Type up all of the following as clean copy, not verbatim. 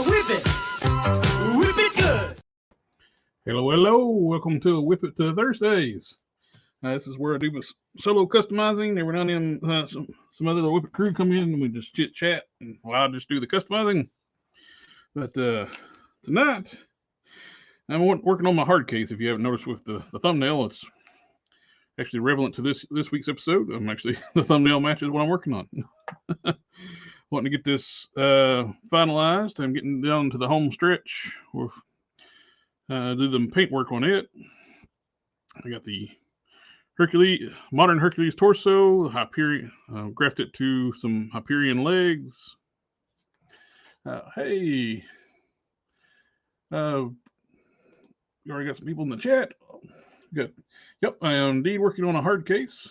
whip it. Whip it good. Hello. Welcome to WIP IT Thursdays. This is where I do my solo customizing. Every now and then some other WIP IT crew come in and we just chit chat, and I'll just do the customizing. But tonight, I'm working on my hard case. If you haven't noticed with the thumbnail, it's actually relevant to this week's episode. The thumbnail matches what I'm working on. Wanting to get this finalized. I'm getting down to the home stretch. We'll do the paint work on it. I got the modern Hercules torso, Hyperion, grafted to some Hyperion legs. Hey, you already got some people in the chat. Good. Yep, I am indeed working on a hard case.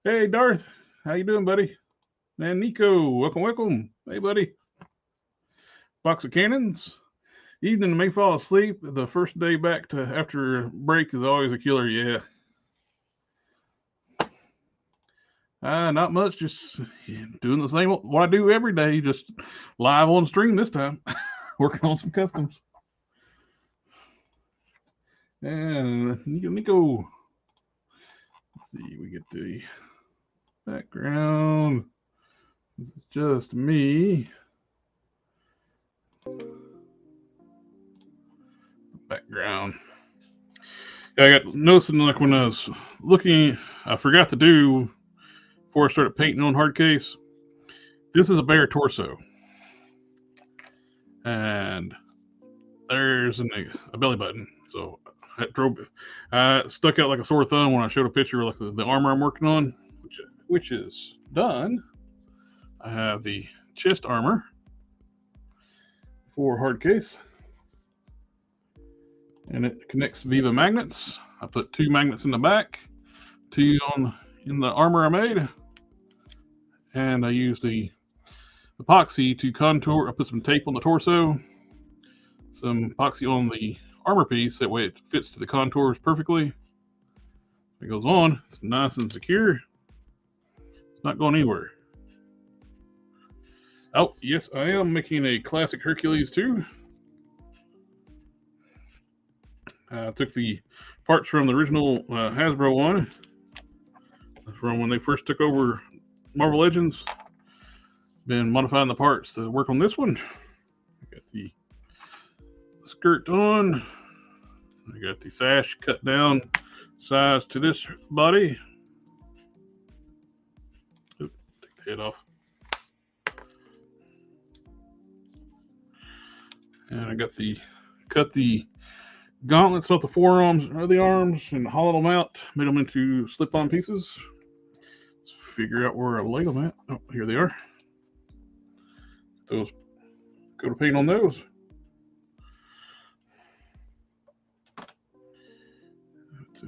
Hey, Darth, how you doing, buddy? And Nico, welcome. Hey, buddy. Box of cannons. Evening may fall asleep. The first day back to after break is always a killer. Yeah. Not much. Just doing the same what I do every day. Just live on stream this time. Working on some customs. And Nico. Let's see. We get the background. This is just me. Background. Yeah, I got noticing like when I was looking, I forgot to do before I started painting on hard case. This is a bare torso, and there's a belly button. So I stuck out like a sore thumb when I showed a picture of like the armor I'm working on, which is done. I have the chest armor for hard case. And it connects Viva magnets. I put 2 magnets in the back, 2 in the armor I made, and I use the epoxy to contour. I put some tape on the torso, some epoxy on the armor piece. That way it fits to the contours perfectly. It goes on. It's nice and secure. It's not going anywhere. Oh, yes, I am making a classic Hercules too. I took the parts from the original Hasbro one, from when they first took over Marvel Legends. Been modifying the parts to work on this one. I got the skirt on. I got the sash cut down size to this body. Oop, take the head off. And I got cut the gauntlets off the forearms or the arms and hollowed them out, made them into slip-on pieces. Let's figure out where I laid them at. Oh, here they are. Those go to paint on those. It's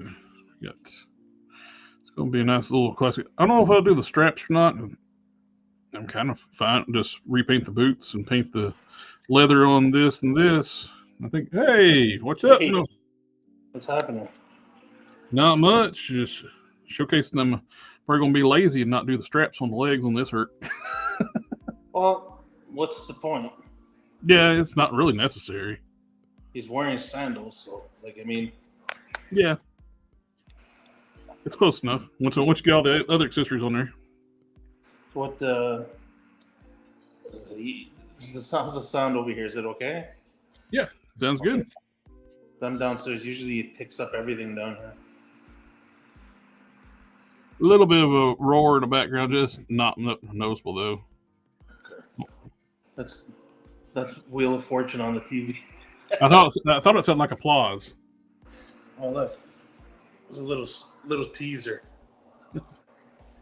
going to be a nice little classic. I don't know if I'll do the straps or not. I'm kind of fine. Just repaint the boots and paint the leather on this and this. I think, hey, what's up? Hey, what's happening? Not much. Just showcasing them. Probably going to be lazy and not do the straps on the legs on this hurt. Well, what's the point? Yeah, it's not really necessary. He's wearing sandals, so, Yeah. It's close enough. Once you get all the other accessories on there. What, how's the sound over here? Is it okay? Yeah, sounds good. Them downstairs, usually it picks up everything down here. A little bit of a roar in the background, just not noticeable though. Okay. That's Wheel of Fortune on the TV. I thought it sounded like applause. Oh look, there's a little teaser.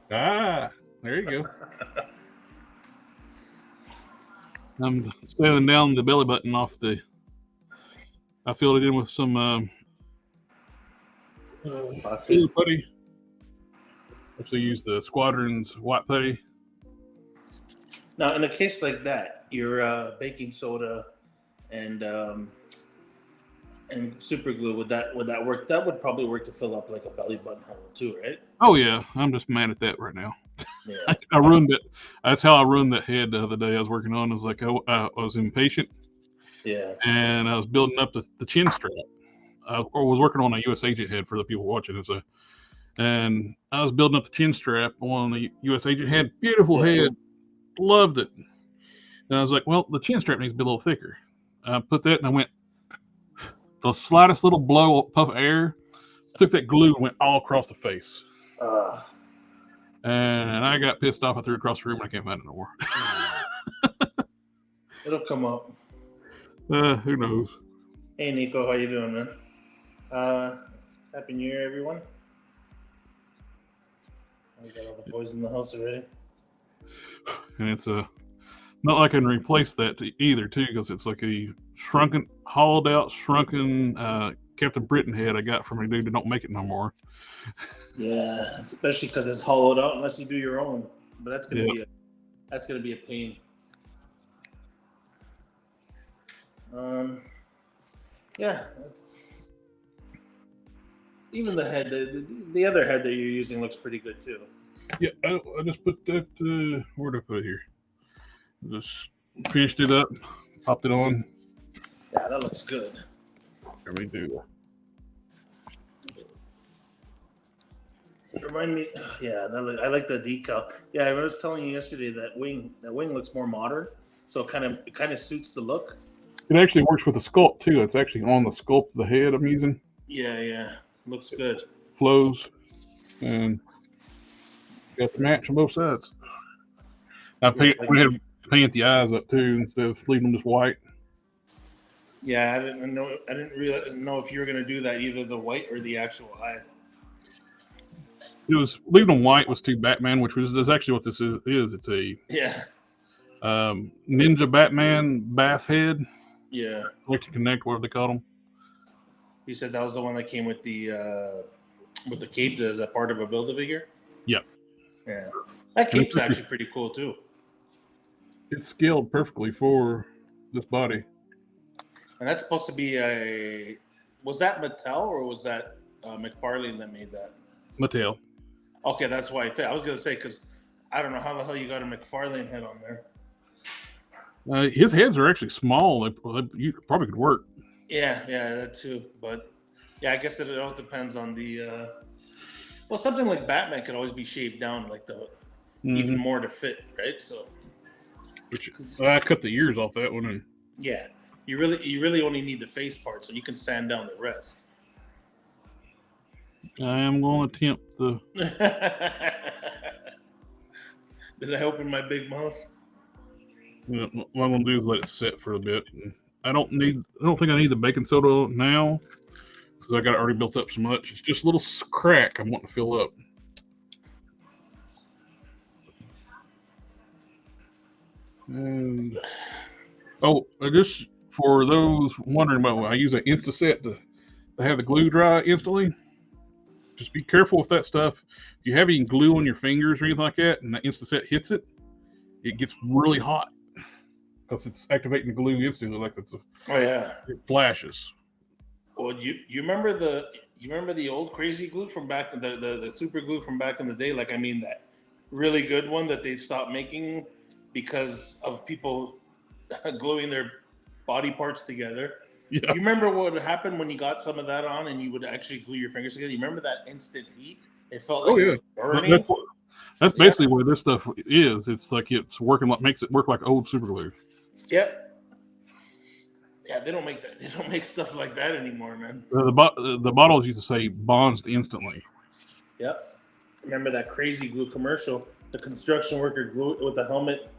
There you go. I'm sanding down the belly button off I filled it in with some clear putty. Actually use the Squadron's white putty. Now, in a case like that, your baking soda and super glue, would that work? That would probably work to fill up like a belly button hole too, right? Oh yeah, I'm just mad at that right now. Yeah. I ruined it. That's how I ruined that head the other day I was working on. I was like, I was impatient. Yeah. and I was building up the chin strap. I was working on a U.S. agent head for the people watching it, and I was building up the chin strap on the U.S. agent head. Beautiful Yeah. head, loved it. And I was like, well, the chin strap needs to be a little thicker. I put that, and I went the slightest little blow puff of air, took that glue and went all across the face. And I got pissed off. I threw it across the room, and I can't find it no more. It'll come up. Who knows? Hey, Nico, how you doing, man? Happy New Year, everyone. I got all the boys in the house already. And it's not like I can replace that either, too, because it's like a shrunken, hollowed out, shrunken Captain Britain head I got from a dude that don't make it no more. Yeah, especially because it's hollowed out unless you do your own. But that's gonna be a pain. Yeah, it's even the head. The other head that you're using looks pretty good too. Yeah, I just put that. Where did I put it here? Just finished it up, popped it on. Yeah, that looks good. There we do. Remind me, yeah, I like the decal. Yeah, I was telling you yesterday that wing looks more modern, so it kind of suits the look. It actually works with the sculpt too. It's actually on the sculpt of the head I'm using. Yeah, looks good. Flows and got the match on both sides. I went ahead and paint the eyes up too instead of leaving them just white. Yeah, I didn't really know if you were gonna do that, either the white or the actual eye. It was leaving them white was too Batman, which is actually what this is. It's a Ninja Batman bath head. Yeah. Electric Connect, whatever they call them. You said that was the one that came with the cape as a part of a Build-A-Figure? Yep. Yeah. That cape's actually pretty cool too. It's scaled perfectly for this body. And that's supposed to be was that Mattel or was that McFarlane that made that? Mattel. Okay, that's why it fit. I was going to say, because I don't know how the hell you got a McFarlane head on there. His heads are actually small. You probably could work. Yeah, that too. But yeah, I guess it all depends on the. Well, something like Batman could always be shaped down, like even more to fit, right? So. Which I cut the ears off that one, and. Yeah, you really only need the face part, so you can sand down the rest. I am going to attempt the. Did I open my big mouth? What I'm going to do is let it sit for a bit. I don't think I need the baking soda now because I got it already built up so much. It's just a little crack I'm wanting to fill up. And just for those wondering about, I use an Instaset to have the glue dry instantly. Just be careful with that stuff. If you have any glue on your fingers or anything like that, and the Instaset hits it, it gets really hot because it's activating the glue instantly, like it's it flashes. Well, you remember the old crazy glue from back, the super glue from back in the day? Like, I mean, that really good one that they stopped making because of people gluing their body parts together. Yeah. You remember what happened when you got some of that on and you would actually glue your fingers together? You remember that instant heat? It felt like it was burning. That's basically where this stuff is. It's like it's working, makes it work like old super glue. Yep. Yeah, they don't make that. They don't make stuff like that anymore, man. The bottles used to say bonds instantly. Yep. Remember that crazy glue commercial? The construction worker glue with the helmet.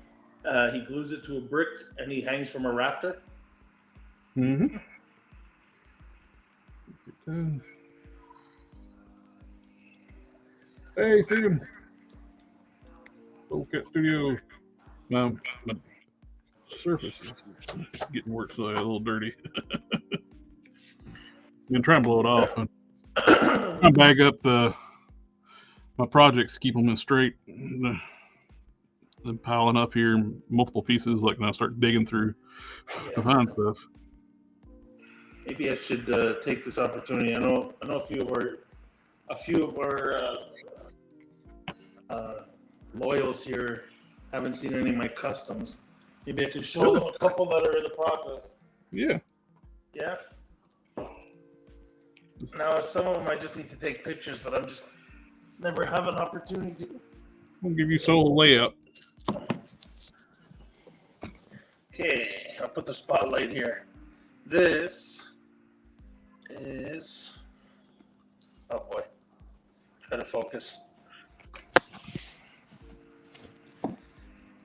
He glues it to a brick and he hangs from a rafter. Mm-hmm. Hey, Steven. Old Cat Studio. My surface is getting worse, so a little dirty. I'm gonna try and blow it off. I bag up my projects, keep them in straight. Then piling up here in multiple pieces, like when I start digging through to find stuff. Maybe I should take this opportunity. I know a few of our loyals here haven't seen any of my customs. Maybe I could show them a couple that are in the process. Yeah. Yeah. Now, some of them I just need to take pictures, but I'm just never have an opportunity to. We'll give you solo layup. Okay, I'll put the spotlight here. This is. Oh boy. Try to focus.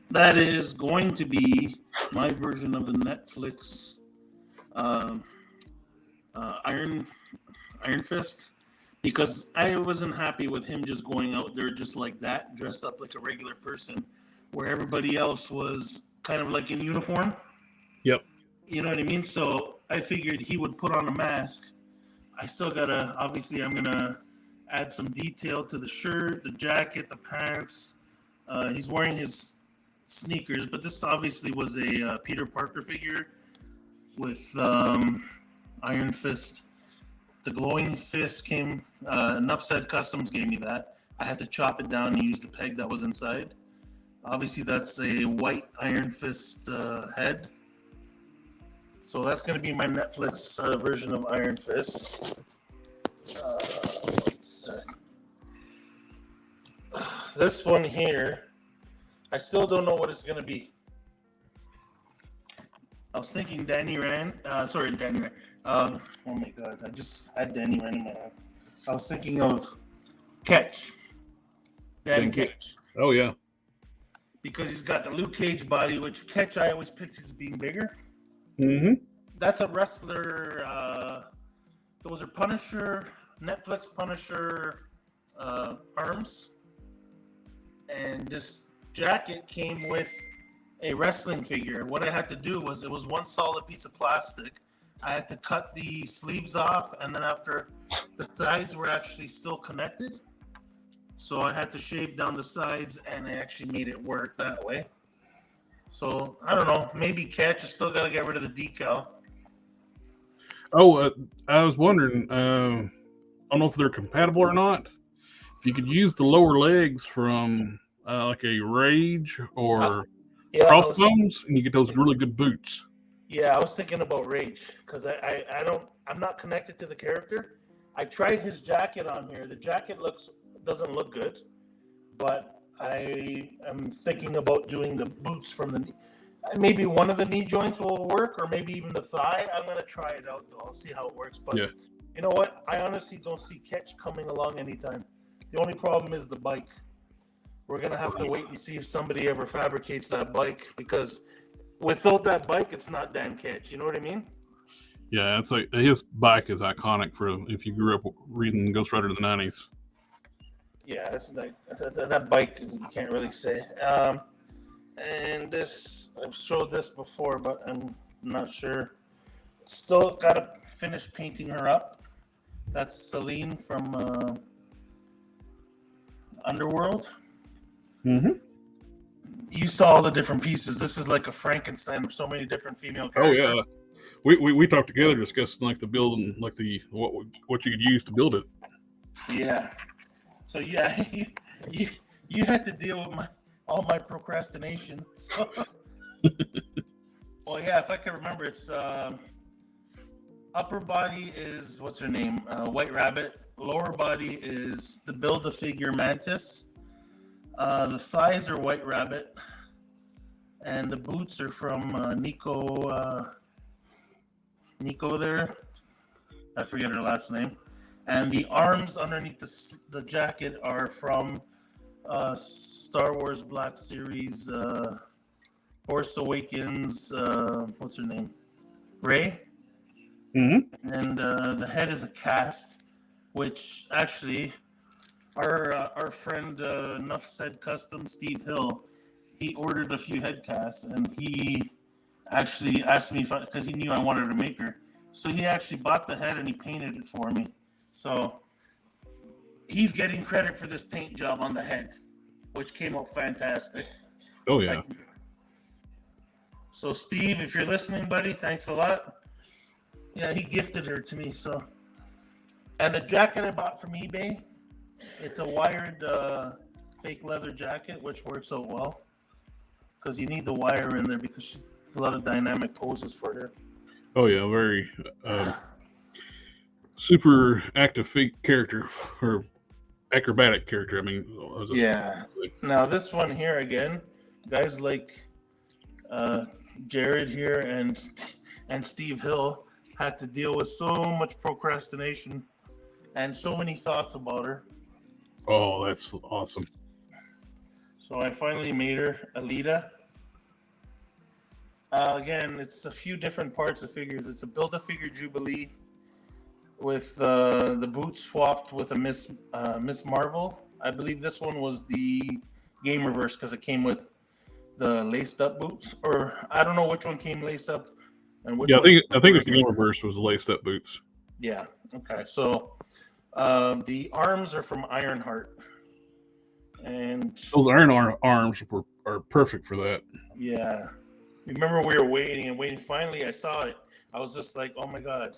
That is going to be my version of the Netflix Iron Fist, because I wasn't happy with him just going out there just like that, dressed up like a regular person, where everybody else was kind of like in uniform. Yep. You know what I mean? So I figured he would put on a mask. I still gotta, obviously, I'm gonna add some detail to the shirt, the jacket, the pants. He's wearing his sneakers, but this obviously was a Peter Parker figure with Iron Fist. The glowing fist came, Enough Said Customs gave me that. I had to chop it down and use the peg that was inside. Obviously, that's a white Iron Fist head. So that's going to be my Netflix version of Iron Fist. This one here, I still don't know what it's going to be. I was thinking Danny Rand. Danny Rand. Oh my God, I just had Danny Rand in my head. I was thinking of Ketch. Dan Ketch. Oh, yeah. Because he's got the Luke Cage body, which Ketch I always pictured as being bigger. Mm-hmm. That's a wrestler. Those are Punisher, Netflix Punisher arms. And this jacket came with a wrestling figure. What I had to do was, it was one solid piece of plastic. I had to cut the sleeves off, and then after, the sides were actually still connected. So I had to shave down the sides, and I actually made it work that way. So I don't know, maybe Catch is still got to get rid of the decal. Oh, I was wondering, I don't know if they're compatible or not. If you could use the lower legs from like a Rage or Crossbones, and you get those really good boots. Yeah, I was thinking about Rage, because I'm not connected to the character. I tried his jacket on here. The jacket doesn't look good, but I am thinking about doing the boots from the knee. Maybe one of the knee joints will work, or maybe even the thigh. I'm going to try it out, though. I'll see how it works. But yeah. You know what? I honestly don't see Ketch coming along anytime. The only problem is the bike. We're going to have to wait and see if somebody ever fabricates that bike, because without that bike, it's not Dan Ketch. You know what I mean? Yeah, it's like his bike is iconic for if you grew up reading Ghost Rider in the 90s. Yeah, it's like that bike, you can't really say. And this, I've showed this before, but I'm not sure. Still got to finish painting her up. That's Celine from Underworld. Mm-hmm. You saw all the different pieces. This is like a Frankenstein of so many different female characters. Oh, yeah. We talked together discussing like the building, like the what you could use to build it. Yeah. So yeah, you had to deal with all my procrastination. So. Well, yeah, if I can remember, it's upper body is what's her name, White Rabbit. Lower body is the Build-A-Figure Mantis. The thighs are White Rabbit, and the boots are from Nico there. I forget her last name. And the arms underneath the jacket are from Star Wars Black Series, Force Awakens, what's her name? Rey. Mm-hmm. And the head is a cast, which actually our friend Enough Said Custom, Steve Hill, he ordered a few head casts, and he actually asked me because he knew I wanted to make her. So he actually bought the head and he painted it for me. So he's getting credit for this paint job on the head, which came out fantastic. Oh, yeah. So Steve, if you're listening, buddy, thanks a lot. Yeah, he gifted her to me. So, and the jacket I bought from eBay, it's a wired fake leather jacket, which works out well because you need the wire in there because a lot of dynamic poses for her. Oh yeah, very super active character or acrobatic character. I mean, Yeah. Now this one here again, guys like Jared here and Steve Hill had to deal with so much procrastination and so many thoughts about her. oh, that's awesome. So I finally made her Alita. Again, it's a few different parts of figures. It's a Build-A-Figure Jubilee with the boots swapped with a Miss Marvel. I believe this one was the Game Reverse because it came with the laced up boots, or I don't know which one came laced up and which Yeah, one. I think it's the Universe was the laced up boots. Yeah. Okay. So the arms are from Ironheart, and Those Iron arms are perfect for that. yeah. Remember we were waiting and waiting. Finally, I saw it. I was just like, oh my god.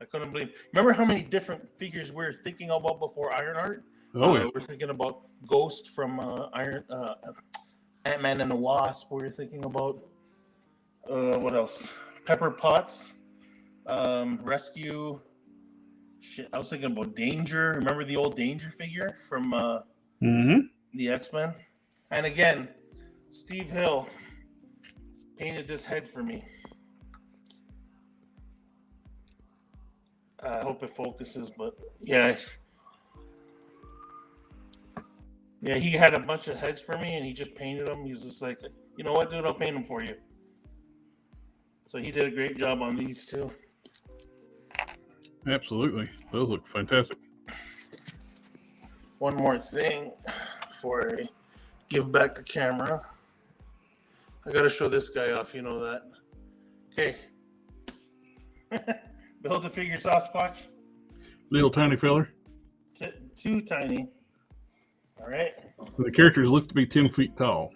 I couldn't believe. Remember how many different figures we were thinking about before Ironheart? Oh yeah. We're thinking about Ghost from Ant-Man and the Wasp. We were thinking about what else? Pepper Potts, Rescue. Shit, I was thinking about Danger. Remember the old Danger figure from the X-Men? And again, Steve Hill painted this head for me. I hope it focuses, but yeah. Yeah, he had a bunch of heads for me and he just painted them. He's just like, you know what, dude, I'll paint them for you. So he did a great job on these too. Absolutely. Those look fantastic. One more thing before I give back the camera. I got to show this guy off, you know that. Okay. Build-A-Figure Sasquatch. Little tiny feller. Too tiny. All right. The character is listed to be 10 feet tall.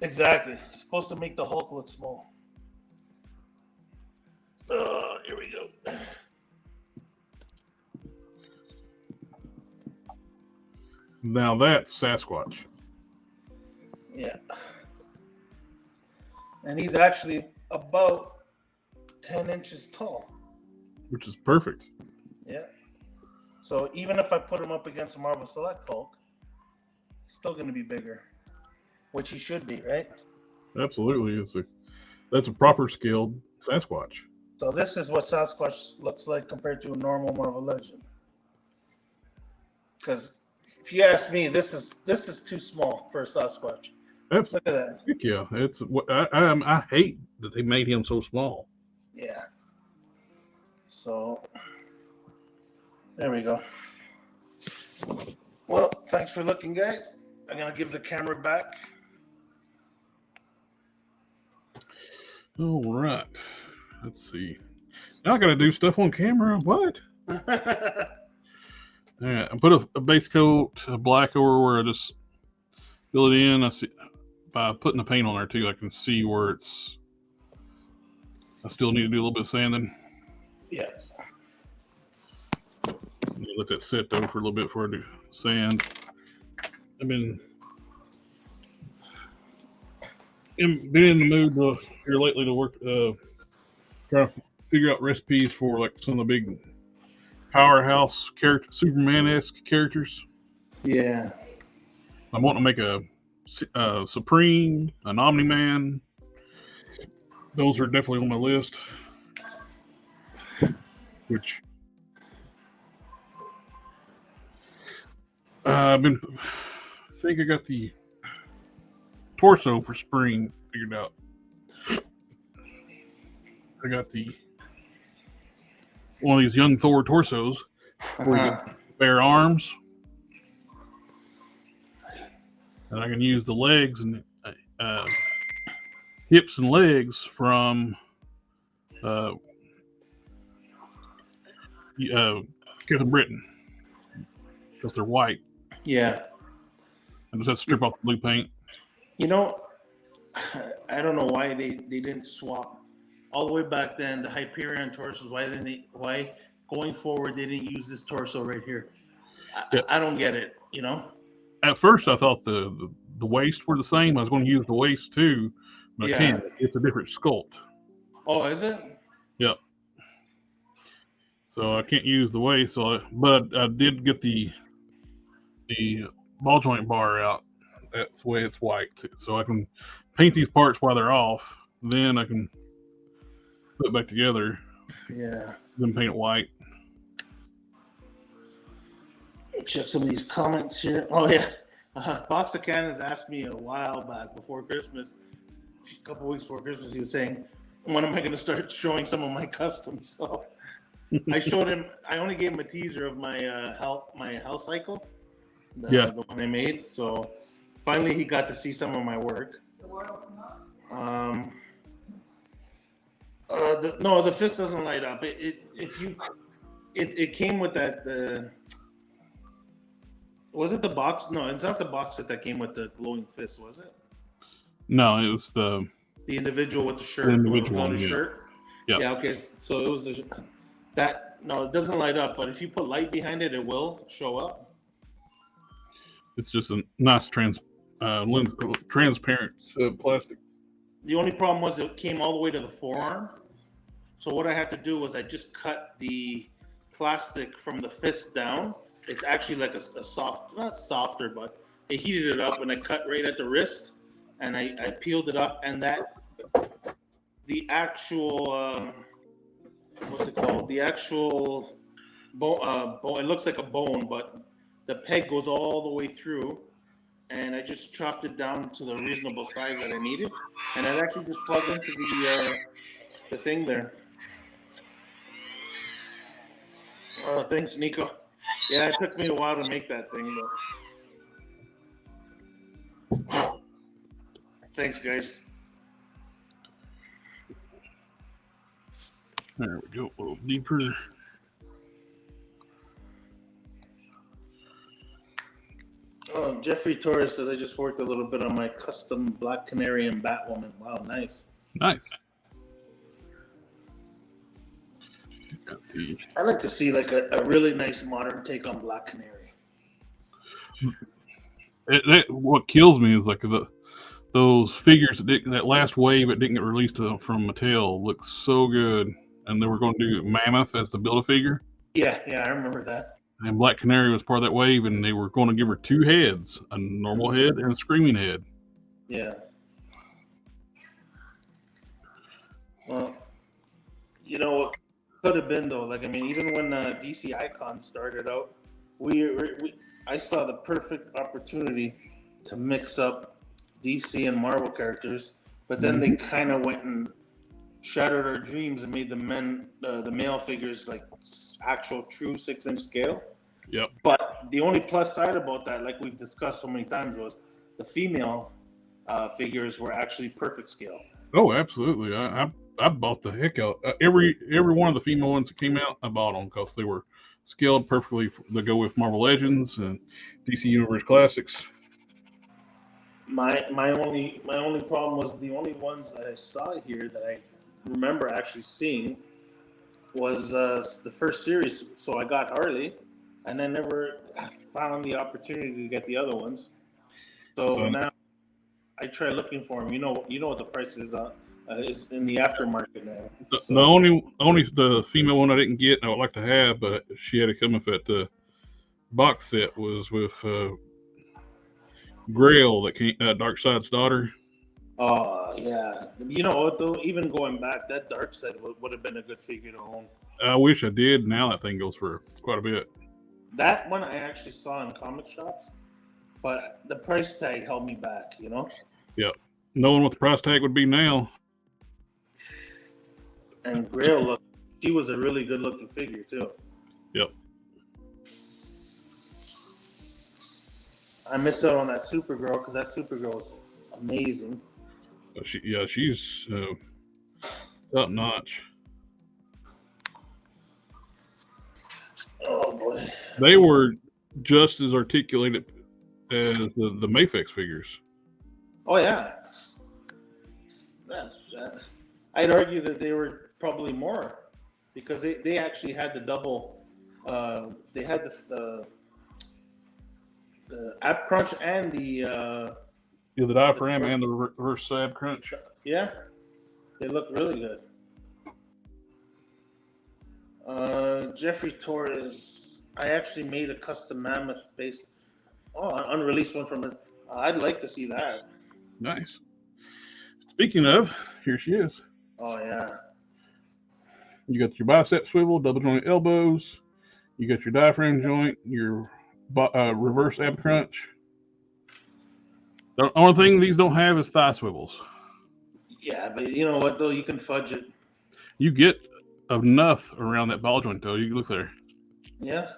Exactly. It's supposed to make the Hulk look small. Here we go. Now that's Sasquatch. Yeah. And he's actually about 10 inches tall. Which is perfect. Yeah. So even if I put him up against a Marvel Select Hulk, he's still going to be bigger, which he should be, right? Absolutely. That's a proper scaled Sasquatch. So this is what Sasquatch looks like compared to a normal Marvel Legend. Because if you ask me, this is too small for a Sasquatch. Look at that. Heck yeah. It's I hate that they made him so small. Yeah. So there we go. Well, thanks for looking, guys. I'm gonna give the camera back. All right. Let's see. Now I gotta do stuff on camera. What? All right. I put a base coat of black over where I just fill it in. I see by putting the paint on there too, I can see where it's. I still need to do a little bit of sanding. Yeah. Let that sit though for a little bit before I do sand. I've been in the mood here lately to work, trying to figure out recipes for like some of the big powerhouse character, Superman-esque characters. Yeah. I want to make a Supreme, an Omni-Man. Those are definitely on my list. Which I think I got the torso for spring figured out. I got one of these young Thor torsos where you get bare arms, and I can use the legs and hips and legs from Captain Britain because they're white. Yeah. And just have to strip off the blue paint. You know, I don't know why they didn't swap all the way back then. The Hyperion torsos. Why going forward they didn't use this torso right here? I don't get it. You know. At first, I thought the waist were the same. I was going to use the waist too, but I can't. It's a different sculpt. Oh, is it? Yep. So I can't use the way. But I did get the ball joint bar out. That's the way it's white. So I can paint these parts while they're off. Then I can put it back together. Yeah. Then paint it white. Check some of these comments here. Oh yeah, Box of Cannons asked me a while back before Christmas, a couple weeks before Christmas. He was saying, "When am I going to start showing some of my customs?" So I showed him. I only gave him a teaser of my health cycle, the one I made. So finally, he got to see some of my work. No, the fist doesn't light up. It came with that. Was it the box? No, it's not the box set that came with the glowing fist, was it? No, it was the individual with the shirt. The individual without one, a yeah. shirt. Yeah. Yeah. Okay. So it was that. No, it doesn't light up, but if you put light behind it, it will show up. It's just a nice transparent plastic. The only problem was it came all the way to the forearm. So what I had to do was I just cut the plastic from the fist down. It's actually like a soft, not softer, but I heated it up and I cut right at the wrist and I peeled it up, and the actual, what's it called? The actual bone, it looks like a bone, but the peg goes all the way through, and I just chopped it down to the reasonable size that I needed, and I actually just plugged into the thing there. Oh, thanks, Nico. Yeah, it took me a while to make that thing, but thanks, guys. There we go, a little deeper. Oh, Jeffrey Torres says I just worked a little bit on my custom Black Canary and Batwoman. Wow, nice. Nice. I like to see like a really nice modern take on Black Canary. What kills me is like those figures that last wave that didn't get released from Mattel looks so good, and they were going to do Mammoth as the Build-A-Figure. Yeah, I remember that. And Black Canary was part of that wave, and they were going to give her two heads, a normal head and a screaming head. Yeah. Well, you know what could have been though. Like I mean, even when DC Icon started out, I saw the perfect opportunity to mix up DC and Marvel characters, but then they kind of went and shattered our dreams and made the male figures like actual true 6-inch scale. Yep. But the only plus side about that, like we've discussed so many times, was the female figures were actually perfect scale. Oh, absolutely. I bought the heck out. Every one of the female ones that came out, I bought them because they were scaled perfectly to go with Marvel Legends and DC Universe Classics. My only problem was the only ones that I saw here that I remember actually seeing was the first series. So I got Harley, and I never found the opportunity to get the other ones. So now I try looking for them. You know what the price is in the aftermarket now. The only the female one I didn't get, and I would like to have, but she had to come with that box set, was with Grail, that came, Darkseid's daughter. Oh yeah, you know what though? Even going back, that Darkseid would have been a good figure to own. I wish I did. Now that thing goes for quite a bit. That one I actually saw in comic shops, but the price tag held me back. You know. Yep. Knowing what the price tag would be now. And Grail she was a really good looking figure too. Yep. I missed out on that Supergirl because that Supergirl was amazing. She's top notch. Oh boy. They were just as articulated as the Mafex figures. Oh yeah. I'd argue that they were probably more because they actually had the double. They had the ab crunch and the diaphragm and the reverse ab crunch. Yeah, they look really good. Jeffrey Torres. I actually made a custom mammoth based. Oh, an unreleased one from it. I'd like to see that. Nice. Speaking of, here she is. Oh yeah. You got your bicep swivel, double joint elbows. You got your diaphragm joint, your reverse ab crunch. The only thing these don't have is thigh swivels. Yeah, but you know what though? You can fudge it. You get enough around that ball joint though. You can look there. Yeah.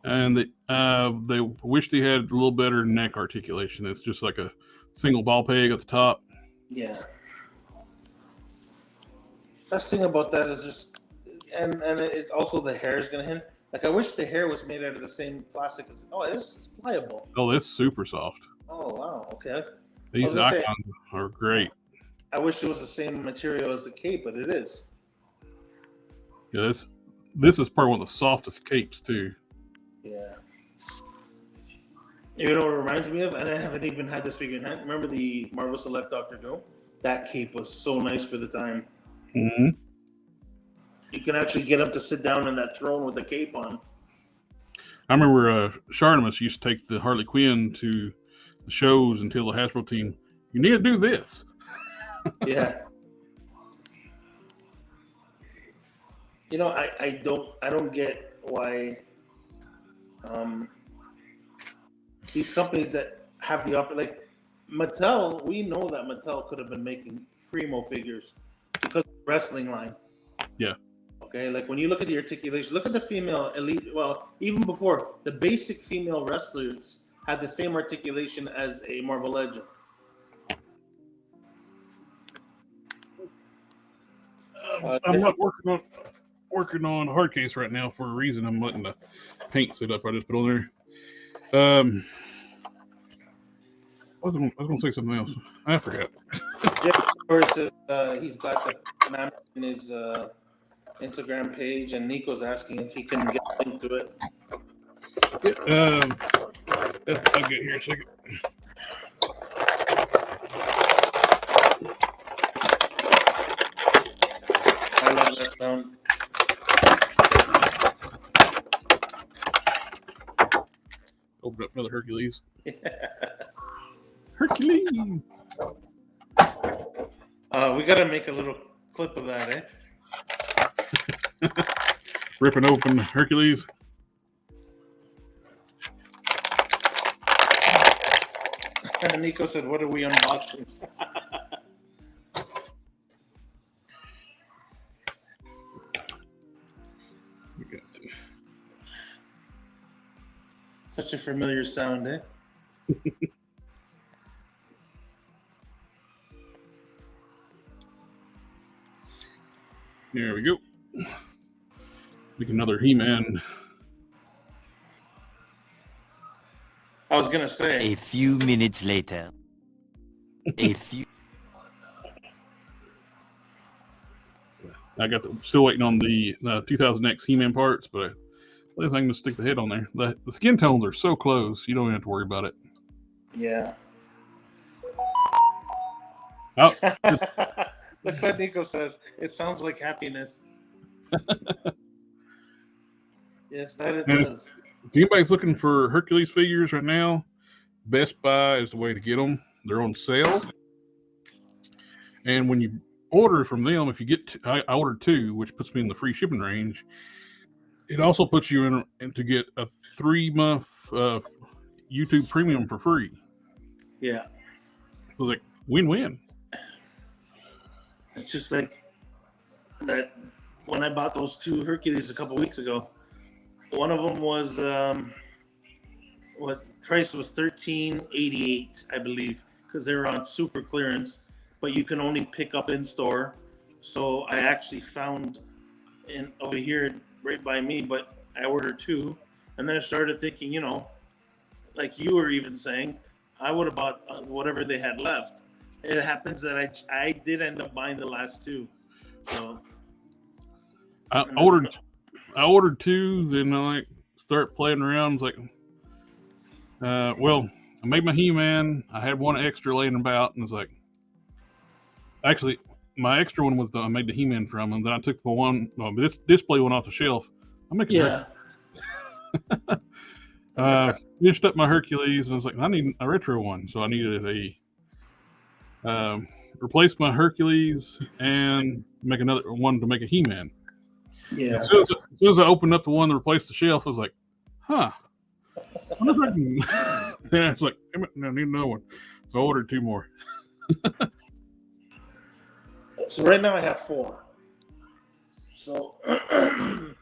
And they wish they had a little better neck articulation. It's just like a single ball peg at the top. Yeah. Best thing about that is just, and it's also the hair is gonna hit. Like I wish the hair was made out of the same plastic as. Oh, it is. It's pliable. Oh, it's super soft. Oh wow. Okay. These gonna say- icons are great. I wish it was the same material as the cape, but it is. Yeah, this is probably one of the softest capes too. Yeah. You know what it reminds me of? And I haven't even had this figure in hand. Remember the Marvel Select Doctor Doom? That cape was so nice for the time. Mm-hmm. You can actually get him to sit down in that throne with the cape on. I remember Sharnimus used to take the Harley Quinn to the shows and tell the Hasbro team, "You need to do this." Yeah. You know, I don't get why these companies that have the like Mattel, we know that Mattel could have been making primo figures because of the wrestling line. Yeah. Okay, like when you look at the articulation, look at the female elite. Well, even before the basic female wrestlers had the same articulation as a Marvel Legend. I'm not working on a hard case right now for a reason. I'm letting the paint sit up. I just put on there. I was going to say something else. I forgot. Jeff Torres says he's got the map in his Instagram page, and Nico's asking if he can get a link to it. Yeah, I'll get here in a second. I love that sound. Open up another Hercules. Hercules. We got to make a little clip of that, eh? Ripping open Hercules. Nico said, "What are we unboxing?" We got to. Such a familiar sound, eh? There we go. Make another He-Man. I was gonna say. A few minutes later. Still waiting on the 2000X He-Man parts, but I think I'm gonna stick the head on there. The skin tones are so close, you don't even have to worry about it. Yeah. Oh, Look what Nico says. It sounds like happiness. Yes, that it does. if anybody's looking for Hercules figures right now, Best Buy is the way to get them. They're on sale. And when you order from them, if you get, I ordered 2, which puts me in the free shipping range. It also puts you in to get a 3-month YouTube Premium for free. Yeah. So it's like win-win. It's just like that when I bought those 2 Hercules a couple weeks ago. One of them was what price was $13.88, I believe, because they were on super clearance, but you can only pick up in store. So I actually found over here right by me, but I ordered 2, and then I started thinking, you know, like you were even saying, I would have bought whatever they had left. It happens that I did end up buying the last 2. So I ordered 2, then I start playing around. I was like, well, I made my He-Man. I had 1 extra laying about, and it's like, actually, my extra one was I made the He-Man from, and then I took the one, this display one off the shelf. I'm making Yeah. finished up my Hercules, and I was like, I need a retro one, so I needed a replace my Hercules and make another one to make a He-Man. Yeah. As soon as I opened up the one to replace the shelf, I was like, huh. I wonder if I can. Then I was like, damn it, I need another one. So I ordered 2 more. So right now I have 4. So I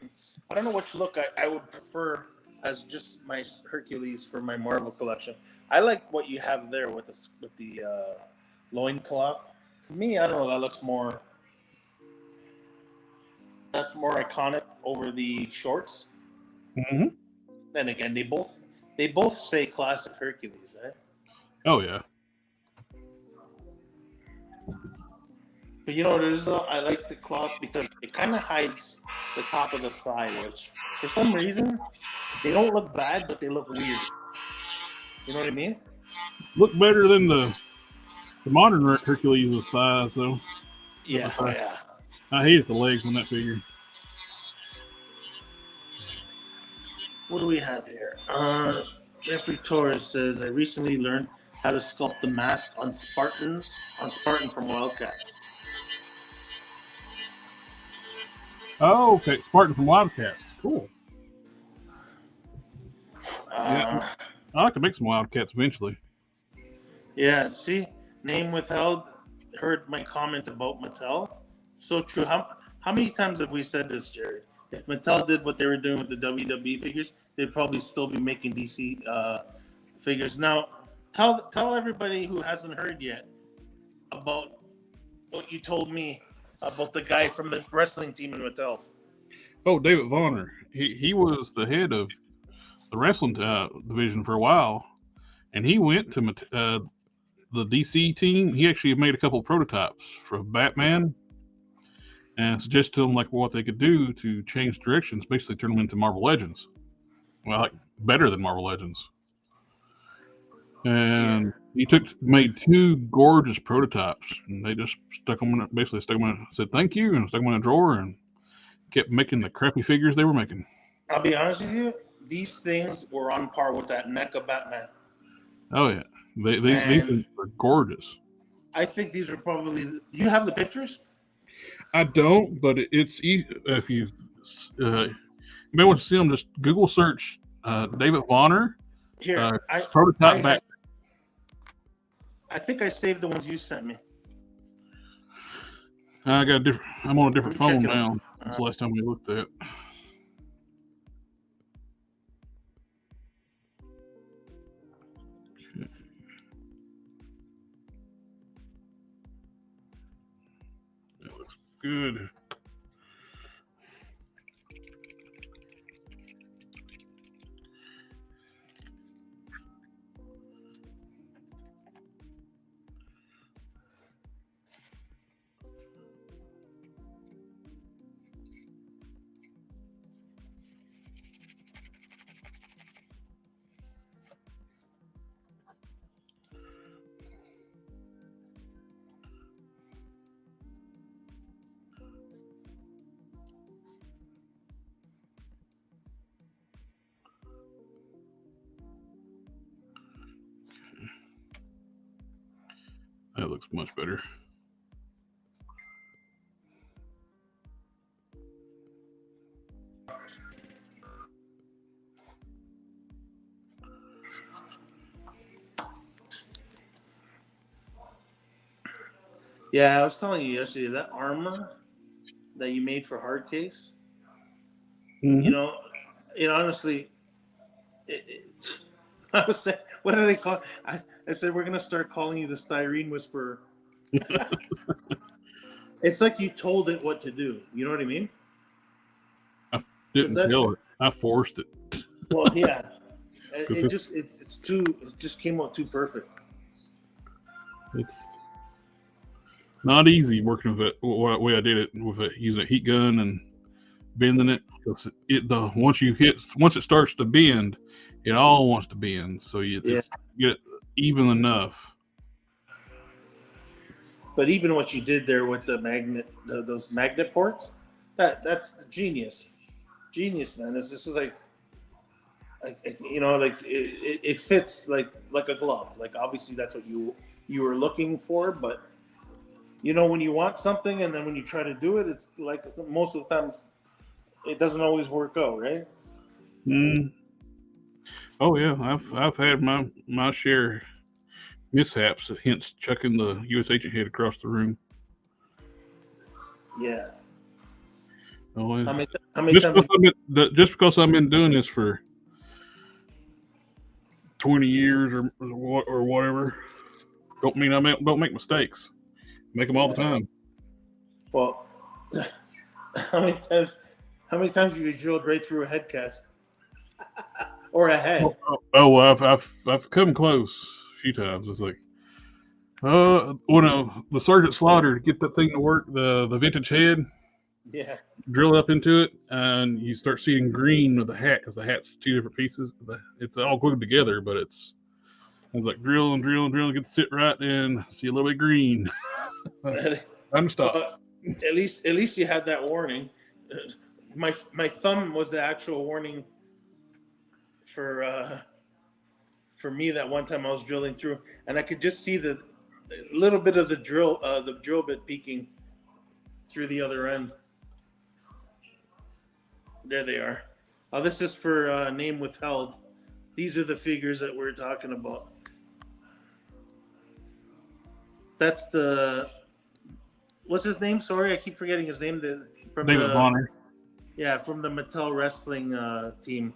don't know which look I would prefer as just my Hercules for my Marvel collection. I like what you have there with the loincloth. To me, I don't know, that looks more. That's more iconic over the shorts. Mm-hmm. Then again, they both say classic Hercules, right? Oh yeah. But you know what it is though? I like the cloth because it kind of hides the top of the thigh, which for some reason they don't look bad, but they look weird. You know what I mean? Look better than the modern Hercules' thighs, though. Yeah, yeah. I hated the legs on that figure. What do we have here? Jeffrey Torres says, I recently learned how to sculpt the mask on Spartan from Wildcats. Oh, okay. Spartan from Wildcats. Cool. Yeah. I like to make some Wildcats eventually. Yeah, see? Name withheld. Heard my comment about Mattel. So true. How many times have we said this, Jared? If Mattel did what they were doing with the WWE figures, they'd probably still be making DC figures. Now, tell everybody who hasn't heard yet about what you told me about the guy from the wrestling team in Mattel. Oh, David Vonner. He was the head of the wrestling division for a while, and he went to the DC team. He actually made a couple of prototypes for Batman, and suggested to them like what they could do to change directions, basically turn them into Marvel Legends. Well, like better than Marvel Legends. And he made 2 gorgeous prototypes, and they just stuck them in, said thank you, and stuck them in a drawer, and kept making the crappy figures they were making. I'll be honest with you, these things were on par with that NECA Batman. Oh yeah, these are gorgeous. I think these are probably. You have the pictures? I don't, but it's easy if you may want to see them. Just Google search David Vonner. Here, prototype back. I think I saved the ones you sent me. I got a different. I'm on a different phone now. That's the last time we looked at. Okay. That looks good. That looks much better. Yeah, I was telling you yesterday that armor that you made for Hardcase. Mm-hmm. You know, it honestly. I was saying, what do they call it? I said we're gonna start calling you the Styrene Whisperer. It's like you told it what to do. You know what I mean? I didn't tell it. I forced it. Well, yeah. It just came out too perfect. It's not easy working with it. What way I did it with it, using a heat gun and bending it. Because once it starts to bend, it all wants to bend. So you just get it even enough. But even what you did there with the magnet, those magnet ports, that's genius, man. This is like it fits like a glove. Like obviously that's what you were looking for, but when you want something and then when you try to do it, it's like most of the times it doesn't always work out, right? Mm. Oh yeah, I've had my share mishaps. Hence chucking the U.S. agent head across the room. Yeah. Oh, How many times? Just because I've been doing this for 20 years or whatever, don't mean I don't make mistakes. Make them all the time. Well, how many times have you drilled right through a head cast or a head? I've come close a few times. It's like, when the Sergeant Slaughter to get that thing to work, the vintage head. Yeah. Drill up into it, and you start seeing green with the hat because the hat's two different pieces. It's all glued together, but it's like drill and drill and drill, get to sit right and see a little bit green. Time to stop. Well, at least you had that warning. My thumb was the actual warning for me that one time I was drilling through, and I could just see the little bit of the drill bit peeking through the other end. There they are. This is for name withheld. These are the figures that we're talking about. That's what's his name? Sorry, I keep forgetting his name. David Bonner. Yeah, from the Mattel Wrestling team.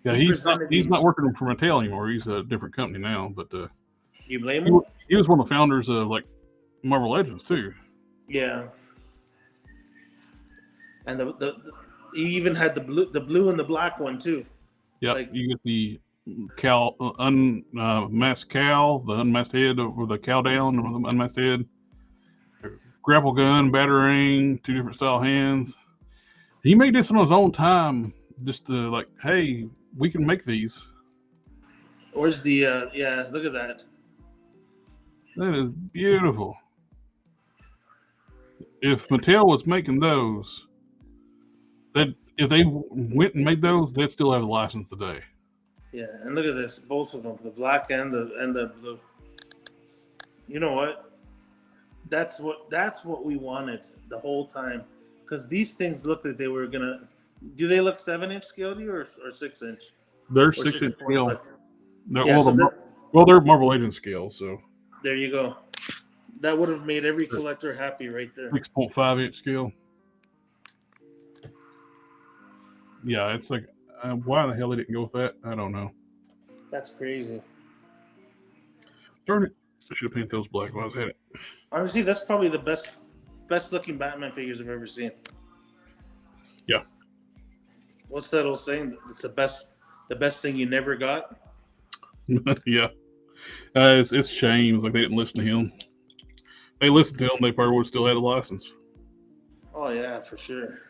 Yeah, he's not working for Mattel anymore. He's a different company now. But you blame him? He was one of the founders of like Marvel Legends too. Yeah. And you even had the blue and the black one too. Yeah, you get the cow, unmasked cow, the unmasked head, or the cow down, or the unmasked head. Grapple gun, batarang, two different style hands. He made this on his own time, just to like, hey, we can make these. Where's the look at that. That is beautiful. If Mattel was making those, if they went and made those, they'd still have a license today. Yeah, and look at this, both of them, the black and the blue. You know what? That's what we wanted the whole time, because these things look like they were gonna. Do they look 7-inch scale to you or 6-inch? They're 6-inch scale. No, they're Marvel Legends scale, so. There you go. That would have made every collector happy right there. 6.5-inch scale. Yeah, it's like, why the hell they didn't go with that? I don't know. That's crazy. Darn it! I should have painted those black while I was at it. Honestly, that's probably the best looking Batman figures I've ever seen. Yeah. What's that old saying? It's the best thing you never got. Yeah. It's shame. Like they didn't listen to him. They listened to him, they probably would have still had a license. Oh yeah, for sure.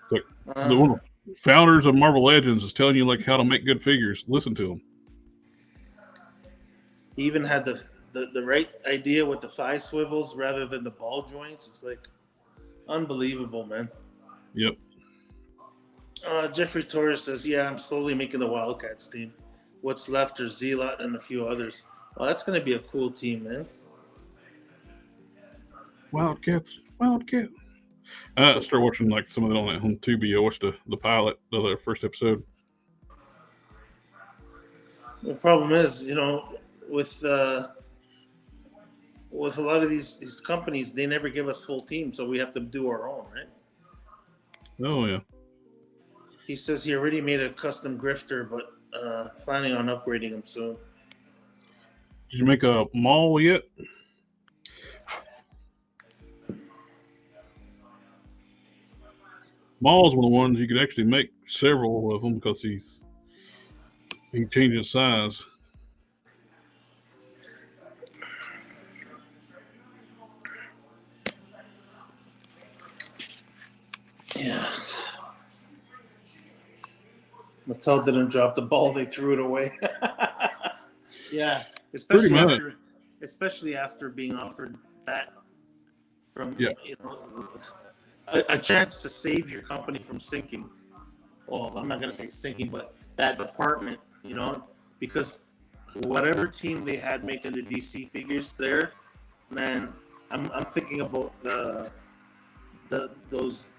It's like the one of the founders of Marvel Legends is telling you like how to make good figures. Listen to him. He even had the right idea with the thigh swivels rather than the ball joints. It's like unbelievable, man. Yep. Jeffrey Torres says, "Yeah, I'm slowly making the Wildcats team. What's left are Zealot and a few others. Well, that's going to be a cool team, man." Wildcats. I started watching like some of it on Tubi. I watched the pilot of the first episode. The problem is, with a lot of these companies, they never give us full teams, so we have to do our own, right? Oh yeah. He says he already made a custom grifter, but planning on upgrading him soon. Did you make a mall yet? Maul's one of the ones you could actually make several of them because he can change his size. Yeah. Mattel didn't drop the ball; they threw it away. Yeah, especially after being offered that from Yeah. a chance to save your company from sinking. Well, I'm not gonna say sinking, but that department, because whatever team they had making the DC figures there, man, I'm thinking about those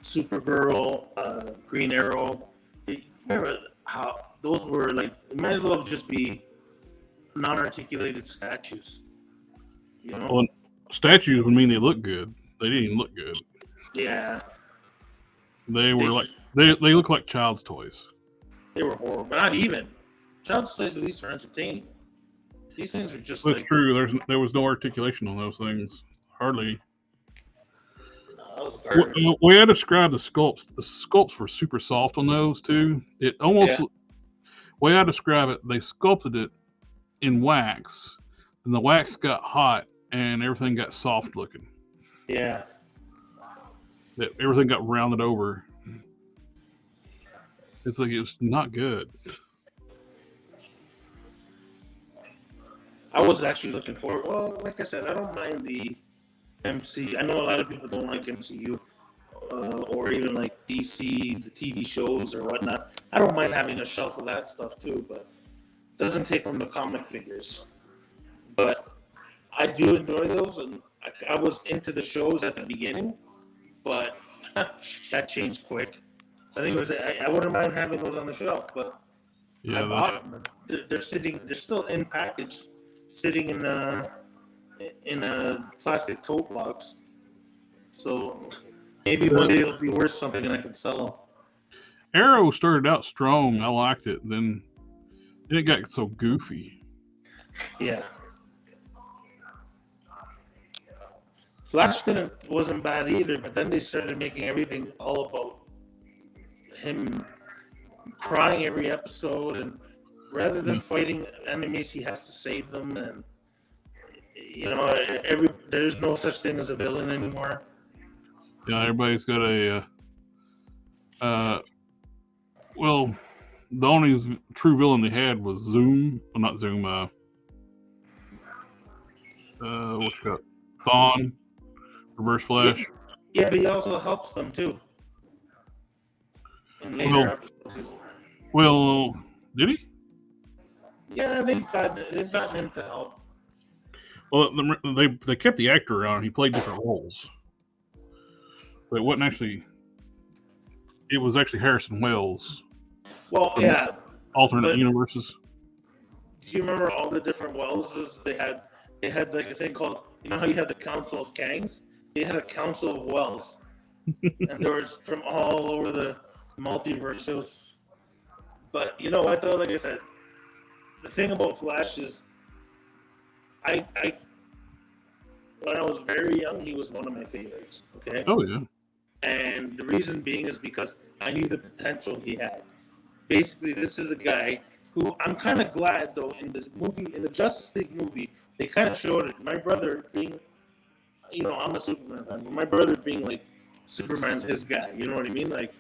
Supergirl, Green Arrow. Remember how those were like? It might as well just be non-articulated statues. Well, statues would mean they look good. They didn't even look good. Yeah, They were like they look like child's toys. they were horrible, but not even. Child's toys at least are entertaining. These things are just That's like true. There was no articulation on those things. Hardly. that was garbage. The way I describe the sculpts were super soft on those too. It almost, way I describe it, they sculpted it in wax, and the wax got hot, and everything got soft looking. Yeah. Everything got rounded over. It's like it's not good. I was actually looking for. Well, like I said, I don't mind the MC. I know a lot of people don't like MCU or even like DC, the TV shows or whatnot. I don't mind having a shelf of that stuff too, but it doesn't take from the comic figures. But I do enjoy those, and I was into the shows at the beginning, but that changed quick. I think it was. I wouldn't mind having those on the shelf, but I bought them. They're sitting. They're still in package, sitting in a plastic tote box. So maybe one day it'll be worth something, and I can sell them. Arrow started out strong. I liked it. Then it got so goofy. Yeah. Flash wasn't bad either, but then they started making everything all about him crying every episode, and rather than fighting enemies, he has to save them, and there's no such thing as a villain anymore. Yeah, everybody's got well, the only true villain they had was Zoom. Well, not Zoom. What's it called? Thawne, Reverse Flash. Yeah, but he also helps them too. In later episodes. Well, did he? Yeah, they've gotten him to help. Well, they kept the actor around. He played different roles. So it wasn't actually. It was actually Harrison Wells. Well, yeah. Alternate universes. Do you remember all the different Welleses they had? They had like a thing called, how you had the Council of Kangs? They had a Council of Wells. And there was from all over the multiverse. But you know what though? Like I said, the thing about Flash is I when I was very young, he was one of my favorites. Okay. Oh yeah. And the reason being is because I knew the potential he had. Basically, this is a guy who I'm kind of glad though in the Justice League movie, they kind of showed it. My brother being, I'm a Superman fan, but my brother being like Superman's his guy. You know what I mean? Like,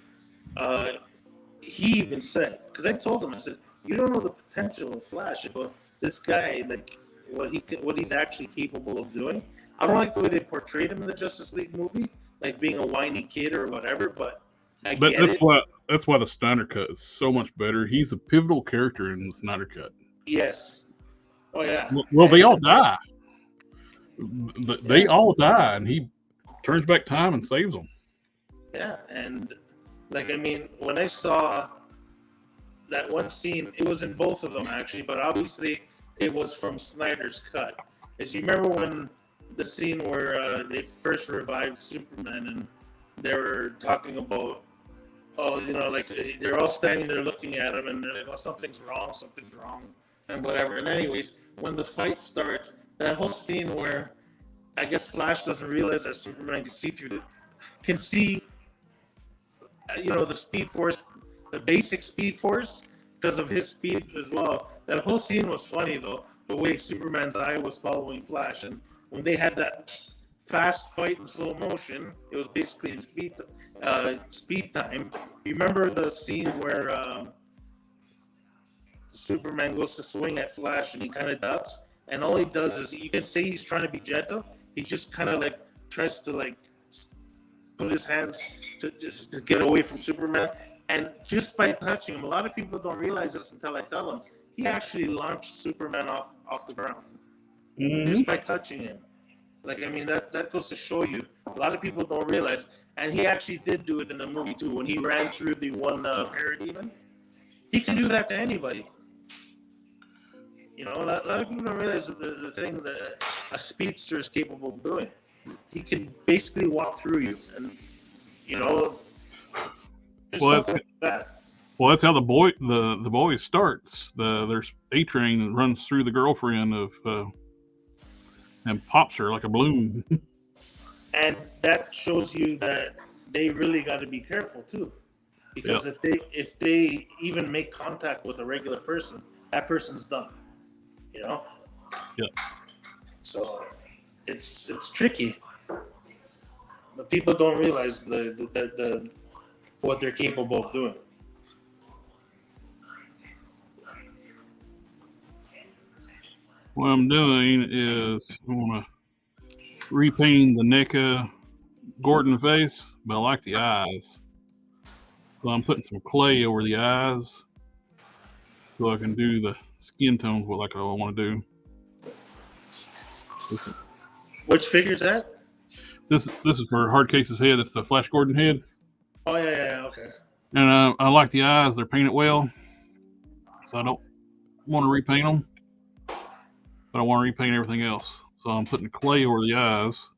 he even said, because I told him, I said, you don't know the potential of Flash, but this guy, like, what he's actually capable of doing. I don't like the way they portrayed him in the Justice League movie, like being a whiny kid or whatever, but that's why the Snyder Cut is so much better. He's a pivotal character in the Snyder Cut. Yes. Oh yeah. Well, they all die. They all die, and he turns back time and saves them. Yeah, and when I saw that one scene, it was in both of them actually, but obviously it was from Snyder's cut. As you remember when the scene where they first revived Superman and they were talking about, they're all standing there looking at him and they're like, oh, something's wrong, and whatever. And anyways, when the fight starts, that whole scene where I guess Flash doesn't realize that Superman can see the Speed Force, the basic Speed Force, because of his speed as well. That whole scene was funny though, the way Superman's eye was following Flash, and when they had that fast fight in slow motion, it was basically in speed time. You remember the scene where Superman goes to swing at Flash and he kind of ducks, and all he does is, you can say he's trying to be gentle. He just kind of like tries to like put his hands to get away from Superman, and just by touching him, a lot of people don't realize this until I tell them. He actually launched Superman off the ground just by touching him. Like, I mean, that goes to show you. A lot of people don't realize, and he actually did do it in the movie too. When he ran through the one parademon, he can do that to anybody. You know, a lot of people don't realize the thing that a speedster is capable of doing. He can basically walk through you, and you know, Well, like that. Well, that's how the boy starts. There's A-Train that runs through the girlfriend of and pops her like a balloon. And that shows you that they really got to be careful too, because if they even make contact with a regular person, that person's done. You know. Yeah. So it's tricky, but people don't realize the what they're capable of doing. What I'm doing is I want to repaint the NECA Gordon face, but I like the eyes. So I'm putting some clay over the eyes so I can do the skin tones like I want to do. Which figure's that? This is for Hardcase's head. It's the Flash Gordon head. Oh yeah, okay. And I like the eyes. They're painted well. So I don't want to repaint them. But I want to repaint everything else. So I'm putting clay over the eyes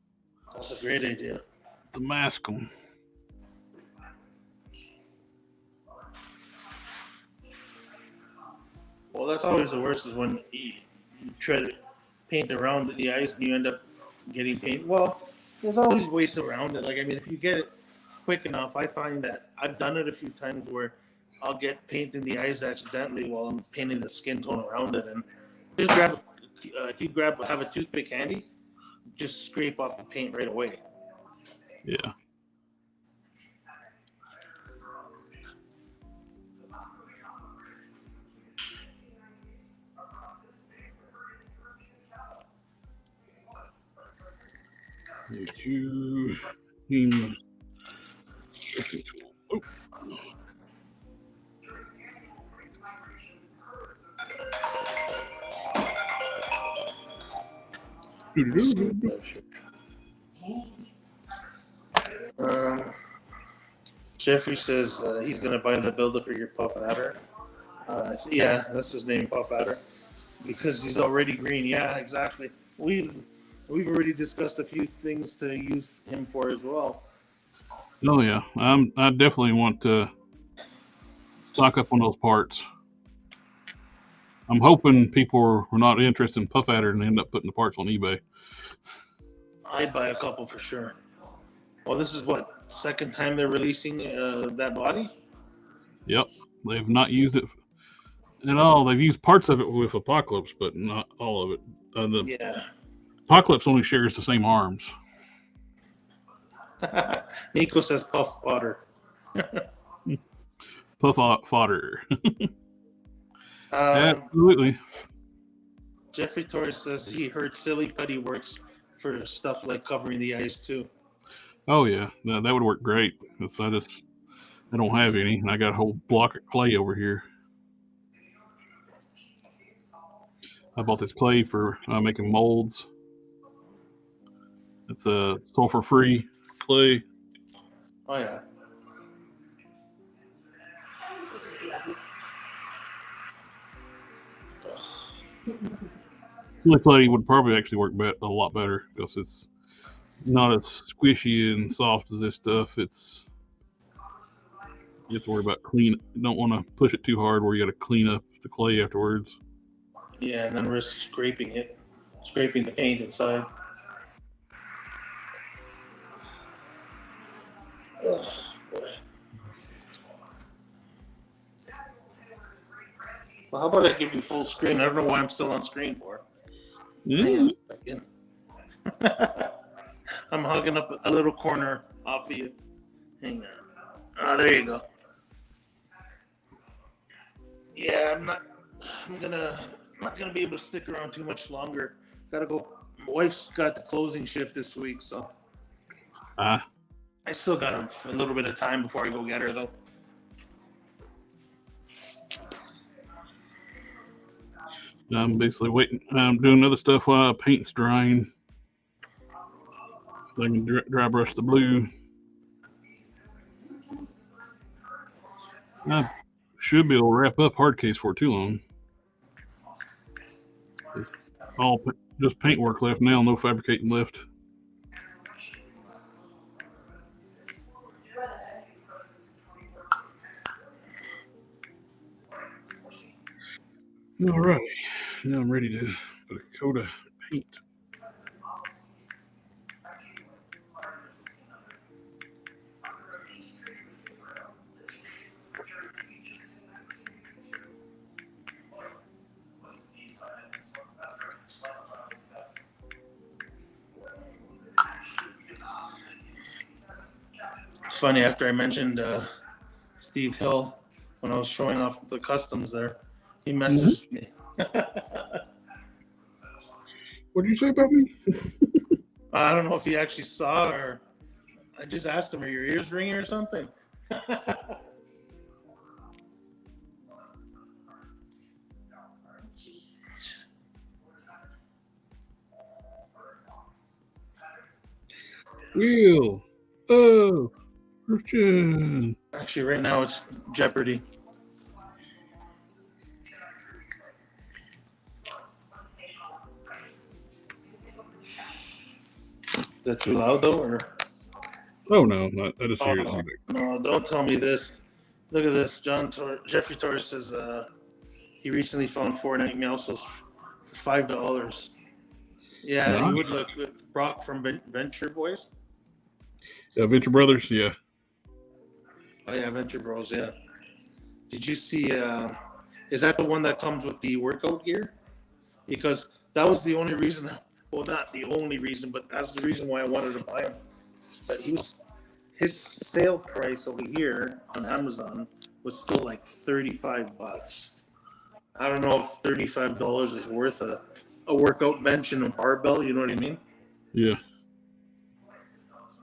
That's a great idea. to mask them. Well, that's always the worst, is when you try to paint around the eyes and you end up getting paint. Well, there's always ways around it. Like, I mean, if you get it quick enough, I find that I've done it a few times where I'll get paint in the eyes accidentally while I'm painting the skin tone around it, and just if you have a toothpick handy, just scrape off the paint right away. Yeah. Oh. Jeffrey says he's going to buy the builder for your Puff Adder. Yeah, that's his name, Puff Adder, because he's already green. Yeah, exactly. We've already discussed a few things to use him for as well. Oh yeah, I definitely want to stock up on those parts. I'm hoping people are not interested in Puff Adder and end up putting the parts on eBay. I'd buy a couple for sure. Well, this is what, second time they're releasing that body? Yep, they've not used it at all. They've used parts of it with Apocalypse, but not all of it. Yeah. Apocalypse only shares the same arms. Nico says Puff Fodder. Puff fodder. Absolutely. Jeffrey Torres says he heard Silly Putty works for stuff like covering the eyes too. Oh yeah, that would work great. Because I don't have any, and I got a whole block of clay over here. I bought this clay for making molds. It's a sulfur-free clay. Oh yeah. Silly clay would probably actually work a lot better because it's not as squishy and soft as this stuff. You have to worry about you don't want to push it too hard where you got to clean up the clay afterwards. Yeah, and then risk scraping the paint inside. Ugh, boy. Well, how about I give you full screen? I don't know why I'm still on screen for. Mm. I'm hugging up a little corner off of you. Hang on. Oh, there you go. Yeah, I'm gonna not gonna be able to stick around too much longer. Gotta go. My wife's got the closing shift this week, so Ah, I still got a little bit of time before I go get her, though. I'm basically waiting. I'm doing other stuff while paint's drying. So I can dry brush the blue. I should be able to wrap up hard case for too long. It's all just paint work left now, no fabricating left. All right, now I'm ready to put a coat of paint. It's funny, after I mentioned Steve Hill, when I was showing off the customs there, he messaged me. What did you say about me? I don't know if he actually saw, or I just asked him, are your ears ringing or something? Will. Oh, Christian. Actually, right now it's Jeopardy. That's too loud, though, or? Oh no, not, I just hear it. No, don't tell me this. Look at this. Jeffrey Torres says he recently found 4 night meowsles for $5. Yeah, Nice. you would look good. Brock from Venture Boys. Venture Brothers, yeah. Oh yeah, Venture Bros. Yeah. Did you see? Is that the one that comes with the workout gear? Because that was the only reason. Well, not the only reason, but that's the reason why I wanted to buy him. But his sale price over here on Amazon was still like $35. I don't know if $35 is worth a workout bench and a barbell. You know what I mean? Yeah.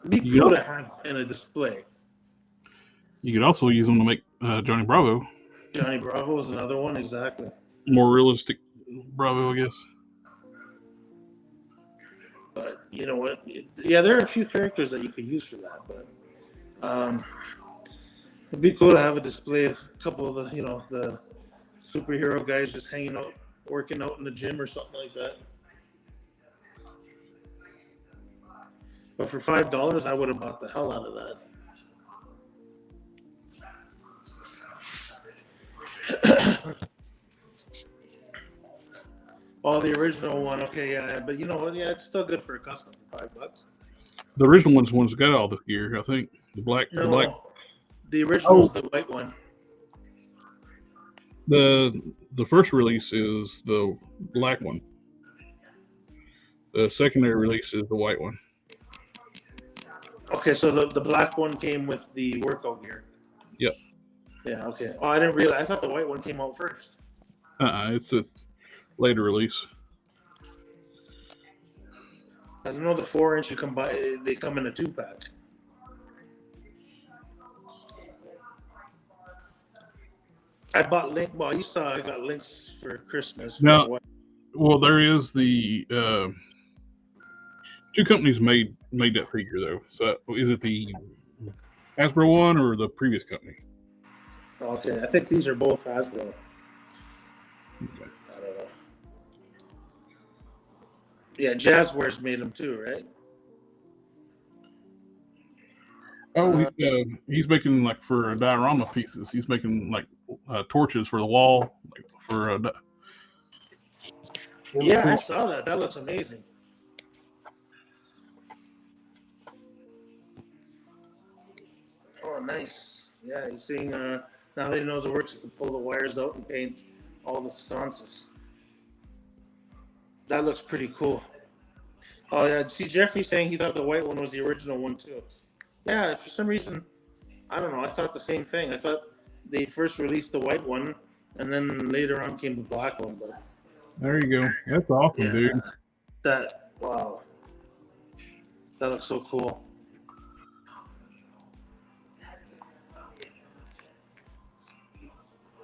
It'd be cool to have in a display. You could also use them to make Johnny Bravo. Johnny Bravo is another one, exactly. More realistic Bravo, I guess. But you know what? Yeah, there are a few characters that you could use for that. But it'd be cool to have a display of a couple of the superhero guys just hanging out, working out in the gym or something like that. But for $5, I would have bought the hell out of that. Oh, the original one. Okay, yeah, but you know what? Yeah, it's still good for a custom for $5. The original one's got all the gear, I think. The black. The original is the white one. The first release is the black one. The secondary release is the white one. Okay, so the black one came with the workout gear. Yep. Yeah. Okay. Oh, I didn't realize. I thought the white one came out first. It's a later release. I don't know the 4-inch you come by. They come in a 2-pack. I bought Link. Well, you saw I got Links for Christmas. Now, well, there is the two companies made that figure though. So is it the Hasbro one or the previous company? Okay, I think these are both Hasbro. Okay. I don't know. Yeah, Jazzwares made them too, right? Oh, he's making like for diorama pieces. He's making like torches for the wall, like for. Yeah, I saw that. That looks amazing. Oh, nice. Yeah, he's seeing. Now that he knows it works, he can pull the wires out and paint all the sconces. That looks pretty cool. Oh yeah, see Jeffrey saying he thought the white one was the original one too. Yeah, for some reason, I don't know. I thought the same thing. I thought they first released the white one, and then later on came the black one. But There you go. That's awesome, dude. That wow. That looks so cool.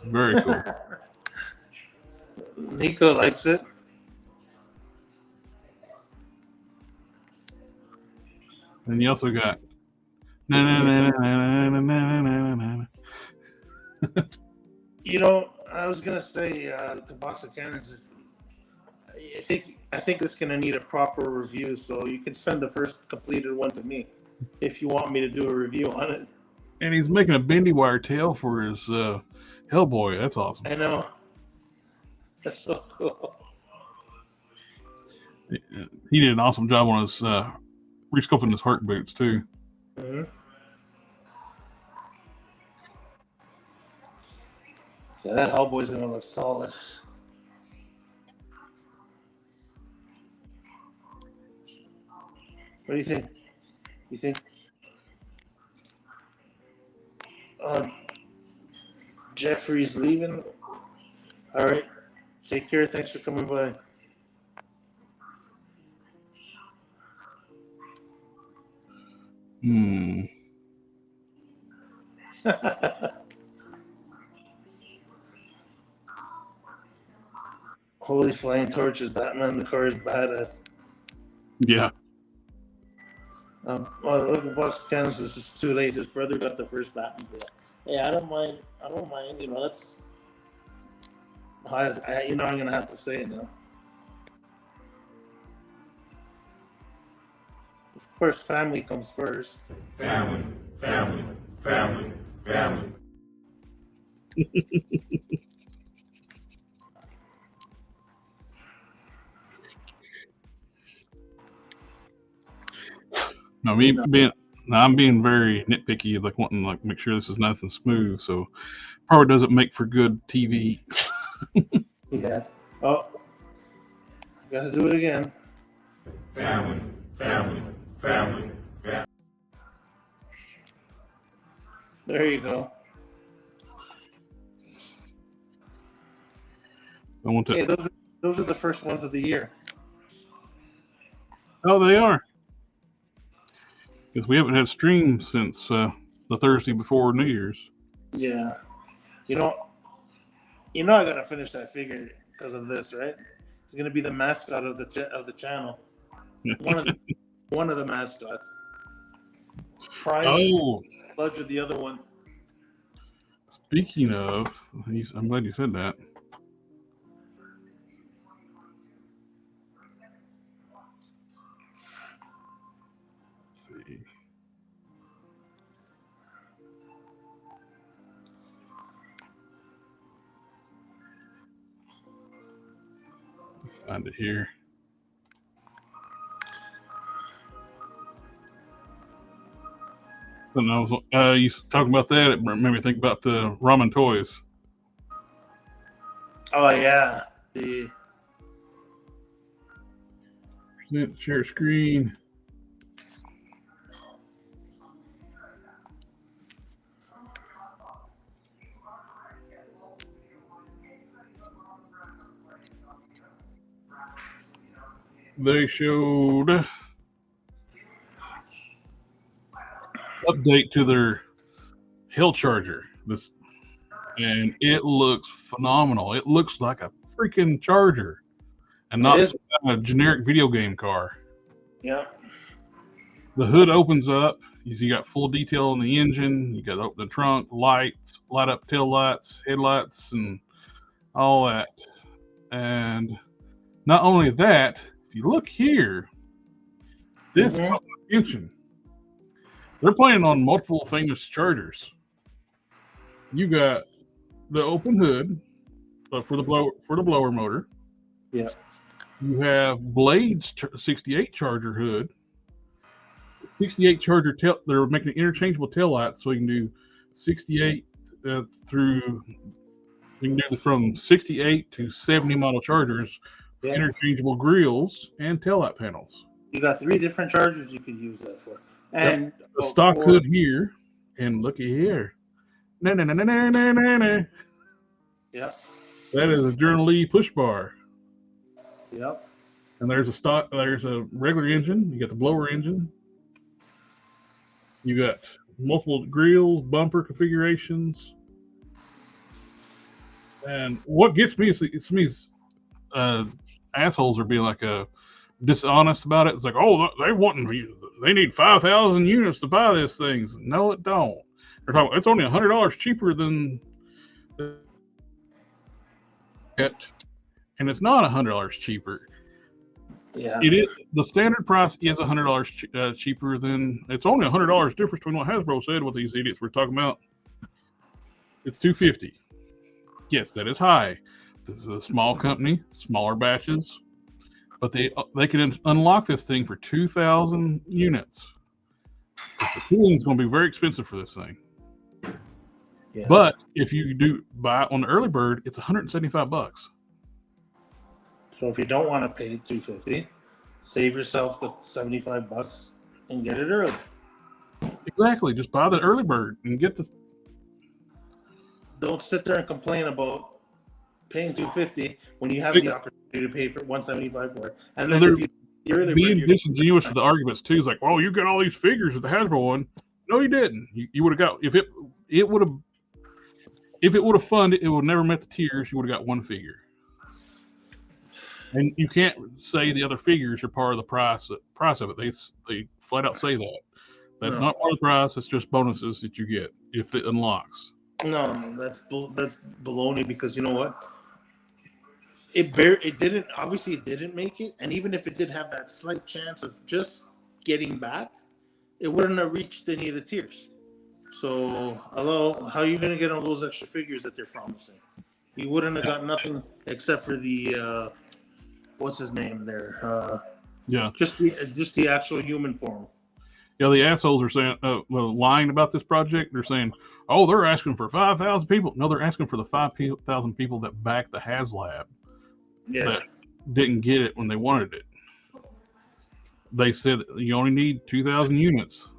Very cool. Nico likes it. And you also got na na na na na na na na. You know, I was gonna say to Box of Cannons. I think it's gonna need a proper review. So you can send the first completed one to me if you want me to do a review on it. And he's making a bendy wire tail for his Hellboy. That's awesome. I know. That's so cool. He did an awesome job on his resculpting his heart boots too. Mm-hmm. Yeah, that Hellboy's gonna look solid. What do you think? You think Jeffrey's leaving? All right. Take care. Thanks for coming by. Holy flying torches, Batman the car is badass. Yeah. Look at Box of Cannons. This is too late. His brother got the first Batman. Hey, I don't mind. You know, that's. You know, I'm gonna have to say it now. Of course, family comes first. Family, family, family, family. No, I'm being very nitpicky, like wanting like make sure this is nothing smooth. So probably doesn't make for good TV. Yeah. Oh, gotta do it again. Family, family, family, family. There you go. I want to. Hey, those are the first ones of the year. Oh, they are. Because we haven't had streams since the Thursday before New Year's. Yeah. You know, I gotta finish that figure because of this, right? It's gonna be the mascot of the channel. One of the mascots. Oh, Budge of the other ones. speaking of, I'm glad you said that. Let's see. Find it here. I don't know. You talking about that? It made me think about the ramen toys. Oh yeah. The Share screen. They showed update to their Hill Charger. And it looks phenomenal. It looks like a freaking Charger, and not a generic video game car. Yeah. The hood opens up. You got full detail on the engine. You got to open the trunk, lights, light up tail lights, headlights, and all that. And not only that, if you look here, this function, they're playing on multiple famous Chargers. You got the open hood for the blower motor. Yeah. You have Blade's 68 Charger hood. 68 Charger tail. They're making interchangeable tail lights, so you can do 68 through. You can do from 68 to 70 model Chargers, interchangeable grills and taillight panels. You got 3 different Chargers you could use that for, and the stock hood here, and looky here. No. Yeah. That is a Journal Lee push bar. Yep. And there's a regular engine. You got the blower engine. You got multiple grills, bumper configurations. And what gets me is assholes are being like dishonest about it. It's like, oh, they need 5,000 units to buy these things. No, it don't. They're talking. It's only $100 cheaper than it, and it's not $100 cheaper. Yeah. It is the standard price is $100 cheaper than. It's only $100 difference between what Hasbro said. What these idiots were talking about. It's $250. Yes, that is high. This is a small company, smaller batches, but they can unlock this thing for 2,000 units. The tooling is going to be very expensive for this thing. Yeah. But if you do buy it on the early bird, it's $175. So if you don't want to pay $250, save yourself the $75 and get it early. Exactly. Just buy the early bird and get the. Don't sit there and complain about paying $250 when you have the opportunity to pay for $175 for it. And then if you're being disingenuous with the arguments too. It's like, well, you got all these figures with the Hasbro one. No, you didn't. You would have got if it would have funded, it would never met the tiers. You would have got one figure. And you can't say the other figures are part of the price of it. They flat out say that. That's not part of the price. It's just bonuses that you get if it unlocks. No, that's baloney because you know what? It didn't make it, and even if it did have that slight chance of just getting back, it wouldn't have reached any of the tiers. So, how are you going to get all those extra figures that they're promising? You wouldn't have got nothing except for the what's his name there? Just the actual human form. Yeah, the assholes are saying, lying about this project. They're saying, oh, they're asking for 5,000 people. No, they're asking for the 5,000 people that backed the HasLab. Yeah. That didn't get it when they wanted it. They said you only need 2,000 units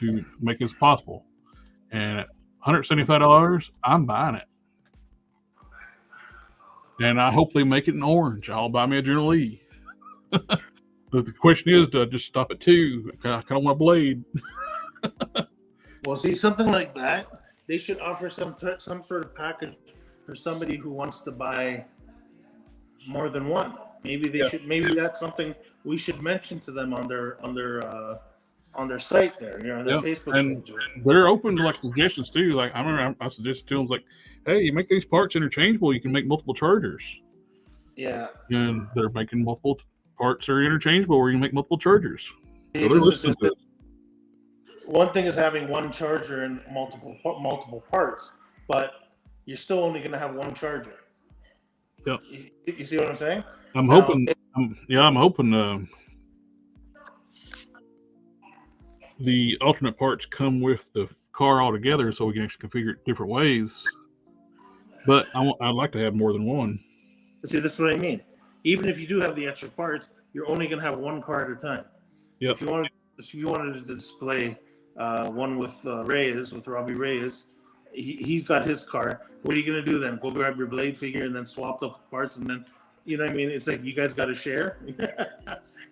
to make this possible. And at $175, I'm buying it. And I hope they make it in orange. I'll buy me a General Lee. But the question is, do I just stop at 2? I kind of want a blade. Well, see, something like that, they should offer some sort of package for somebody who wants to buy more than one. Maybe they should. Maybe that's something we should mention to them on their site there, their Facebook page. They're open to like suggestions too. Like I remember I suggested to them like, hey, you make these parts interchangeable. You can make multiple chargers. Yeah. And they're making multiple parts are interchangeable where you can make multiple chargers. So one thing is having one charger and multiple parts, but you're still only going to have one charger. Yeah. You see what I'm saying? I'm hoping the alternate parts come with the car altogether, so we can actually configure it different ways. But I'd like to have more than one. See, this is what I mean. Even if you do have the extra parts, you're only going to have one car at a time. Yeah. If you wanted to display one with Robbie Reyes, he's got his car. What are you going to do then? Go grab your blade figure and then swap the parts, and then you know what I mean? It's like you guys got to share.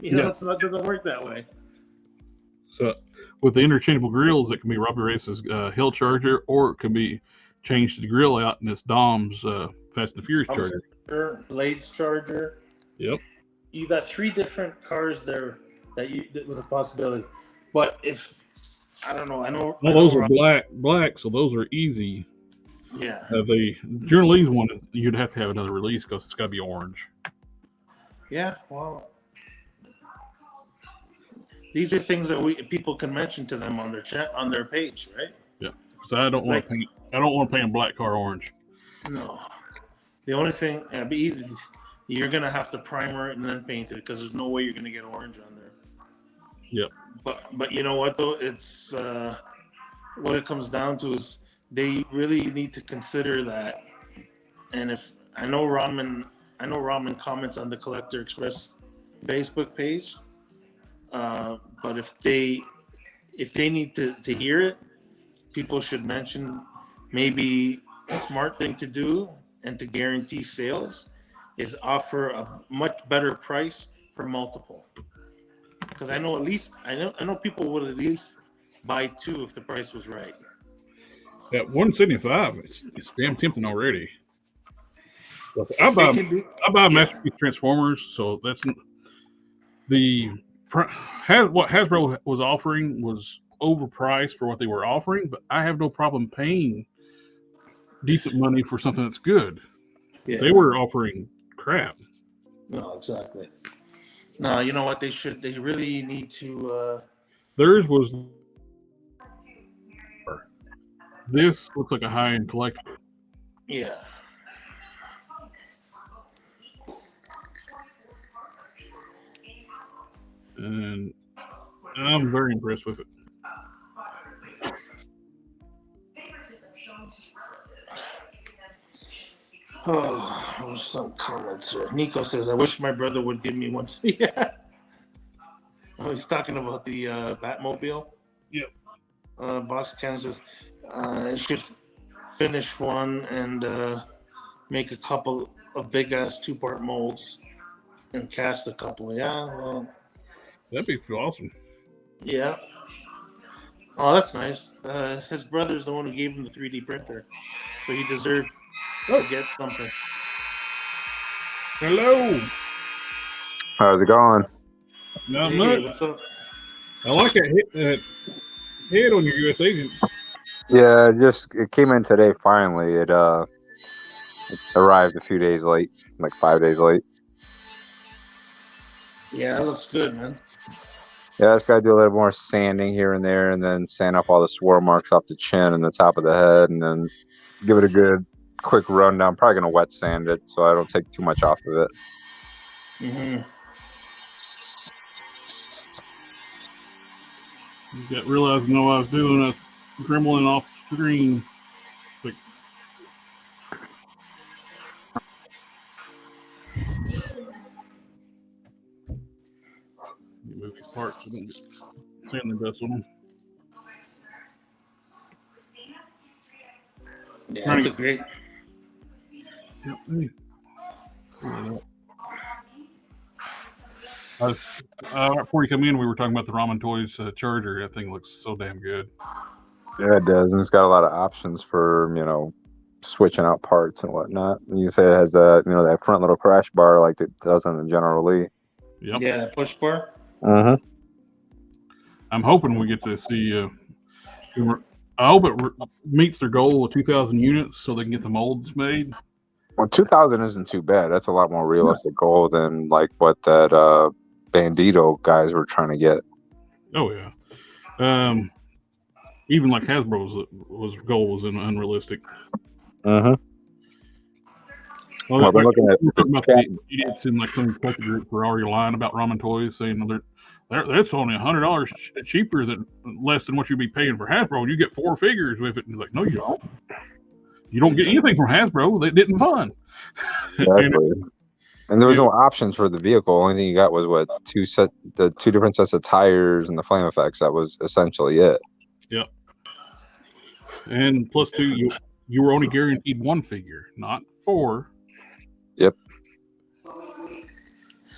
It doesn't work that way. So with the interchangeable grills, it can be Robbie Reyes' Hill charger, or it can be changed to the grill out in this Dom's Fast and the Furious charger. Blades charger. Yep. You got 3 different cars there that with a possibility. But if I don't know, Those are black, so those are easy. Yeah. The General Lee's one, you'd have to have another release because it's got to be orange. Yeah, well, these are things that people can mention to them on their chat on their page, right? Yeah. So I don't want to paint a black car orange. No. The only thing, you're gonna have to primer it and then paint it because there's no way you're gonna get orange on there. Yep. But you know what though? It's what it comes down to is they really need to consider that. And if I know Ramen comments on the Collector Express Facebook page, but if they need to hear it, people should mention maybe a smart thing to do and to guarantee sales is offer a much better price for multiple. Because I know I know people would at least buy two if the price was right. At 175, it's damn tempting already. I If they buy can do, I buy yeah, Masterpiece Transformers, so that's the what Hasbro was offering was overpriced for what they were offering, but I have no problem paying decent money for something that's good. They yeah, were offering crap. no, exactly. No, you know what? They really need to. Theirs was this looks like a high end collectible, Yeah. and I'm very impressed with it. Oh, there's some comments here. Nico says, "I wish my brother would give me one." Yeah. Oh, he's talking about the Batmobile. Yep. Box Can says, "I should finish one and make a couple of big ass 2-part molds and cast a couple." Yeah. Well. That'd be awesome. Yeah. Oh, that's nice. His brother's the one who gave him the 3D printer, so he deserved to get something. Hello. How's it going? Not Hey, much. what's up? I like that head on your US agent. Yeah, it came in today. Finally, it arrived a few days late, like 5 days late. Yeah, it looks good, man. Yeah, I just gotta do a little more sanding here and there, and then sand up all the swirl marks off the chin and the top of the head, and then give it a good quick rundown. I'm probably gonna wet sand it so I don't take too much off of it. Mm-hmm. You got realized what I was doing. I was grembling off screen. Like, move these parts so don't get sanding dust on them. Yeah, that's a great. Yep. Right before you come in, we were talking about the Ramen Toys charger. That thing looks so damn good. Yeah, it does, and it's got a lot of options for switching out parts and whatnot. And you say it has that front little crash bar like it does on the General Lee. Yep. Yeah, that push bar. Mm-hmm. I'm hoping we get to see. I hope it meets their goal of 2,000 units so they can get the molds made. Well, 2,000 isn't too bad. That's a lot more realistic goal than like what that Bandito guys were trying to get. Oh yeah. Even like Hasbro's goal was unrealistic. Mm-hmm. Well, we're looking at the idiots in like some collector group were already lying about Ramen Toys, saying that's only $100 cheaper less than what you'd be paying for Hasbro. You get 4 figures with it. And like, no, you don't. You don't get anything from Hasbro. They didn't fund. Exactly. And there was no options for the vehicle. Only thing you got was the 2 different sets of tires and the flame effects. That was essentially it. Yep. And plus 2, you were only guaranteed 1 figure, not 4. Yep.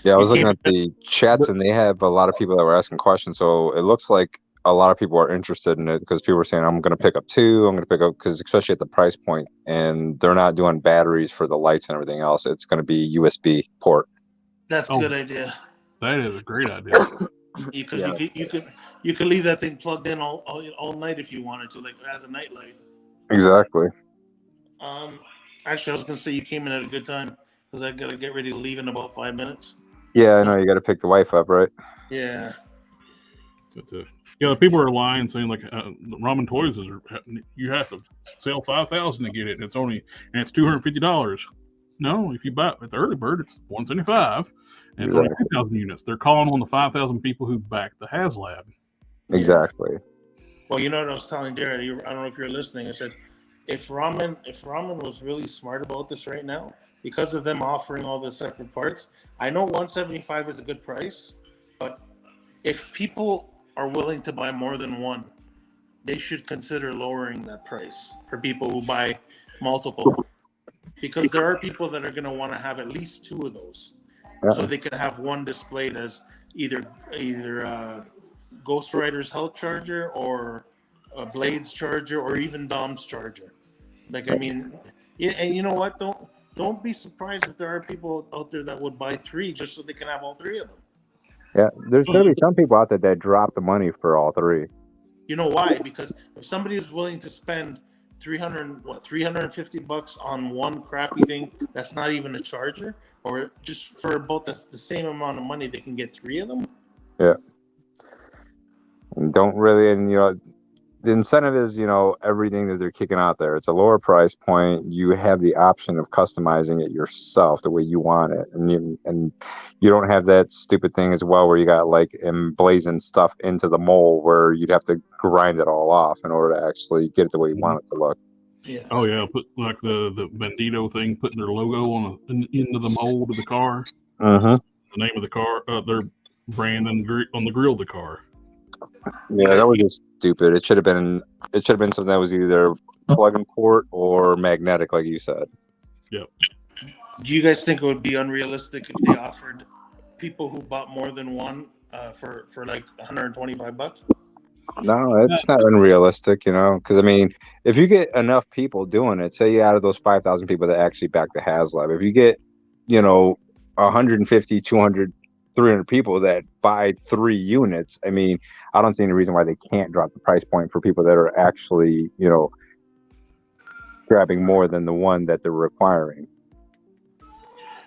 Yeah, I was looking at the chats, and they have a lot of people that were asking questions. So it looks like a lot of people are interested in it because people are saying, I'm going to pick up 2. I'm going to pick up, because especially at the price point, and they're not doing batteries for the lights and everything else. It's going to be USB port. That's a good idea. That is a great idea. Because you could leave that thing plugged in all night if you wanted to, like as a nightlight. Exactly. Actually, I was going to say you came in at a good time because I got to get ready to leave in about 5 minutes. Yeah, I know. You got to pick the wife up, right? Yeah. But, yeah, the people are lying, saying like Ramen Toys you have to sell 5,000 to get it, and it's $250. No, if you buy it at the early bird, it's $175, and it's only 2,000 units. They're calling on the 5,000 people who backed the HasLab. Exactly. Well, you know what I was telling Jared. I don't know if you're listening. I said, if Ramen was really smart about this right now, because of them offering all the separate parts, I know 175 is a good price, but if people are willing to buy more than one, they should consider lowering that price for people who buy multiple. because there are people that are going to want to have at least 2 of those, so they could have one displayed as either Ghost Rider's health charger or a Blade's charger or even Dom's charger. Like, I mean, yeah, and you know what? Don't be surprised if there are people out there that would buy 3 just so they can have all 3 of them. Yeah, there's gonna be some people out there that drop the money for all 3. You know why? Because if somebody is willing to spend $350 on one crappy thing that's not even a charger, or just for about the same amount of money, they can get 3 of them. Yeah. And the incentive is, everything that they're kicking out there. It's a lower price point. You have the option of customizing it yourself the way you want it, and you don't have that stupid thing as well where you got like emblazoned stuff into the mold where you'd have to grind it all off in order to actually get it the way you want it to look. Yeah. Oh yeah, put like the Bandito thing, putting their logo into the mold of the car. Mm-hmm. The name of the car, their brand on the grill of the car. Yeah, that was just stupid. It should have been something that was either plug and port or magnetic, like you said. Yep. Do you guys think it would be unrealistic if they offered people who bought more than one for like $125? No, it's not unrealistic, because I mean, if you get enough people doing it, say out of those 5,000 people that actually back the HasLab, if you get, 150, 200, 300 people that buy 3 units, I mean, I don't see any reason why they can't drop the price point for people that are actually, grabbing more than the one that they're requiring.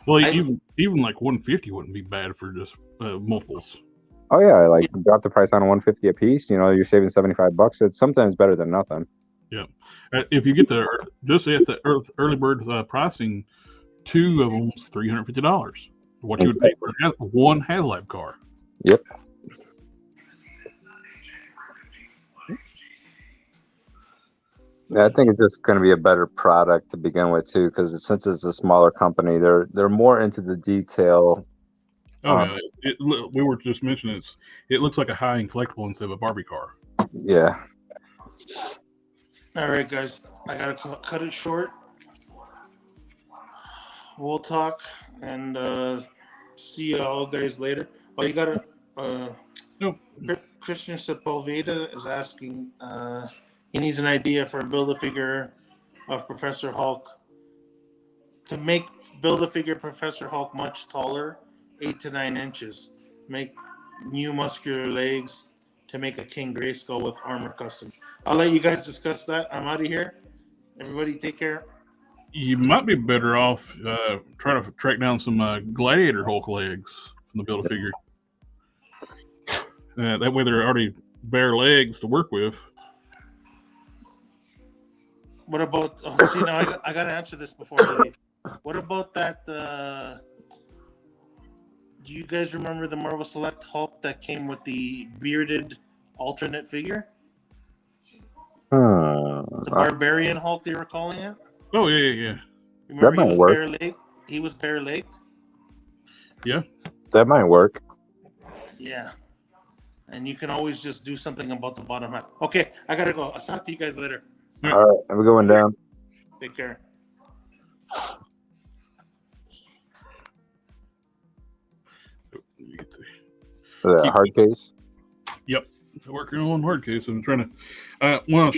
Well, even like 150 wouldn't be bad for just multiples. Oh yeah, like drop the price on a 150 a piece. You're saving $75. It's sometimes better than nothing. Yeah, if you get just at the early bird pricing, 2 of them's $350. What you would pay for one HasLab car. Yep. Yeah, I think it's just going to be a better product to begin with too, because since it's a smaller company, they're more into the detail. Oh yeah, we were just mentioning it looks like a high-end collectible instead of a Barbie car. Yeah. All right, guys, I gotta cut it short. We'll talk and see you all guys later. Oh, you gotta. No. Christian Sepulveda is asking. He needs an idea for Build-A-Figure of Professor Hulk. To build a figure Professor Hulk much taller, 8 to 9 inches. Make new muscular legs to make a King Grayskull with armor custom. I'll let you guys discuss that. I'm out of here. Everybody take care. You might be better off trying to track down some Gladiator Hulk legs from the Build-A-Figure. That way they're already bare legs to work with. What about? See, now I got to answer this before I leave. What about that? Do you guys remember the Marvel Select Hulk that came with the bearded alternate figure? The Barbarian Hulk, they were calling it. Oh yeah. Remember, that might work. He was bare-legged. Yeah. That might work. Yeah. And you can always just do something about the bottom half. Okay, I gotta go. I'll talk to you guys later. All right, I'm going down. Take care. The hard case. Yep, working on hard case. I'm trying to. When I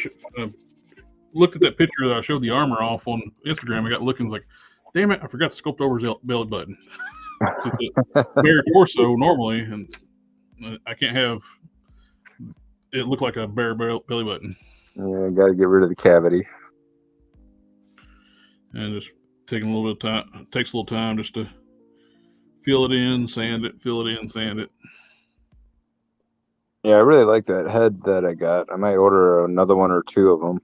looked at that picture that I showed the armor off on Instagram, I got looking like, damn it, I forgot to sculpt over his belly button. It's a bare torso normally, and I can't have it look like a bare belly button. Yeah, got to get rid of the cavity. And just taking a little bit of time. It takes a little time just to fill it in, sand it, fill it in, sand it. Yeah, I really like that head that I got. I might order another one or 2 of them.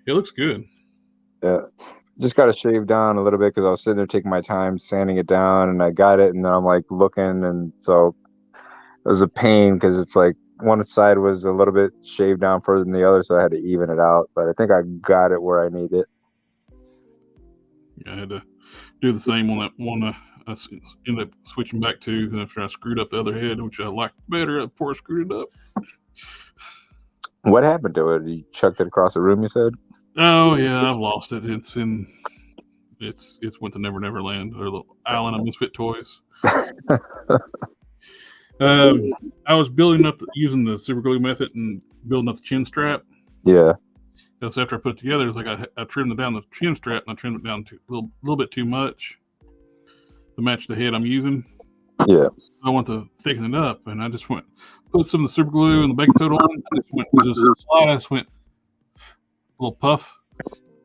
It looks good. Yeah, just got to shave down a little bit because I was sitting there taking my time sanding it down, and I got it, and then I'm like looking, and so it was a pain because it's like one side was a little bit shaved down further than the other, so I had to even it out. But I think I got it where I need it. Yeah, I had to do the same on that one. I ended up switching back to after I screwed up the other head, which I liked better before I screwed it up. What happened to it? You chucked it across the room, you said? Oh yeah, I've lost it. It's in It's went to Never Never Land or the Island of Misfit Toys. I was building up using the super glue method and building up the chin strap. Yeah. Because after I put it together, it's like I trimmed it down the chin strap and I trimmed it down to a little bit too much to match the head I'm using. Yeah. I want to thicken it up, and I just put some of the super glue and the baking soda on. I just went a little puff,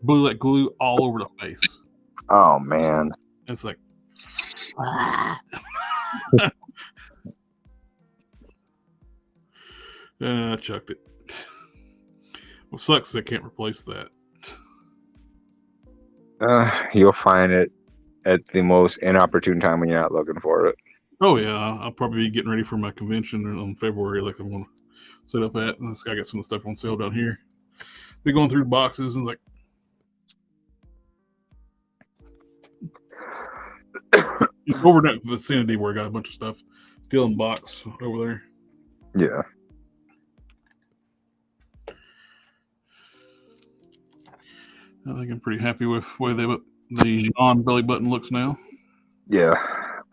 blew that glue all over the face. Oh man. It's like, I chucked it. What sucks is I can't replace that. You'll find it at the most inopportune time when you're not looking for it. Oh yeah, I'll probably be getting ready for my convention in February, like I want to set up at. And I got some of the stuff on sale down here. Be going through the boxes and like. It's over in that vicinity where I got a bunch of stuff still in box over there. Yeah. I think I'm pretty happy with the way the non-belly button looks now. Yeah.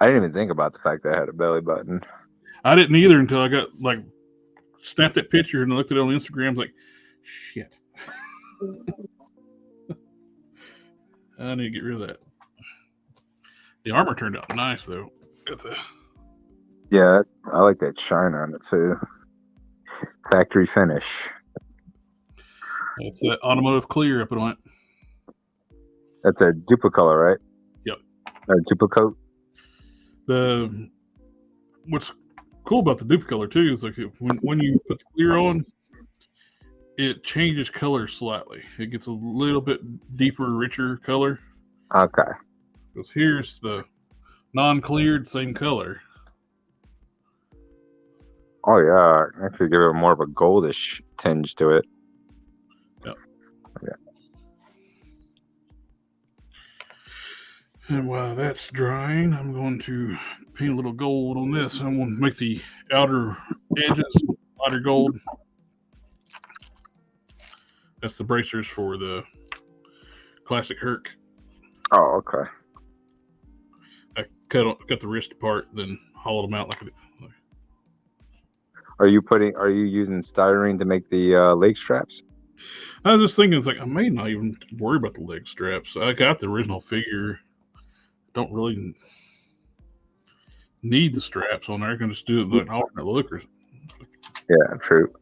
I didn't even think about the fact that I had a belly button. I didn't either until I got snapped that picture and I looked at it on Instagram. I was like, shit. I need to get rid of that. The armor turned out nice though. Yeah, I like that shine on it too. Factory finish. It's that automotive clear up on it. That's a duplicolor, right? Yep. Or duplicoat. What's cool about the duplicolor too is like when you put the clear on, it changes color slightly. It gets a little bit deeper, richer color. Okay. Because here's the non-cleared, same color. Oh yeah, actually give it more of a goldish tinge to it. Yep. Yeah. And while that's drying, I'm going to paint a little gold on this. I'm going to make the outer edges lighter gold. That's the bracers for the classic Herc. Oh, okay. I cut the wrist apart, then hollowed them out like Are you using styrene to make the leg straps? I was just thinking, it's like I may not even worry about the leg straps. I got the original figure. Don't really need the straps on there. I can just do it like an alternate look. Yeah, true.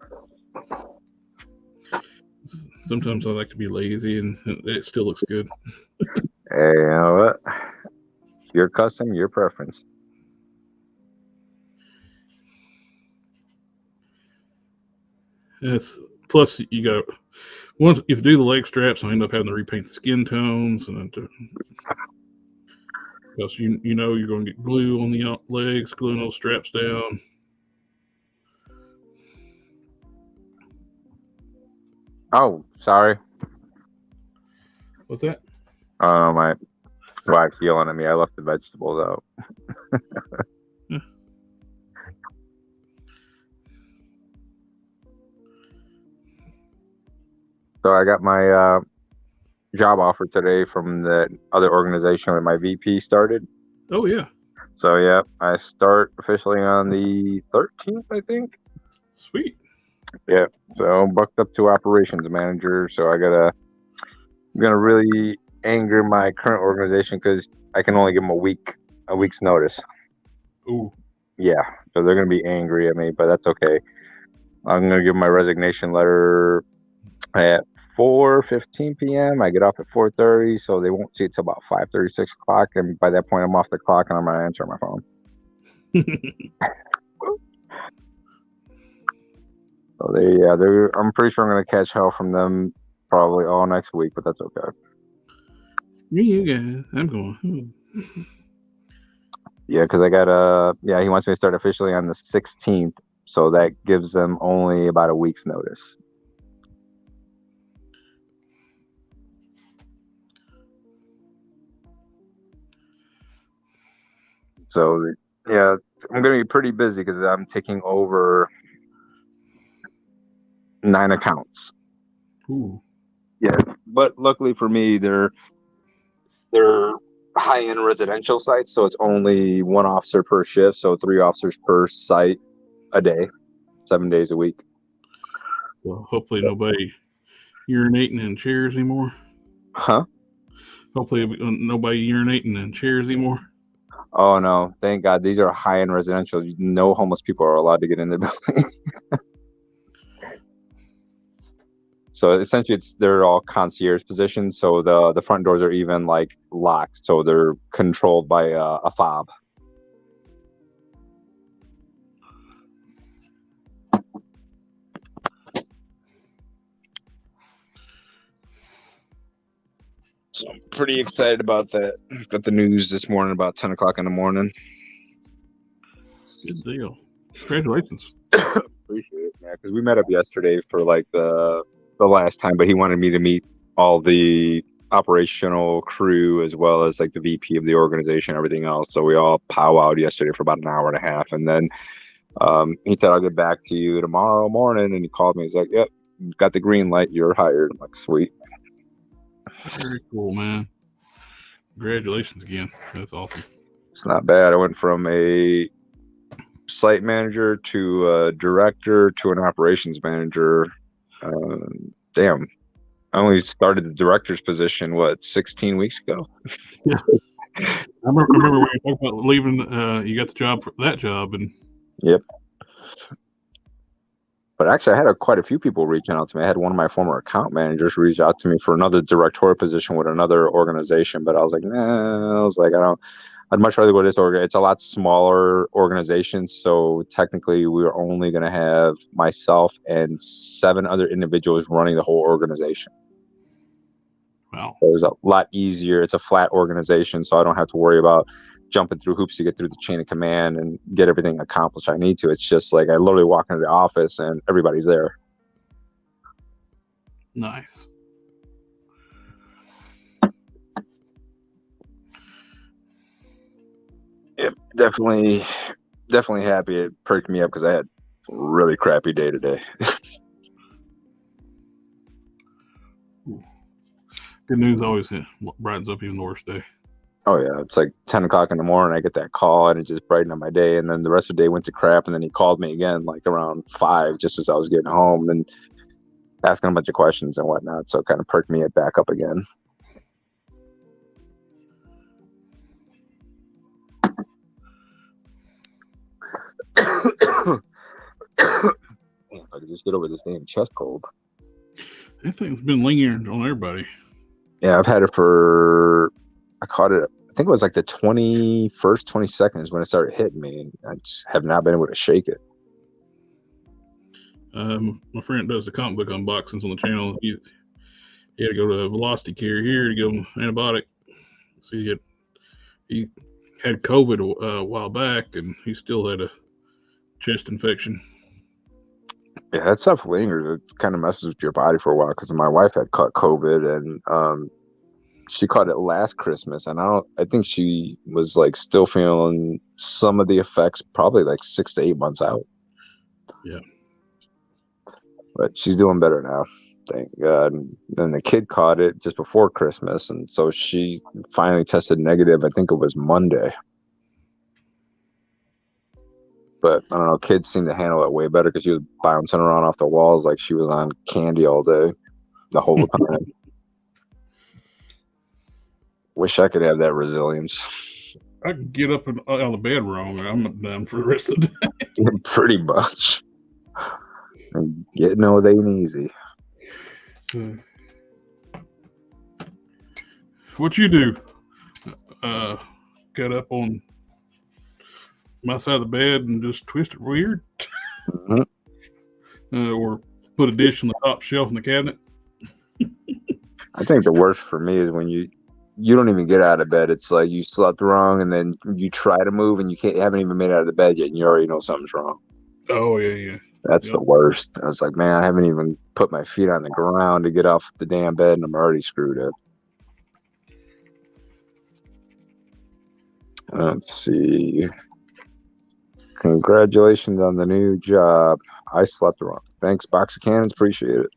Sometimes I like to be lazy, and it still looks good. Hey, you know what? Your custom, your preference. Yes. Plus, you got once if you do the leg straps, I end up having to repaint the skin tones, and because you know you're going to get glue on the legs, gluing those straps down. Oh, sorry. What's that? My wife's yelling at me. I left the vegetables out. Yeah. So I got my job offer today from the other organization where my VP started. Oh yeah. So yeah, I start officially on the 13th, I think. Sweet. Yeah. So bucked up to operations manager. So I'm gonna really anger my current organization because I can only give them a week's notice. Ooh. Yeah. So they're gonna be angry at me, but that's okay. I'm gonna give my resignation letter at 4:15 p.m. I get off at 4:30, so they won't see it till about 5:30, 6 o'clock, and by that point I'm off the clock and I'm gonna answer my phone. So I'm pretty sure I'm gonna catch hell from them probably all next week, but that's okay. You guys, I'm going. Yeah, because he wants me to start officially on the 16th, so that gives them only about a week's notice. So yeah, I'm gonna be pretty busy because I'm taking over 9 accounts. Ooh. Yeah, but luckily for me, they're high-end residential sites, so it's only one officer per shift, so 3 officers per site a day, 7 days a week. So hopefully nobody urinating in chairs anymore. Huh? Hopefully nobody urinating in chairs anymore. Oh no, thank God these are high-end residential. No homeless people are allowed to get in the building. So essentially, they're all concierge positions. So the front doors are even like locked, so they're controlled by a fob. So I'm pretty excited about that. Got the news this morning about 10 o'clock in the morning. Good deal. Congratulations. Appreciate it, man. Because we met up yesterday for like the last time, but he wanted me to meet all the operational crew as well as like the VP of the organization, everything else. So we all powwowed yesterday for about an hour and a half, and then he said, "I'll get back to you tomorrow morning." And he called me. He's like, "Yep, got the green light. You're hired." I'm like, sweet. Very cool, man. Congratulations again. That's awesome. It's not bad. I went from a site manager to a director to an operations manager. Damn, I only started the director's position 16 weeks ago. Yeah, I remember when you talked about leaving. You got the job for that job, and Yep. But actually, I had quite a few people reaching out to me. I had one of my former account managers reach out to me for another directorial position with another organization, but I was like, nah. I was like, I'd much rather go to this org. It's a lot smaller organization, so technically we're only going to have myself and 7 other individuals running the whole organization. wow. It was a lot easier. It's a flat organization, so I don't have to worry about jumping through hoops to get through the chain of command and get everything accomplished I need to. It's just like I literally walk into the office and everybody's there. Nice. Yep, definitely happy. It perked me up because I had a really crappy day today. Good news always brightens up even the worst day. Oh yeah, it's like 10 o'clock in the morning. I get that call and it just brightened up my day. And then the rest of the day went to crap. And then he called me again like around 5, just as I was getting home, and asking a bunch of questions and whatnot. So it kind of perked me back up again. If I could just get over this damn chest cold. That thing's been lingering on everybody. Yeah, I've had it I caught it, I think it was like the 21st, 22nd is when it started hitting me, and I just have not been able to shake it. My friend does the comic book unboxings on the channel. He had to go to Velocity Care here to give him antibiotic. So he had COVID a while back, and he still had a chest infection. Yeah, that stuff lingers. It kind of messes with your body for a while, because my wife had caught COVID, and she caught it last Christmas, and I think she was like still feeling some of the effects, probably like 6 to 8 months out. Yeah. But she's doing better now, thank God. And then the kid caught it just before Christmas, and so she finally tested negative. I think it was Monday. But I don't know, kids seem to handle it way better, because she was bouncing around off the walls like she was on candy all day, the whole time. Wish I could have that resilience. I could get up and out of the bed wrong. I'm done for the rest of the day. Pretty much. And getting over they ain't easy. What you do? Get up on my side of the bed and just twist it weird? Mm-hmm. Or put a dish on the top shelf in the cabinet? I think the worst for me is when you don't even get out of bed. It's like you slept wrong, and then you try to move, and you haven't even made it out of the bed yet, and you already know something's wrong. Oh, yeah. That's the worst. I was like, man, I haven't even put my feet on the ground to get off the damn bed, and I'm already screwed up. Let's see. Congratulations on the new job. I slept wrong. Thanks, Box of Cannons. Appreciate it.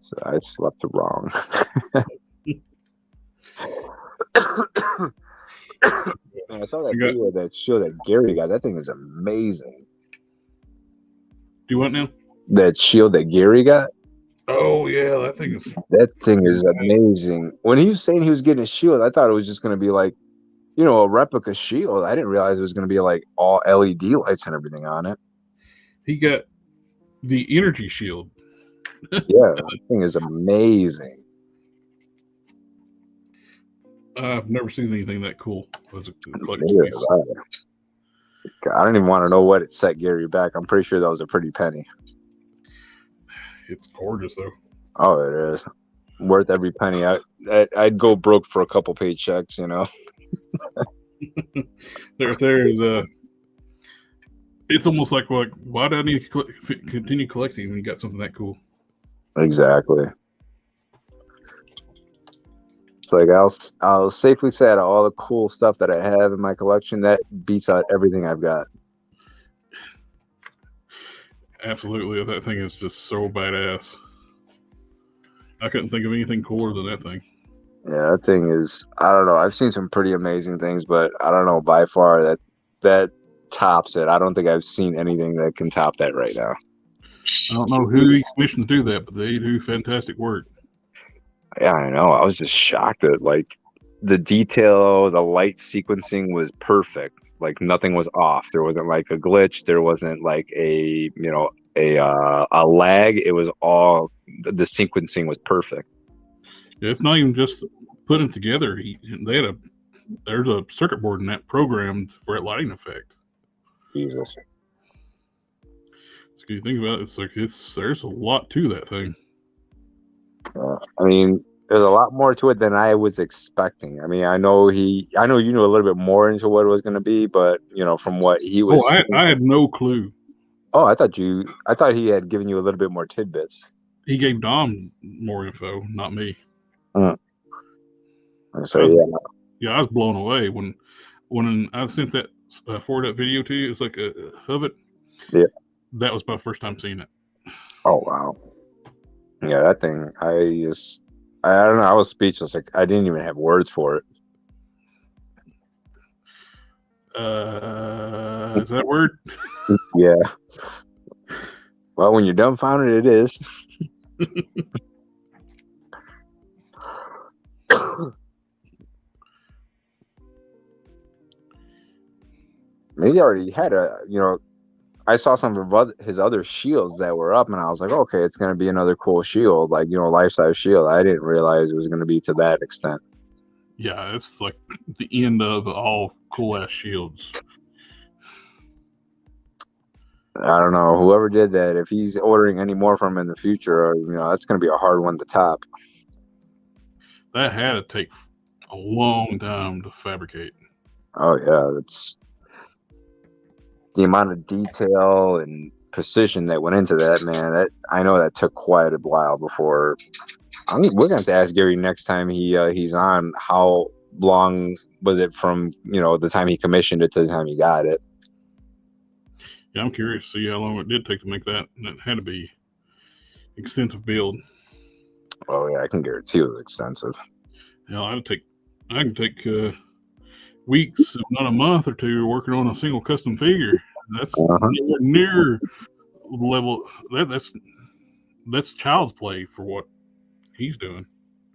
So I slept wrong. Man, I saw that You got- video, that show that Gary got. That thing is amazing. Do what now? That shield that Gary got. Oh yeah, that thing is. That thing is amazing. When he was saying he was getting a shield, I thought it was just going to be like, a replica shield. I didn't realize it was going to be like all LED lights and everything on it. He got the energy shield. Yeah, that thing is amazing. I've never seen anything that cool as a collector's Yeah, piece. I don't even want to know what it set Gary back. I'm pretty sure that was a pretty penny. It's gorgeous though. Oh, it is worth every penny. I'd go broke for a couple paychecks, There's it's almost like why do I need to continue collecting when you got something that cool? Exactly. It's like I'll safely say out of all the cool stuff that I have in my collection, that beats out everything I've got. Absolutely, that thing is just so badass. I couldn't think of anything cooler than that thing. Yeah, that thing is. I don't know. I've seen some pretty amazing things, but I don't know, by far that tops it. I don't think I've seen anything that can top that right now. I don't know who he commissioned to do that, but they do fantastic work. Yeah, I know. I was just shocked at like the detail, the light sequencing was perfect. Like nothing was off. There wasn't like a glitch. There wasn't like a lag. It was all the sequencing was perfect. It's not even just putting it together. There's a circuit board in that programmed for that lighting effect. Jesus. So you think about it, it's like there's a lot to that thing. I mean, there's a lot more to it than I was expecting. I mean, I know you knew a little bit more into what it was going to be, but from what he was. Oh, I had no clue. Oh, I thought he had given you a little bit more tidbits. He gave Dom more info, not me. So I was blown away when I sent that forward that video to you. It's like of it. Yeah. That was my first time seeing it. Oh wow. Yeah, that thing. I don't know. I was speechless. Like I didn't even have words for it. Is that a word? Yeah. Well, when you're dumbfounded, it is. Maybe I already had I saw some of his other shields that were up, and I was like, okay, it's going to be another cool shield, like, life-size shield. I didn't realize it was going to be to that extent. Yeah, it's like the end of all cool-ass shields. I don't know. Whoever did that, if he's ordering any more from him in the future, that's going to be a hard one to top. That had to take a long time to fabricate. Oh, yeah. It's the amount of detail and precision that went into that, man. I know that took quite a while before. We're going to have to ask Gary next time he's on, how long was it from, the time he commissioned it to the time he got it. Yeah, I'm curious to see how long it did take to make that. That had to be extensive build. Oh yeah, I can guarantee it was extensive. Yeah, I can take weeks, if not a month or two, working on a single custom figure. That's nowhere near level. That's child's play for what he's doing.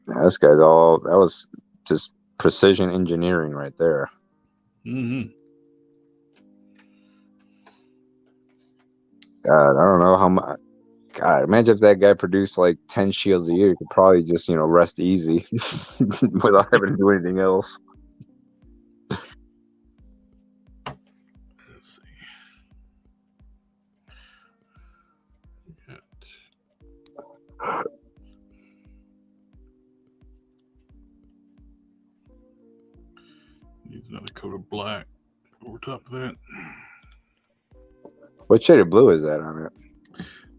Yeah, this guy's that was just precision engineering right there. Mm-hmm. God, I don't know how much. God, imagine if that guy produced like 10 shields a year. He could probably just, rest easy without having to do anything else. Let's see. Needs another coat of black over top of that. What shade of blue is that on it?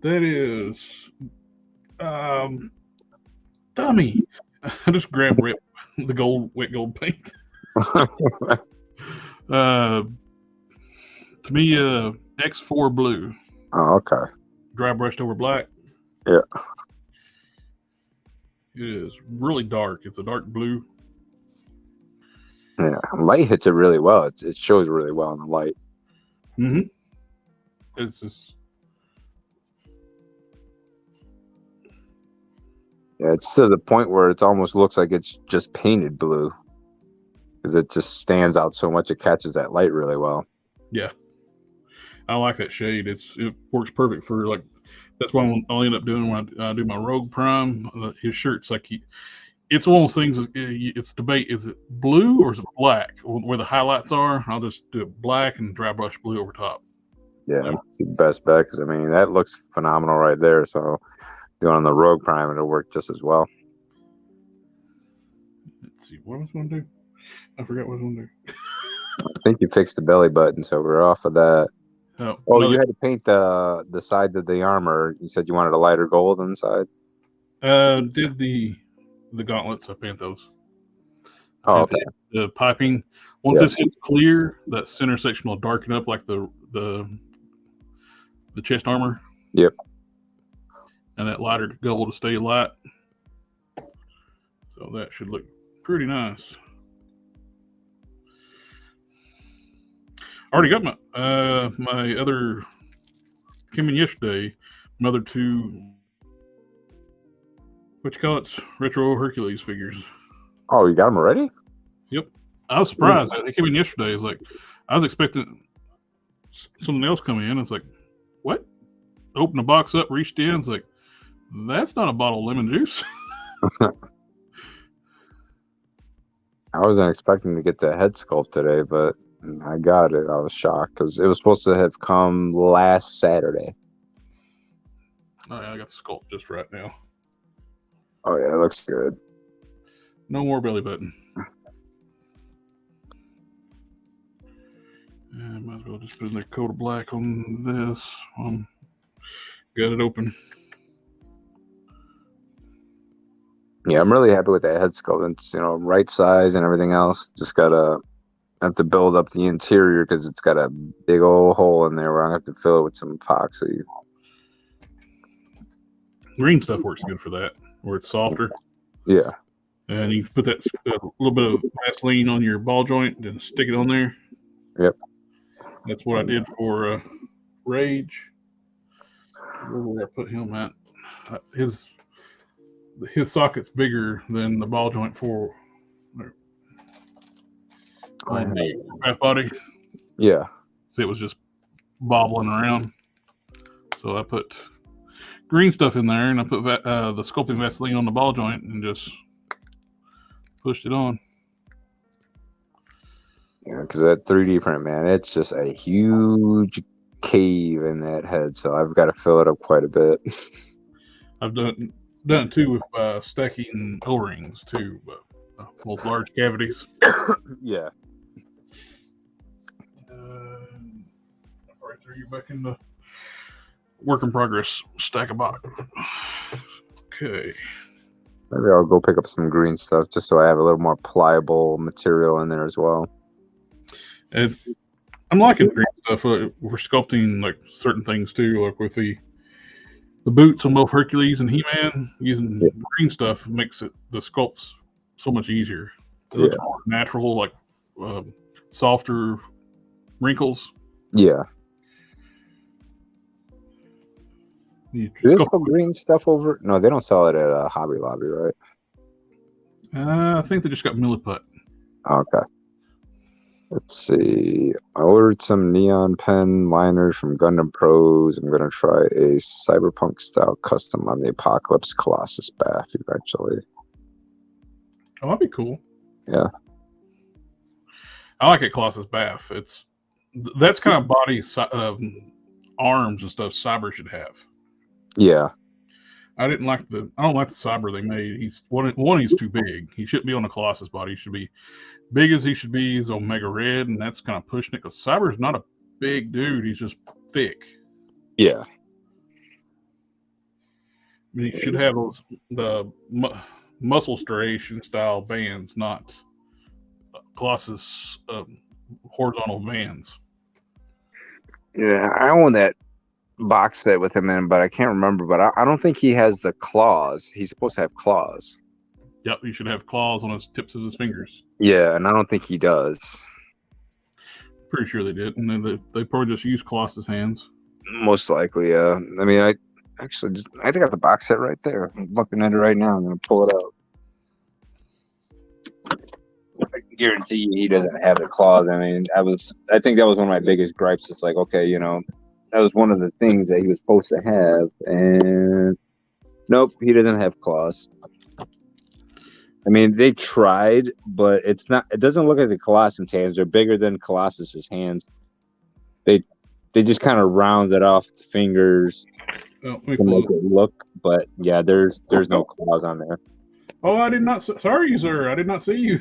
That is, dummy. I just grabbed the wet gold paint. To me, X4 blue. Oh, okay. Dry brushed over black. Yeah. It is really dark. It's a dark blue. Yeah, light hits it really well. It shows really well in the light. Mm-hmm. It's just Yeah, it's to the point where it almost looks like it's just painted blue because it just stands out so much. It catches that light really well. yeah. I like that shade. It works perfect for like. That's what I'll end up doing when I do my Rogue Prime. His shirt's like it's one of those things. It's debate: is it blue or is it black? Where the highlights are, I'll just do it black and dry brush blue over top. Yeah, that's the best bet because I mean that looks phenomenal right there. So doing on the Rogue Prime, it'll work just as well. Let's see what I was going to do. I forgot what I was going to do. I think you fixed the belly button, so we're off of that. Oh, You had to paint the sides of the armor. You said you wanted a lighter gold inside. did the gauntlets? I paint those. Oh, okay. The piping. Once this hits clear, that center section will darken up like the chest armor. Yep. And that lighter gold will stay light. So that should look pretty nice. I already got my other came in yesterday. My other two, what you call it, retro Hercules figures. Oh, you got them already? Yep. I was surprised. They came in yesterday. It's like I was expecting something else come in. It's like, what? Open the box up, reached in. It's like, that's not a bottle of lemon juice. I wasn't expecting to get the head sculpt today, but I got it. I was shocked because it was supposed to have come last Saturday. Oh, yeah, I got the sculpt just right now. Oh yeah, it looks good. No more belly button. Might as well just put in their coat of black on this. Got it open. Yeah, I'm really happy with that head sculpt. It's right size and everything else. Just have to build up the interior because it's got a big old hole in there where I have to fill it with some epoxy. Green stuff works good for that, where it's softer. Yeah. And you put that little bit of Vaseline on your ball joint and stick it on there. Yep. That's what I did for Rage. Where did I put him at? His socket's bigger than the ball joint for on the craft body. Yeah. So it was just bobbling around. So I put green stuff in there, and I put the sculpting Vaseline on the ball joint and just pushed it on. Yeah, because that 3D print, man, it's just a huge cave in that head, so I've got to fill it up quite a bit. I've done it too with stacking O-rings too, but those large cavities. Yeah. I probably threw you back in the work in progress stack of box. Okay. Maybe I'll go pick up some green stuff just so I have a little more pliable material in there as well. I'm liking green stuff. We're sculpting like certain things too, like with the boots on both Hercules and He-Man. Using green stuff makes the sculpts so much easier. It looks more natural, like softer wrinkles. Yeah. Do they sell green stuff over? No, they don't sell it at Hobby Lobby, right? I think they just got Milliput. Okay. Let's see. I ordered some neon pen liners from Gundam Pros. I'm going to try a cyberpunk style custom on the Apocalypse Colossus Bath eventually. Oh, that'd be cool. Yeah. I like it, Colossus Bath. That's kind of body arms and stuff Cyber should have. Yeah. I don't like the Cyber they made. He's too big. He shouldn't be on the Colossus body. He should be big as he should be. He's Omega Red, and that's kind of pushing it because Cyber's not a big dude. He's just thick. Yeah. I mean, he should have the muscle striation style bands, not Colossus horizontal bands. Yeah, I own that box set with him in, but I can't remember. But I don't think he has the claws. He's supposed to have claws. Yep, he should have claws on his tips of his fingers. Yeah, and I don't think he does. Pretty sure they did, and then they probably just used Colossus hands. Most likely, yeah. I mean, I think I got the box set right there. I'm looking at it right now. I'm gonna pull it out. I can guarantee you he doesn't have the claws. I mean, I think that was one of my biggest gripes. It's like, okay, you know, that was one of the things that he was supposed to have, and nope, he doesn't have claws. I mean, they tried, but it's not. It doesn't look like the Colossus hands. They're bigger than Colossus's hands. They just kind of rounded off the fingers Oh, to make it look, but yeah, there's no claws on there. Oh, I did not. Sorry, sir. I did not see you.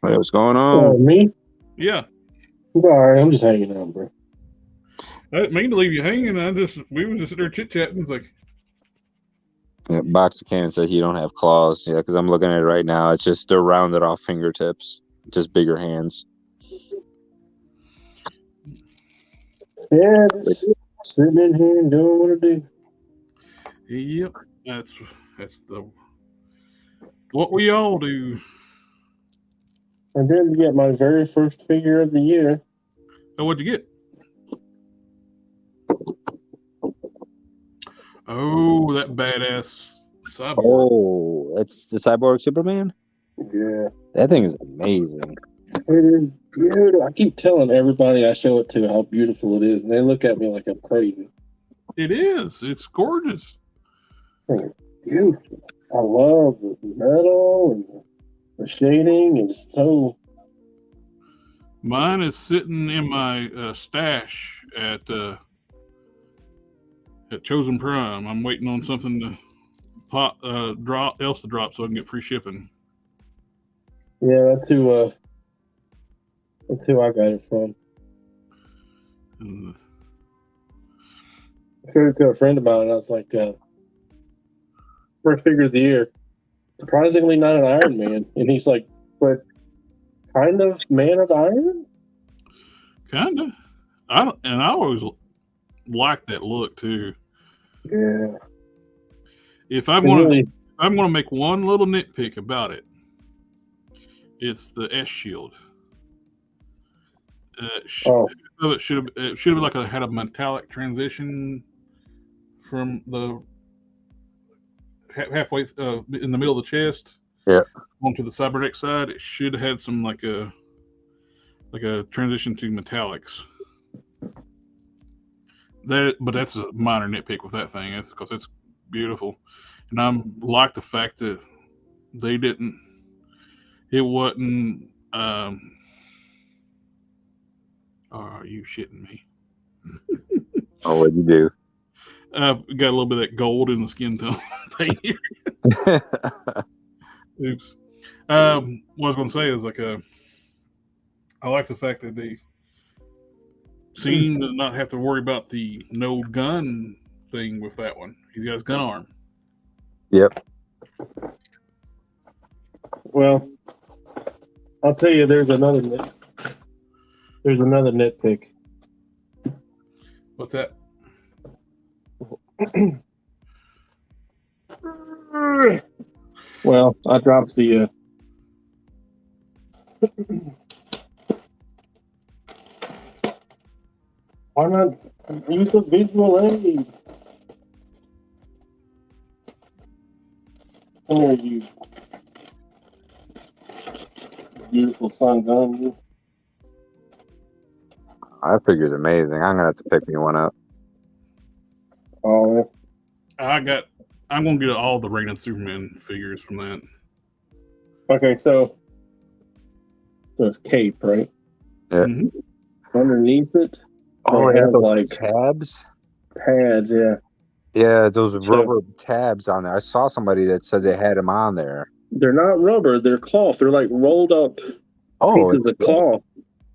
Hey, what's going Oh, on? me? Yeah. I'm all right. I'm just hanging out, bro. I didn't mean to leave you hanging. We were just there chit chatting. It's like, Yeah, Box of Cannon said he don't have claws. Yeah, because I'm looking at it right now. It's just they're rounded off fingertips, just bigger hands. Yeah, just sitting in here and doing what I do. yep, that's what we all do. I did get my very first figure of the year. So what'd you get? Oh, that badass cyborg. Oh, that's the Cyborg Superman? Yeah. That thing is amazing. It is beautiful. I keep telling everybody I show it to how beautiful it is, and they look at me like I'm crazy. It is. It's gorgeous. It's beautiful. I love the metal and the shading. It's so. Mine is sitting in my stash at Chosen Prime. I'm waiting on something to drop so I can get free shipping. Yeah, that's who I got it from. And I showed it to a friend of mine, and I was like, first figure of the year. Surprisingly, not an Iron Man. And he's like, but kind of Man of Iron? kinda. I always liked that look too. Yeah. If I'm Really, gonna make one little nitpick about it, it's the S shield. It should have like had a metallic transition from the halfway in the middle of the chest. Yeah. Onto the cybernetic side. It should have had some like a transition to metallics. But that's a minor nitpick with that thing. It's because it's beautiful, and I'm like the fact that they didn't. It wasn't. Are you shitting me? Oh, what'd you do? Got a little bit of that gold in the skin tone thing here. Oops. What I was going to say is I like the fact that they seem to not have to worry about the no gun thing with that one. He's got his gun arm. Yep. well, I'll tell you, there's another nitpick. What's that? Well, I dropped the. Why not use a visual aid? Come here, you beautiful sun gun. You. That figure's amazing. I'm gonna have to pick me one up. Oh, I'm gonna get all the Reign of Superman figures from that. okay. So it's cape, right? Yeah. Mm-hmm. Underneath it, Oh, they they have have those like tabs. pads. Yeah. Yeah, those So- rubber tabs on there. I saw somebody that said they had them on there. They're not rubber. They're cloth. They're like rolled up Oh, pieces of cloth.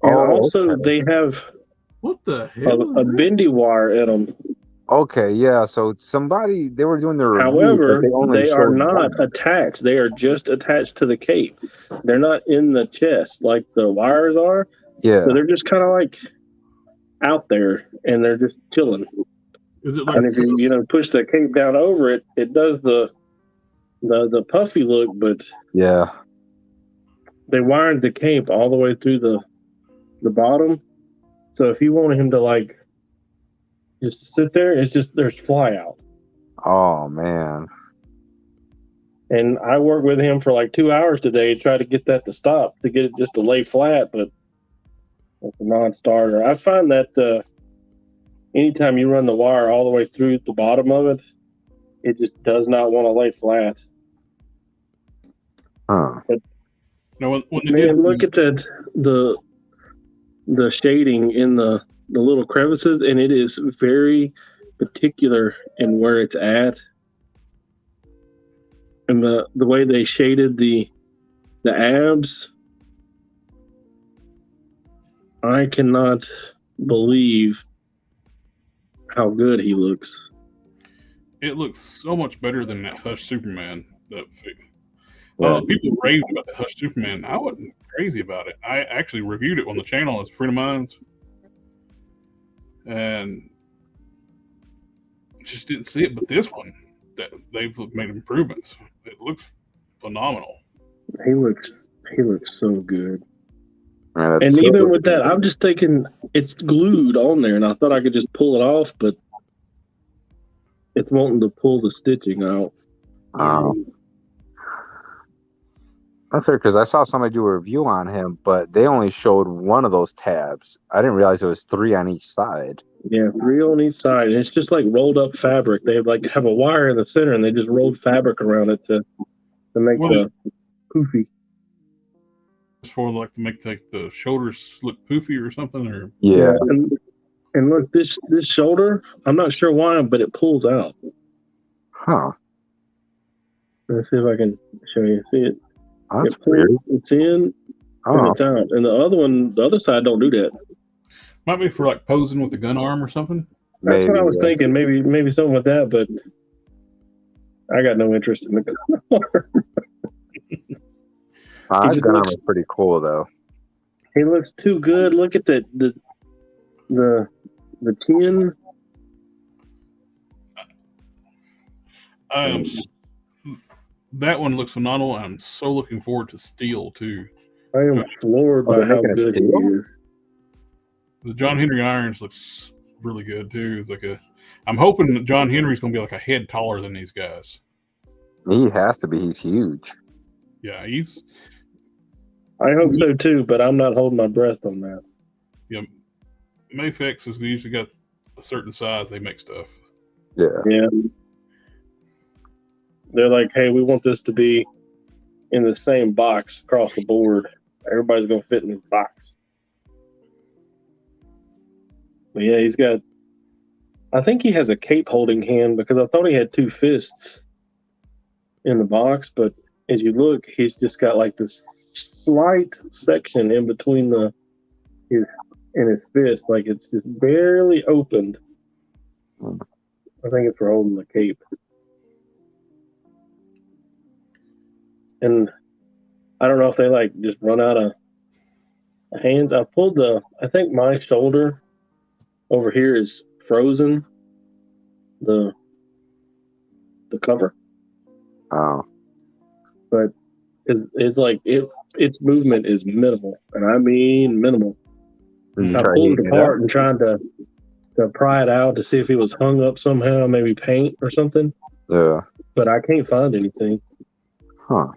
And Oh, also, okay. they have What the hell? a bendy wire in them. Okay, yeah. So they were doing their review, However, but they only they are showed not one. attached. They are just attached to the cape. They're not in the chest like the wires are. Yeah. So they're just kind of like out there, and they're just chilling. Is it like And if you push the cape down over it, it does the the puffy look, but Yeah. they wired the cape all the way through the bottom. So if you wanted him to like just sit there, it's just there's fly out. Oh man. And I worked with him for like 2 hours today to try to get that to stop, to get it just to lay flat, but it's a non-starter. I find that anytime you run the wire all the way through the bottom of it, it just does not want to lay flat. Huh. But Now, when they man, did look at that the shading in the little crevices, and it is very particular in where it's at, and the way they shaded the abs. I cannot believe how good he looks. it looks so much better than that Hush Superman. Yeah. People raved about the Hush Superman. I wasn't crazy about it. I actually reviewed it on the channel as a friend of mine's, and just didn't see it. But this one, that they've made improvements. It looks phenomenal. He looks so good. Man, And that's so even with that, I'm just thinking it's glued on there, and I thought I could just pull it off, but it's wanting to pull the stitching out. That's fair because I saw somebody do a review on him, but they only showed one of those tabs. I didn't realize it was 3 on each side. Yeah, 3 on each side. And it's just like rolled up fabric. They have a wire in the center, and they just rolled fabric around it to make the poofy. Just for like to make the shoulders look poofy or something, or Yeah. And look, this shoulder, I'm not sure why, but it pulls out. Huh. Let's see if I can show you. See it? That's weird. It's in and it's out. And the other side don't do that. might be for like posing with the gun arm or something. That's what I was thinking. Maybe something with that, but I got no interest in the gun arm. That gun arm is pretty cool though. He looks too good. Look at the tin. That one looks phenomenal. I'm so looking forward to Steel too. I am floored by how good he is. The John Henry Irons looks really good too. It's like I'm hoping that John Henry's going to be like a head taller than these guys. He has to be. He's huge. Yeah, I hope so too, but I'm not holding my breath on that. Yeah, Mafex has usually got a certain size. They make stuff. Yeah. Yeah. They're like, hey, we want this to be in the same box across the board. Everybody's gonna fit in this box. But yeah, I think he has a cape holding hand because I thought he had 2 fists in the box, but as you look, he's just got like this slight section in between his fist, like it's just barely opened. I think it's for holding the cape. And I don't know if they like just run out of hands. I think my shoulder over here is frozen. The cover. Oh. But it's like its movement is minimal, and I mean minimal. I pulled it apart and tried to pry it out to see if it was hung up somehow, maybe paint or something. Yeah. But I can't find anything. Huh.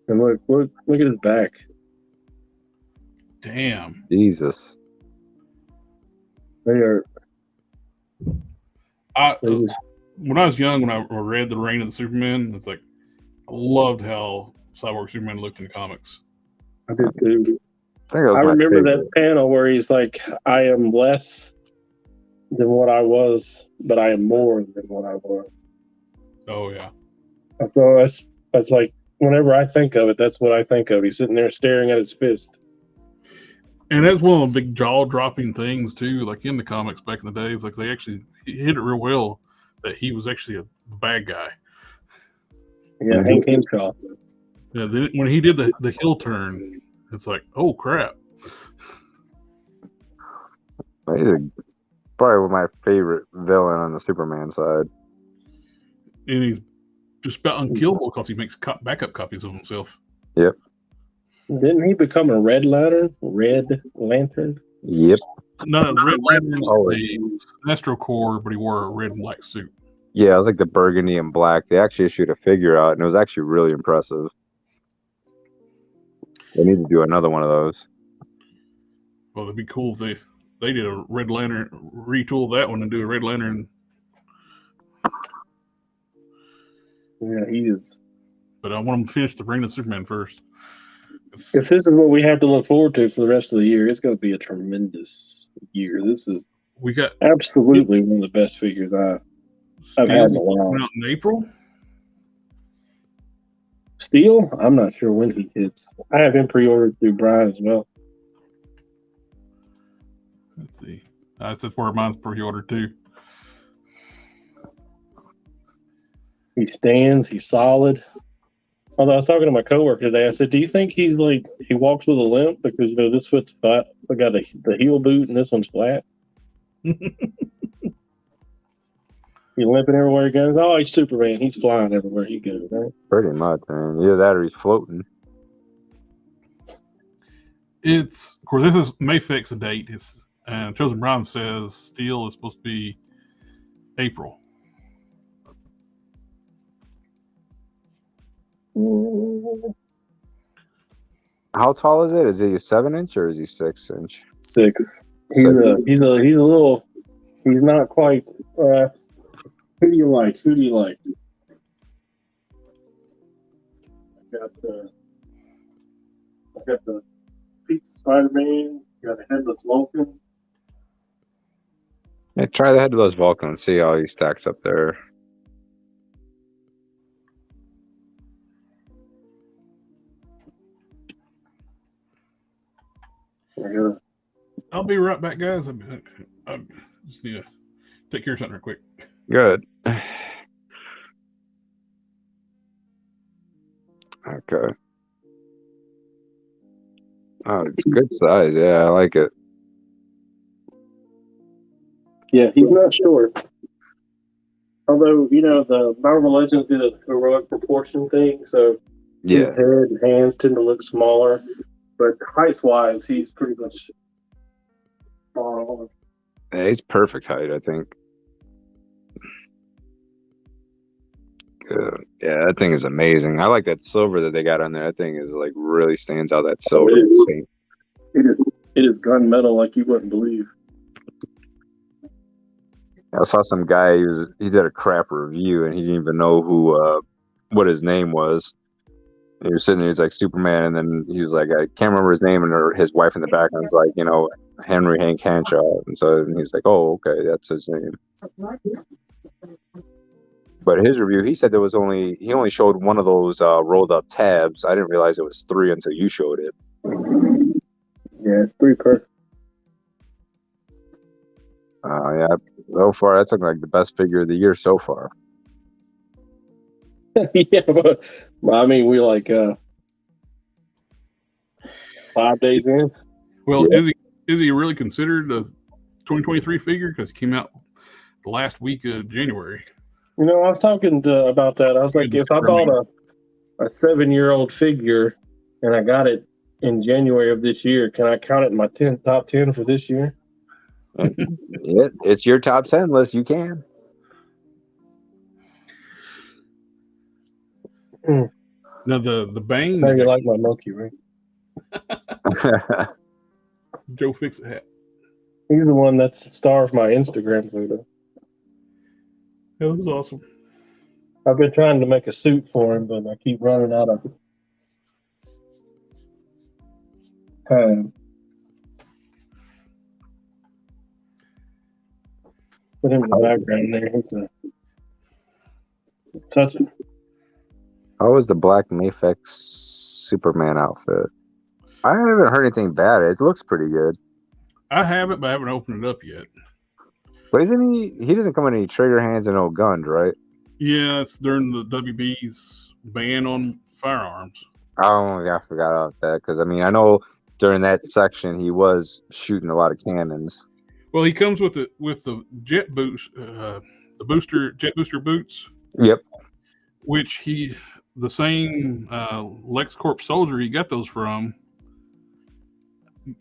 And look at his back. Damn. Jesus. They are. When I was young, when I read The Reign of the Superman, it's like I loved how Cyborg Superman looked in the comics. I did too. I remember that panel where he's like, I am less than what I was, but I am more than what I was. Oh yeah. So that's like, whenever I think of it, that's what I think of. He's sitting there staring at his fist. And that's one of the big jaw-dropping things too. Like in the comics back in the days, like they actually hit it real well that he was actually a bad guy. Yeah, Hank Henshaw. Yeah, then when he did the heel turn, it's like, oh crap. He's probably my favorite villain on the Superman side. And he's just about unkillable because he makes backup copies of himself. Yep. Didn't he become a Red Lantern? Yep. No, Red Lantern Oh, was the Sinestro Corps, but he wore a red and black suit. Yeah, I was like the burgundy and black. They actually issued a figure out, and it was actually really impressive. They need to do another one of those. Well, it'd be cool if they did a Red Lantern, retool that one and do a Red Lantern. Yeah, he is. But I want them to finish the Reign of Superman first. If this is what we have to look forward to for the rest of the year, it's going to be a tremendous year. This is We got absolutely one of the best figures I've had in a while. out in April. Steel, I'm not sure when he hits. I have him pre-ordered through Brian as well. Let's see. That's where mine's pre-ordered too. He stands. He's solid. Although I was talking to my coworker today, I said, "Do you think he's like he walks with a limp because this foot's flat? I got the heel boot and this one's flat." He's limping everywhere he goes. Oh, he's Superman. He's flying everywhere he goes. Right? Pretty much, man. Either that or he's floating. It's of course this is may fix a date. It's Chosen Prime says Steel is supposed to be April. How tall is it? Is he a 7-inch or is he 6-inch? 6. He's a little. He's not quite. Who do you like? I got the Pizza Spider-Man. Got a Headless Vulcan. Yeah, try the Headless Vulcan and see how he stacks up there. I'll be right back, guys. I just need to take care of something real quick. Good. Okay. Oh, it's good size. Yeah, I like it. Yeah, he's not short. Although, the Marvel Legends did a heroic proportion thing, so his head and hands tend to look smaller. But height-wise, he's pretty much far on. Yeah, he's perfect height, I think. Good. Yeah, that thing is amazing. I like that silver that they got on there. That thing is like really stands out. That silver. It is gunmetal like you wouldn't believe. I saw some guy. He did a crap review and he didn't even know what his name was. And he was sitting there. He's like Superman, and then he was like, I can't remember his name, and his wife in the background's like, Henry Hank Henshaw. And so he's like, oh, okay, that's his name. But his review, he said he only showed one of those rolled up tabs. I didn't realize it was 3 until you showed it. Yeah, it's 3 per. Yeah, so far that's looking like the best figure of the year so far. Yeah, but I mean, we like 5 days in. Well, yeah. Is he really considered a 2023 figure because he came out the last week of January? I was talking about that. I was like, if I bought a 7-year-old figure and I got it in January of this year, can I count it in my top 10 for this year? Yeah, it's your top 10 list. You can. Now the Bane. Now you like my monkey, right? Joe Fix-It hat. He's the one that's the star of my Instagram photo. That was awesome. I've been trying to make a suit for him, but I keep running out of time. Put him in the background there. He's touching. How was the Black Mafex Superman outfit? I haven't heard anything bad. It looks pretty good. I have it, but I haven't opened it up yet. But isn't he doesn't come with any trigger hands and no guns, right? Yeah, it's during the WB's ban on firearms. Oh, yeah, I forgot about that. Because, I mean, I know during that section he was shooting a lot of cannons. Well, he comes with the jet boost, jet booster boots. Yep. which the same LexCorp soldier he got those from,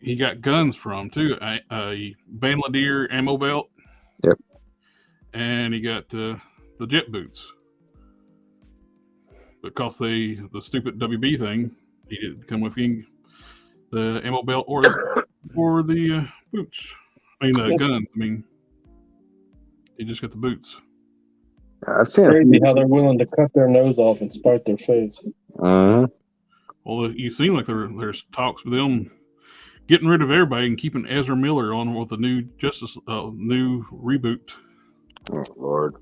he got guns from too. A Bandolier ammo belt. Yep. And he got the jet boots. Because the stupid WB thing, he didn't come with the ammo belt or the boots. I mean the guns. I mean, he just got the boots. I've seen Crazy how they're willing to cut their nose off and spite their face. Uh-huh. Well, you seem like there's talks with them getting rid of everybody and keeping Ezra Miller on with the new new reboot. Oh Lord.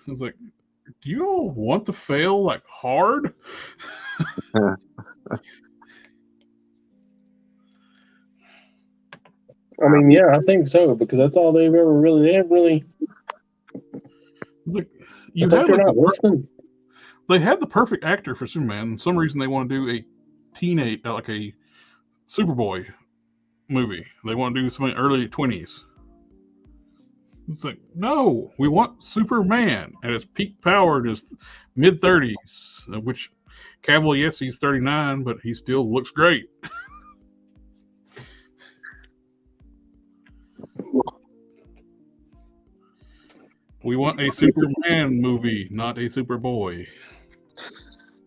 It's like, do you all want to fail like hard? I mean, yeah, I think so, because that's all they haven't really. It's like It's like they're not listening. They had the perfect actor for Superman. For some reason, they want to do a teenage, like a Superboy movie. They want to do something early 20s. It's like, no, we want Superman at his peak power in his mid 30s, which Cavill, yes, he's 39, but he still looks great. We want a Superman movie, not a Superboy.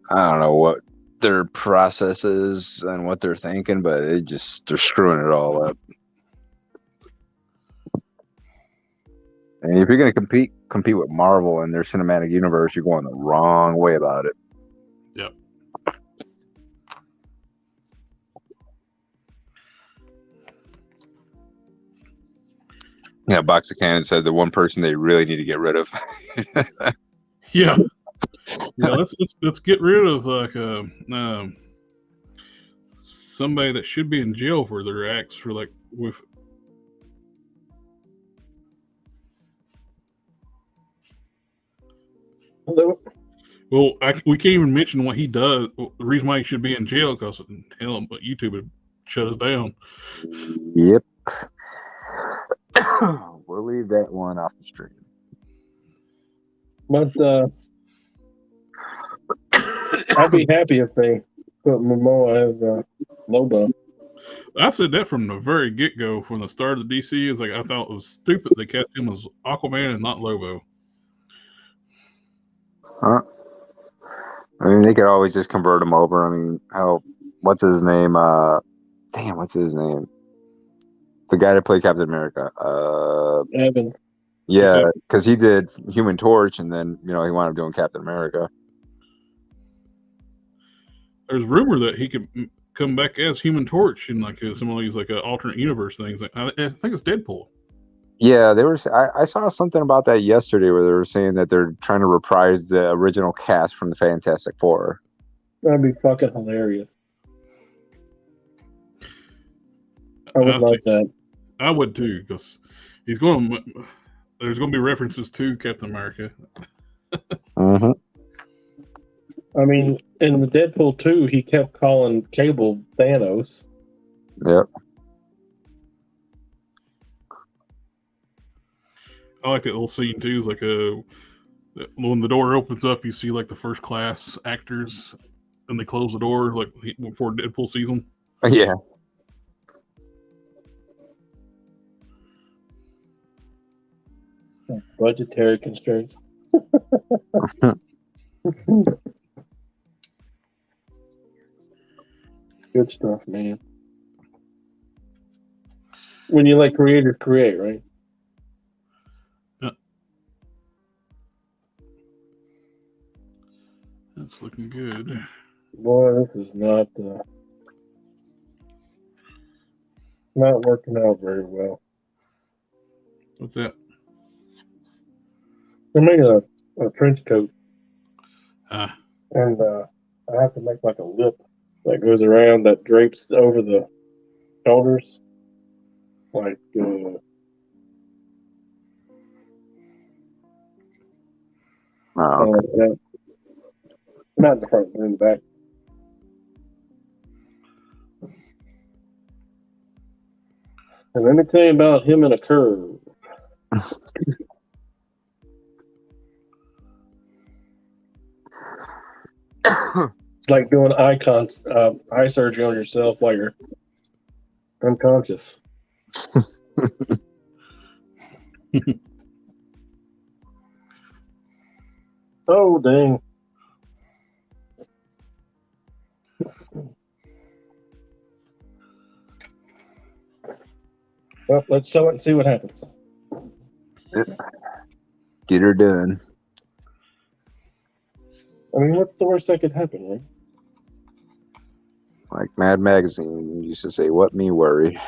I don't know what their process is and what they're thinking, but they're screwing it all up. And if you're going to compete with Marvel and their cinematic universe, you're going the wrong way about it. Yep. Yeah, Box of Cannon said the one person they really need to get rid of. Yeah. Yeah, let's get rid of like somebody that should be in jail for their acts for like with. Well, we can't even mention what he does. The reason why he should be in jail because hell, but YouTube would shut us down. Yep. We'll leave that one off the stream. But I'd be happy if they put Momoa as Lobo. I said that from the very get-go, from the start of the DC. It's like I thought it was stupid they kept him as Aquaman and not Lobo. Huh? I mean, they could always just convert him over. I mean, what's his name? What's his name? The guy that played Captain America. Evan. Yeah, because he did Human Torch, and then he wound up doing Captain America. There's rumor that he could come back as Human Torch in like some of these like alternate universe things. Like, I think it's Deadpool. Yeah, I saw something about that yesterday where they were saying that they're trying to reprise the original cast from the Fantastic Four. That'd be fucking hilarious. I would like that. I would too, because there's going to be references to Captain America. Mm-hmm. I mean, in the Deadpool 2, he kept calling Cable Thanos. Yep. I like that little scene too. It's like when the door opens up, you see like the first class actors, and they close the door like before Deadpool sees them. Yeah. Budgetary constraints. Good stuff, man. When you let creators create, right? Yeah. That's looking good. Boy, this is not working out very well. What's that? They're making a trench coat. And I have to make like a lip that goes around that drapes over the shoulders. Like, Okay. Not in the front, but in the back. And let me tell you about him and a curve. It's like doing eye surgery on yourself while you're unconscious. Oh, dang. Well, let's sew it and see what happens. Get her done. I mean, what's the worst that could happen, right? Like Mad Magazine used to say, "What me worry."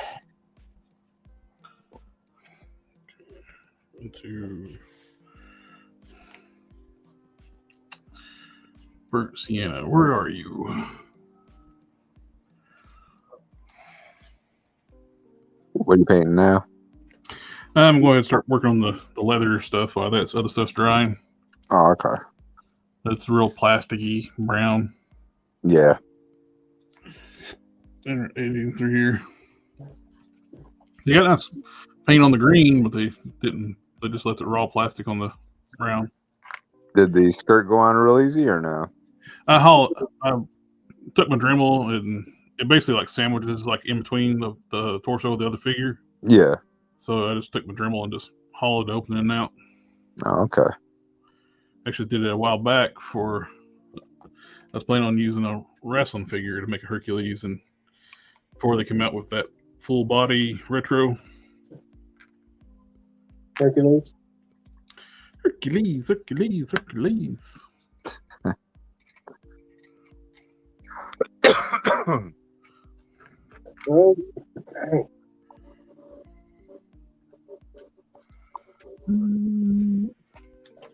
Burnt Sienna, where are you? What are you painting now? I'm going to start working on the leather stuff while that other stuff's drying. Oh, okay. That's real plasticky brown. Yeah. They're editing through here. They got nice paint on the green, but they didn't. They just left it raw plastic on the brown. Did the skirt go on real easy or no? I took my Dremel and it basically like sandwiches like in between the torso of the other figure. Yeah. So I just took my Dremel and just hollowed the opening and out. Oh, okay. Actually did it a while back for. I was planning on using a wrestling figure to make a Hercules, and before they come out with that full body retro. Hercules. Hercules. Oh, dang.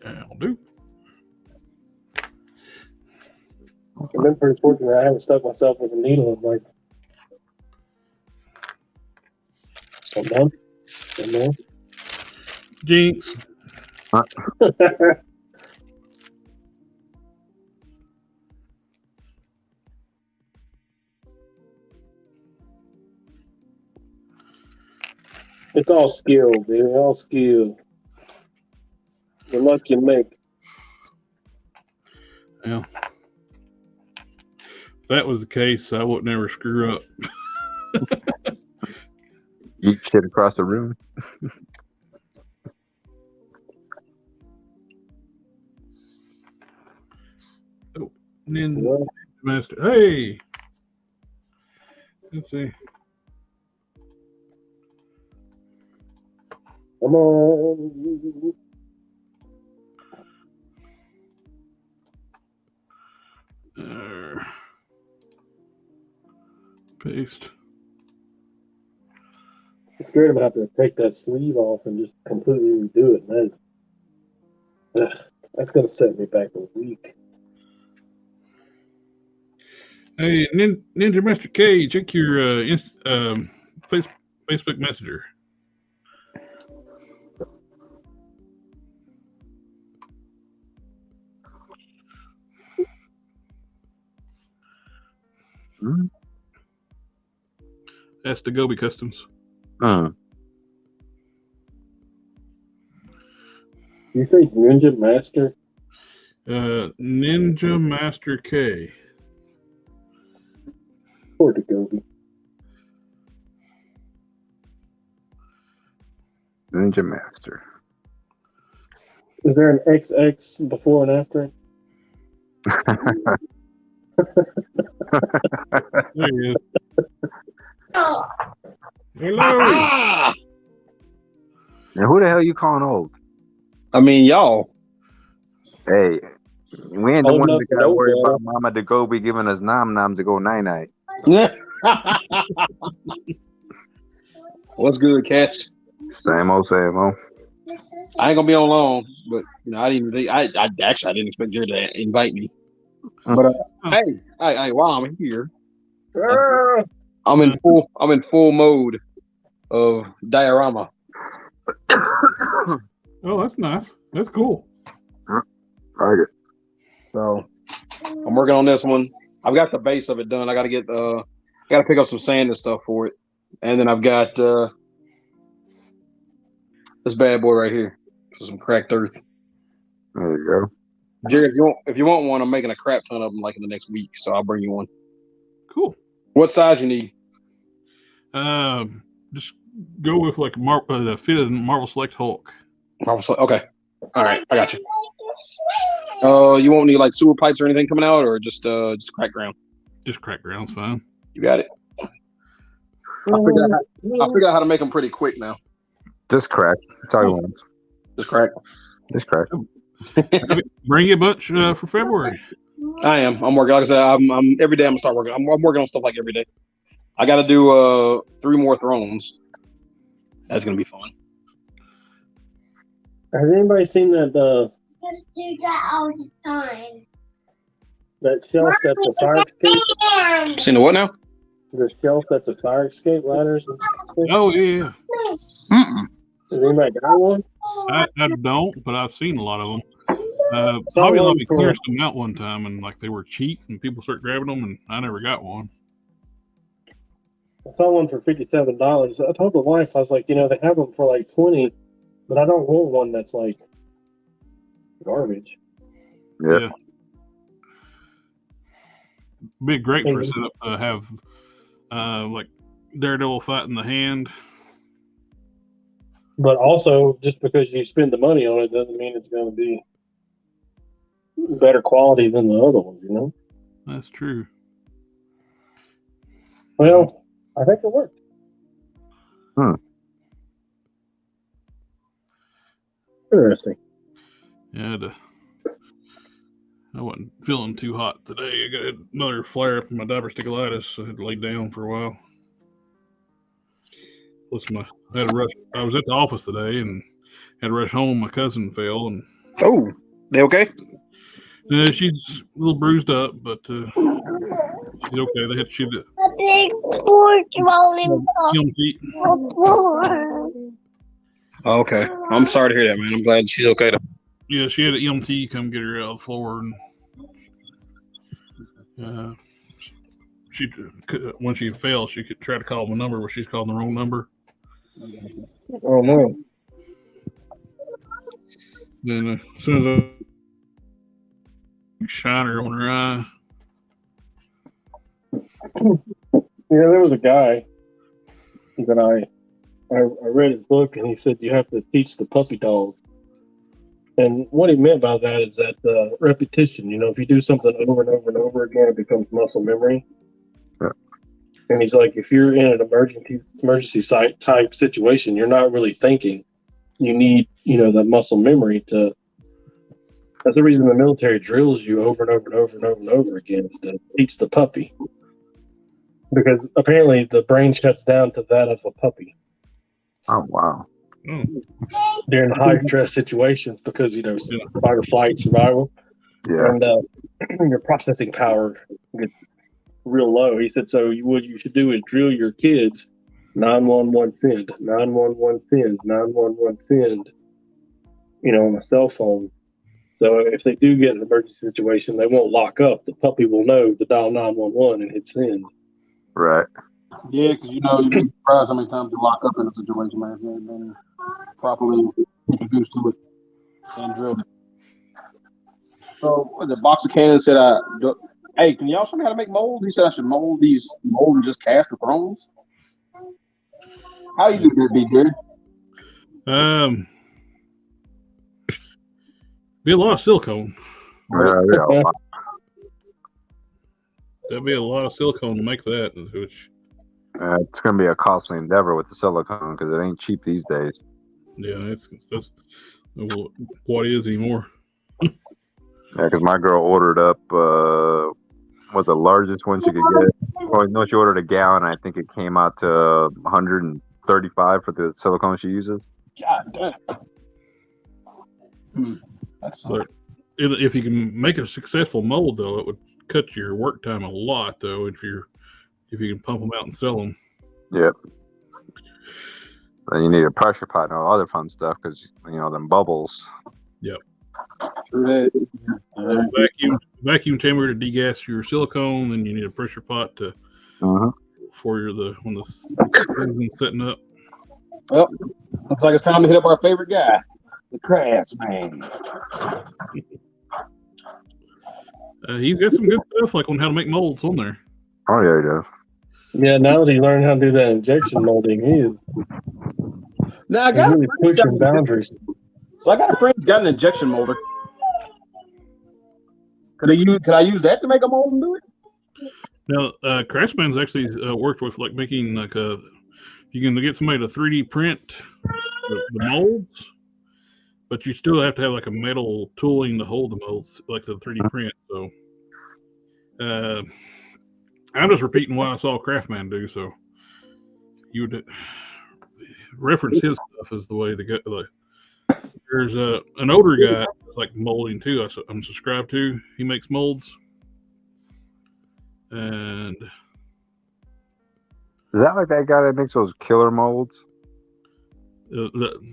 That'll do. I've been pretty fortunate. I haven't stuck myself with a needle in like a month. Jinx. It's all skill, baby. All skill. The luck you make. Yeah. If that was the case, I would never screw up. Eat shit across the room. And then Master. Hey. Let's see. Come on. Paste. I'm scared I'm gonna have to take that sleeve off and just completely redo it, man. That's gonna set me back a week. Hey, Ninja Master K, check your Facebook Messenger. Hmm? That's the Gobi Customs. You think Ninja Master? Ninja Master K. Poor Gobi. Ninja Master. Is there an XX before and after? There he is. Hello. And who the hell you calling old? I mean, y'all. Hey, we ain't the Old ones enough that to gotta know worry better. about Mama Dagobi giving us noms to go night. What's good, cats? Same old. I ain't gonna be on long, but you know, I didn't. I didn't expect you to invite me. But hey, while I'm here, I'm in full mode of diorama. Oh, that's nice. That's cool. Right. So I'm working on this one. I've got the base of it done. I got to pick up some sand and stuff for it, and then I've got this bad boy right here for some cracked earth. There you Jared, if you want one, I'm making a crap ton of them like in the next week, so I'll bring you one. Cool. What size you need? Just go with like the fitted Marvel Select Hulk. Okay. All right, I got you. You won't need like sewer pipes or anything coming out, or just crack ground. Just crack ground's fine. You got it. I figured out how to make them pretty quick now. Just crack. That's all you want. Just crack. Just crack. Bring you a bunch for February. I am. I'm working. Like I said, I'm every day. I'm gonna start working. I'm working on stuff like every day. I got to do 3 more thrones. That's gonna be fun. Has anybody seen that? Just do that all the time. That shelf that's a fire escape. Seen the what now? The shelf that's a fire escape ladders. Oh yeah. Mm-mm. Has anybody got one? I don't, but I've seen a lot of them. Saw Hobby one Lobby for- cleared them out one time, and like they were cheap, and people started grabbing them, and I never got one. I saw one for $57. I told the wife, I was like, they have them for like 20, but I don't want one that's like garbage. Yeah. Be great for a setup to have like Daredevil fighting the Hand. But also, just because you spend the money on it doesn't mean it's going to be better quality than the other ones, That's true. Well, I think it worked. Interesting. Yeah, I wasn't feeling too hot today. I got another flare up in my diverticulitis, so I had to lay down for a while. I had to rush. I was at the office today and had to rush home. My cousin fell, and They okay? she's a little bruised up, but she's okay. They had to shoot it. A big porch volleyball. EMT. Okay. I'm sorry to hear that, man. I'm glad she's okay though. Yeah, she had an EMT come get her out of the floor, and she when she fell, she could try to call my number, but she's calling the wrong number. Oh, no. Then as soon as I shiner on her eye. Yeah, there was a guy that I read his book, and he said you have to teach the puppy dog. And what he meant by that is that repetition, if you do something over and over and over again, it becomes muscle memory. Yeah. And he's like, if you're in an emergency site type situation, you're not really thinking. You need, that muscle memory to. That's the reason the military drills you over and over and over and over and over again, is to teach the puppy. Because apparently the brain shuts down to that of a puppy. Oh wow. During high stress situations, because fight or flight survival, Yeah. and your processing power gets real low. He said, so what you should do is drill your kids 911 send, 911 send, 911 send, on a cell phone. So if they do get an emergency situation, they won't lock up. The puppy will know to dial 911 and hit send. Right. Yeah, because you'd be surprised how many times you lock up in a situation, man. If you ain't been properly introduced to it and drilled it. So, what is it? Boxer Cannon said, hey, can y'all show me how to make molds? He said I should mold and just cast the thrones. How you do that, B. Jared? Be a lot of silicone. Yeah. There'll be a lot of silicone to make that, which It's going to be a costly endeavor with the silicone because it ain't cheap these days. yeah, that's what is anymore. Yeah, because my girl ordered up what the largest one she could get. Well, no, she ordered a gallon. I think it came out to 135 for the silicone she uses. God damn. That's But if you can make a successful mold, though, it would cut your work time a lot, though. If you can pump them out and sell them. Yep. Then you need a pressure pot and all other fun stuff because them bubbles. Yep. true. Vacuum chamber to degas your silicone, then you need a pressure pot to for when the season's setting up. Well, looks like it's time to hit up our favorite guy, the Craftsman. He's got some good stuff, like on how to make molds on there. Oh yeah, he does. Yeah, now that he learned how to do that injection molding, he's Now I got really pushing boundaries. So I got a friend who's got an injection molder. Could I use that to make a mold and do it? Now, Craftsman's actually worked with like making like you can get somebody to 3D print the molds, but you still have to have like a metal tooling to hold the molds, like the 3D print. So I'm just repeating what I saw Craftman do. So you would reference his stuff as the way to go. There's an older guy like molding too. I'm subscribed to. He makes molds, and Is that like that guy that makes those killer molds?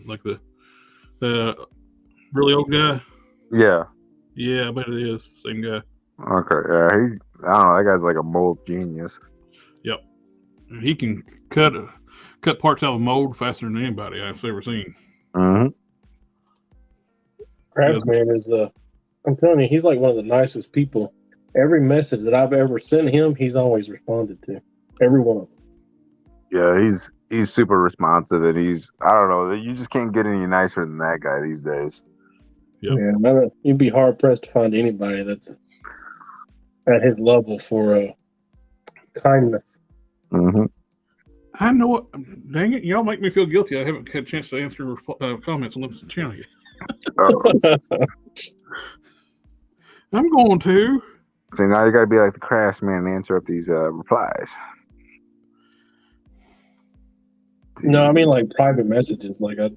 like the really old guy. Yeah. Yeah, I bet it is same guy. Okay. Yeah. I don't know. That guy's like a mold genius. Yep, he can cut parts out of a mold faster than anybody I've ever seen. Mm-hmm. Craftsman is I'm telling you, he's like one of the nicest people. Every message that I've ever sent him, he's always responded to. Every one of them. Yeah, he's super responsive, and I don't know, you just can't get any nicer than that guy these days. Yep. Yeah, you'd be hard pressed to find anybody that's at his level for kindness. Mm-hmm. I know what. Dang it! Y'all make me feel guilty. I haven't had a chance to answer comments on this channel yet. I'm going to. So now you got to be like the Craftsman and answer up these replies. No, I mean like private messages. Like I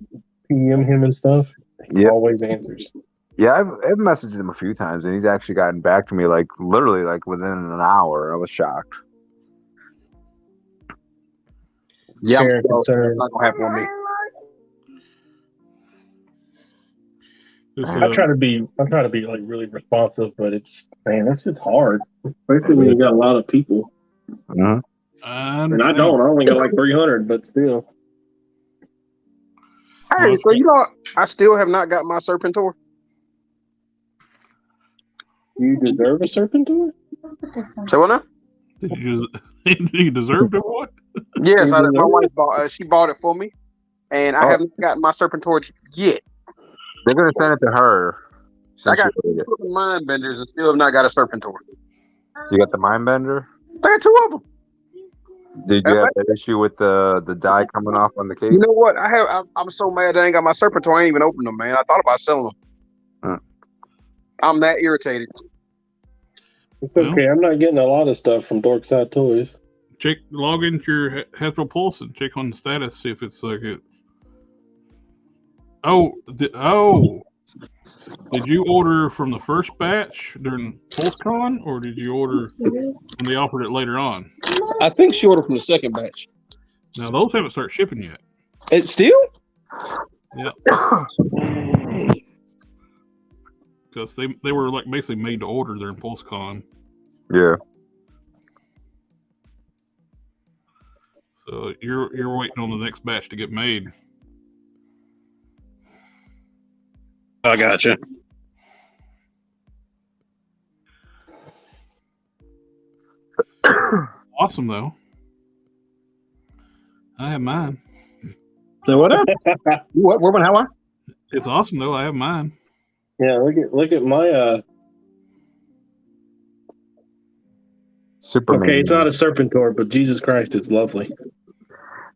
PM him and stuff. He always answers. Yeah, I've messaged him a few times, and he's actually gotten back to me like literally like within an hour. I was shocked. Yeah, I'm concerned. not gonna happen with me. I try to be like really responsive, but it's just hard, especially when you got a lot of people. Mm-hmm. And I only got like 300, but still. Hey, so I still have not got my Serpentor. You deserve a Serpentor? So what now? Did you deserve to what? Yes, my wife bought. She bought it for me, and I haven't gotten my Serpentor yet. They're gonna send it to her. I got two mind benders and still have not got a Serpentor. You got the mind bender? I got two of them. Did you have that issue with the dye coming off on the case? You know what? I'm so mad that I ain't got my Serpentor. I ain't even opened them, man. I thought about selling them. I'm that irritated. It's okay. I'm not getting a lot of stuff from Dorkside Toys. Log into your Hasbro Pulse and check on the status, see if it's like it. Did you order from the first batch during PulseCon, or did you order when they offered it later on? I think she ordered from the second batch. Now those haven't started shipping yet. It's still? Yep. Because they were like basically made to order during PulseCon. Yeah. So you're waiting on the next batch to get made. I gotcha. Awesome though. I have mine. So what? What? How? It's awesome though. I have mine. Yeah, look at my Superman. Okay, it's not a Serpentor, but Jesus Christ, it's lovely.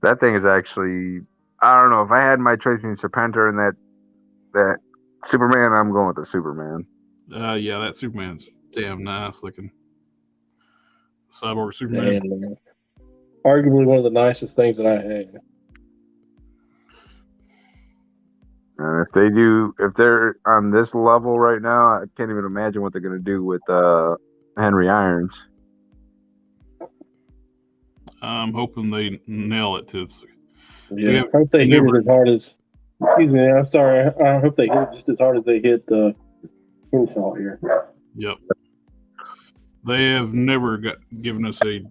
That thing is actually, I don't know, if I had my choice between Serpentor and that Superman, I'm going with the Superman. Yeah, that Superman's damn nice looking. Cyborg Superman. Man, arguably one of the nicest things that I have. And if they're on this level right now, I can't even imagine what they're going to do with Henry Irons. I'm hoping they nail it to. Yeah, I hope they hit it as hard as. Excuse me, I'm sorry. I hope they hit it just as hard as they hit Henshaw here. Yep. They have never given us a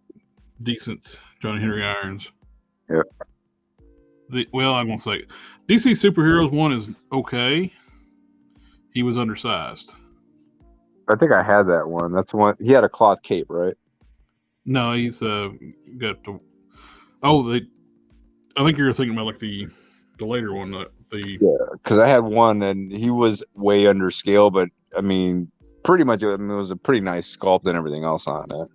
decent Johnny Henry Irons. Yep. I'm gonna say DC Superheroes 1 is okay. He was undersized. I think I had that one. That's the one. He had a cloth cape, right? No, he's got the. Oh, I think you're thinking about like the later one. Because I had one, and he was way under scale, but I mean, pretty much. I mean, it was a pretty nice sculpt and everything else on it.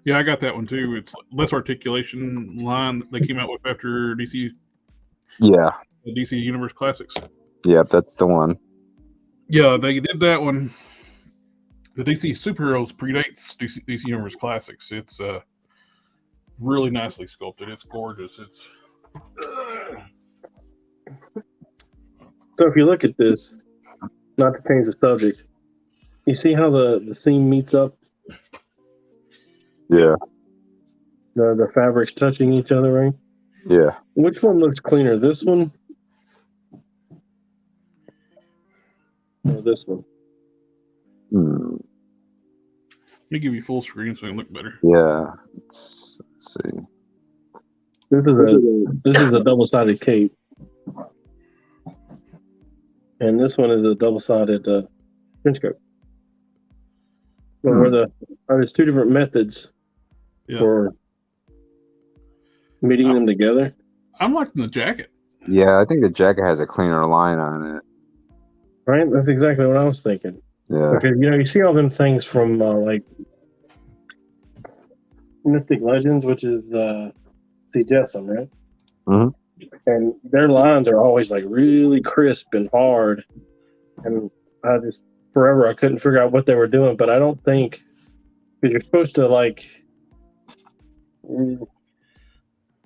Yeah, I got that one too. It's less articulation line that they came out with after DC. Yeah. The DC Universe Classics. Yeah, that's the one. Yeah, they did that one. The DC Superheroes predates DC Universe Classics. It's really nicely sculpted. It's gorgeous. So if you look at this, not to change the subject, you see how the seam meets up? Yeah. The fabrics touching each other, right? Yeah. Which one looks cleaner, this one or this one? Hmm. Let me give you full screen so it can look better. Yeah. Let's see. This is a double-sided cape, and this one is a double-sided trench coat. But there's two different methods for meeting them together. I'm liking the jacket. Yeah, I think the jacket has a cleaner line on it. Right? That's exactly what I was thinking. Yeah. Because, you see all them things from, like, Mystic Legends, which is C. Jessam, right? Mhm. And their lines are always, like, really crisp and hard. And I just, forever, I couldn't figure out what they were doing. But I don't think, because you're supposed to, like, so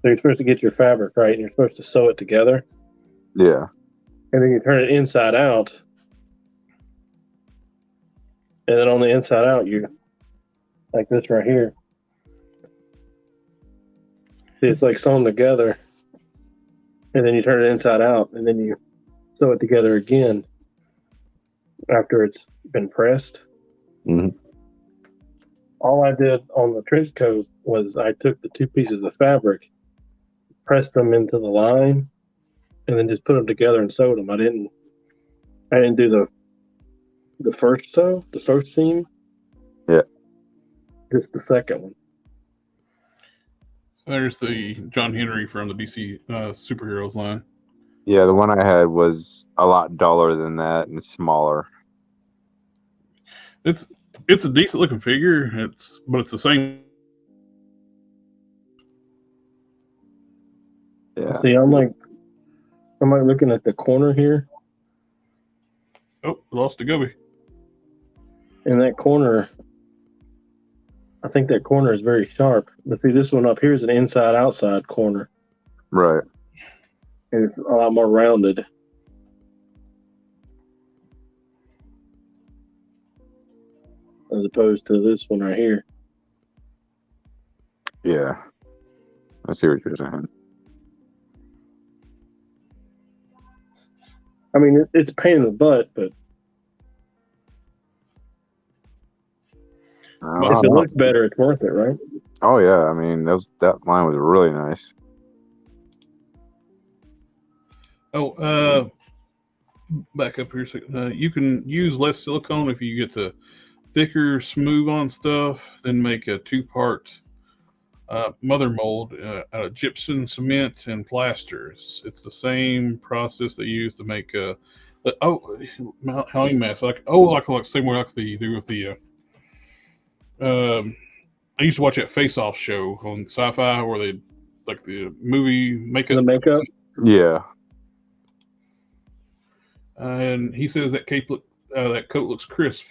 you're supposed to get your fabric right, and you're supposed to sew it together. Yeah. And then you turn it inside out. And then on the inside out, you, like this right here. See, it's like sewn together. And then you turn it inside out, and then you sew it together again after it's been pressed. Mhm. All I did on the trench coat was I took the two pieces of fabric, pressed them into the line, and then just put them together and sewed them. I didn't do the first sew, the first seam. Yeah. Just the second one. There's the John Henry from the DC Superheroes line. Yeah, the one I had was a lot duller than that and smaller. It's a decent looking figure. But it's the same. Yeah. See, I'm like looking at the corner here. Oh, lost a Gobi. And that corner, I think that corner is very sharp. But see, this one up here is an inside-outside corner. Right. And it's a lot more rounded. As opposed to this one right here. Yeah. I see what you're saying. I mean, it's a pain in the butt, but if it looks better, it's worth it, right? Oh yeah, I mean that line was really nice. Oh, back up here a second. You can use less silicone if you get the thicker, smooth on stuff. Then make a 2-part mother mold out of gypsum, cement, and plasters. It's the same process they use to make Halloween mask. Like same way like they do with the. I used to watch that Face Off show on Sci-Fi where they like the movie makeup. The makeup. Yeah. And he says that that coat looks crisp.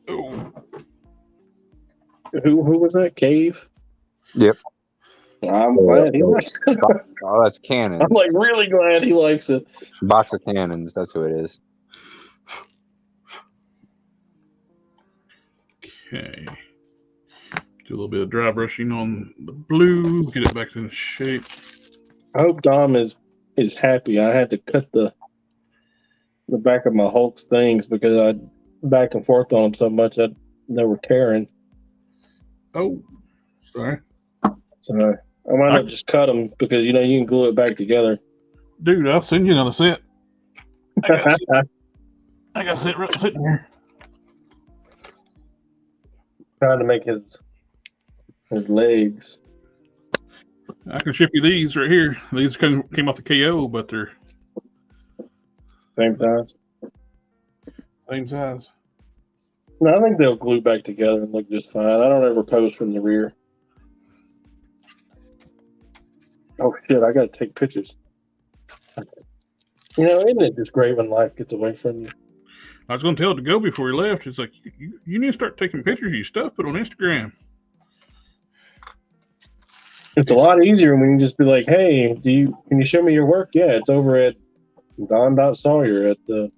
Oh. Who was that? Cave? Yep. I'm glad he likes it. Oh, that's cannons. I'm like really glad he likes it. Box of cannons. That's who it is. Okay. Do a little bit of dry brushing on the blue. Get it back in shape. I hope Dom is happy. I had to cut the back of my Hulk's things because I back and forth on them so much that they were tearing. Oh, sorry. So I might not just cut them because you can glue it back together. Dude, I'll send you another set. I got a set right sitting here. Trying to make his legs. I can ship you these right here. These came off the KO, but they're Same size. same size. No, I think they'll glue back together and look just fine. I don't ever pose from the rear. Oh shit! I gotta take pictures. You know, isn't it just great when life gets away from you? I was going to tell it to go before he left. It's like, you need to start taking pictures of your stuff, put it on Instagram. It's a lot easier when you just be like, "Hey, can you show me your work?" Yeah, it's over at Don.Sawyer at the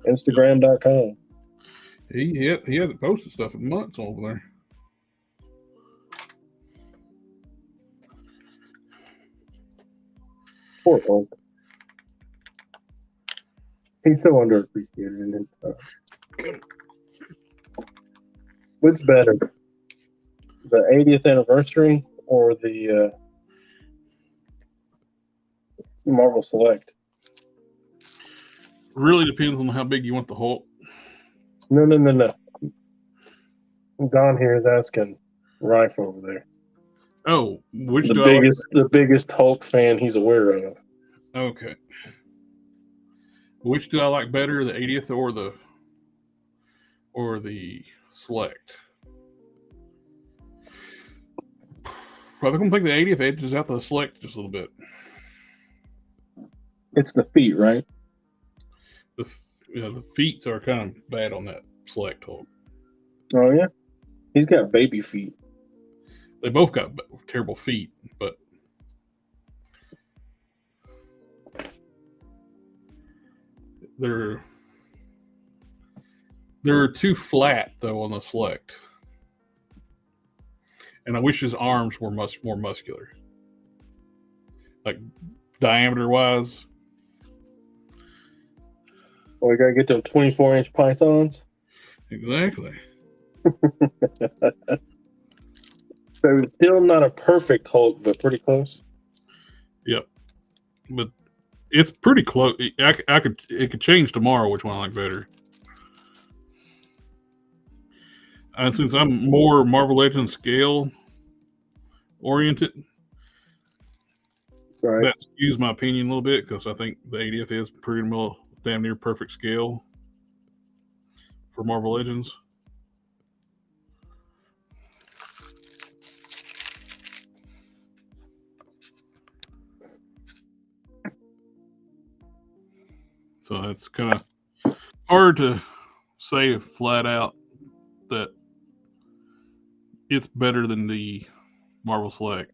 Instagram.com. He hasn't posted stuff in months over there. Poor Hulk. He's so underappreciated in his stuff. What's better, the 80th anniversary or the Marvel Select? Really depends on how big you want the Hulk. No. Don here is asking Rife over there. Oh, which the biggest Hulk fan he's aware of. Okay. Which do I like better, the 80th or the Select? I think the 80th edges out the Select just a little bit. It's the feet, right? The feet are kind of bad on that Select Hulk. Oh yeah, he's got baby feet. They both got terrible feet, but they're too flat though on the Select. And I wish his arms were much more muscular, like diameter wise. Well, we gotta get them 24-inch pythons. Exactly. So still not a perfect Hulk, but pretty close. Yep. But it's pretty close. It could change tomorrow which one I like better. Since I'm more Marvel Legends scale oriented, right, that skews my opinion a little bit because I think the 80th is pretty well damn near perfect scale for Marvel Legends. So it's kind of hard to say flat out that it's better than the Marvel Select.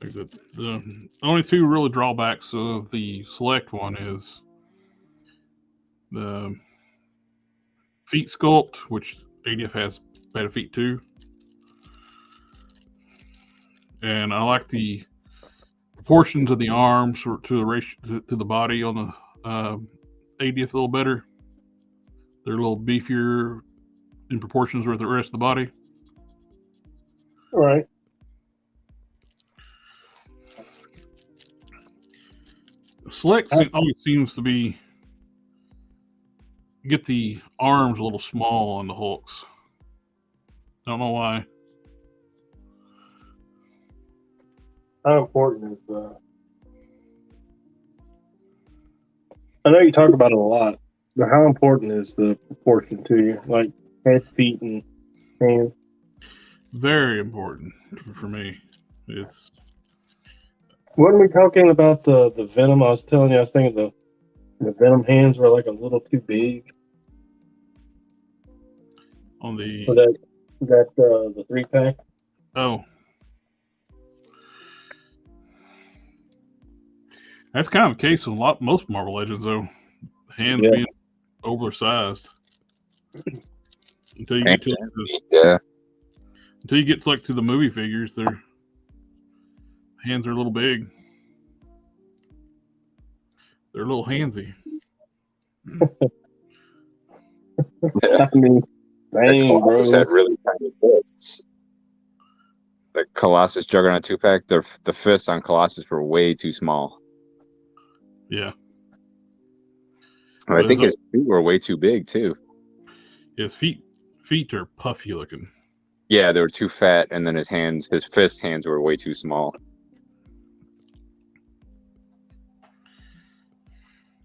The only two really drawbacks of the Select one is the feet sculpt, which 80th has better feet too. And I like the proportions of the arms to the ratio to the body on the 80th a little better. They're a little beefier in proportions with the rest of the body. right. Select always seems to be get the arms a little small on the Hulks. Don't know why. How important is I know you talk about it a lot, but how important is the proportion to you? Like head, feet, and hands? Very important for me. It's Weren't we talking about the Venom? I was telling you, I was thinking the Venom hands were like a little too big on the for that the 3-pack. Oh, that's kind of the case in most Marvel Legends, though. Hands being oversized until you get like to the movie figures, their hands are a little big. They're a little handsy. I mean, dang, bro. Just had really tiny fists. the Colossus Juggernaut 2-pack, the fists on Colossus were way too small. Yeah. And I think his feet were way too big too. His feet are puffy looking. Yeah, they were too fat, and then his fist hands were way too small.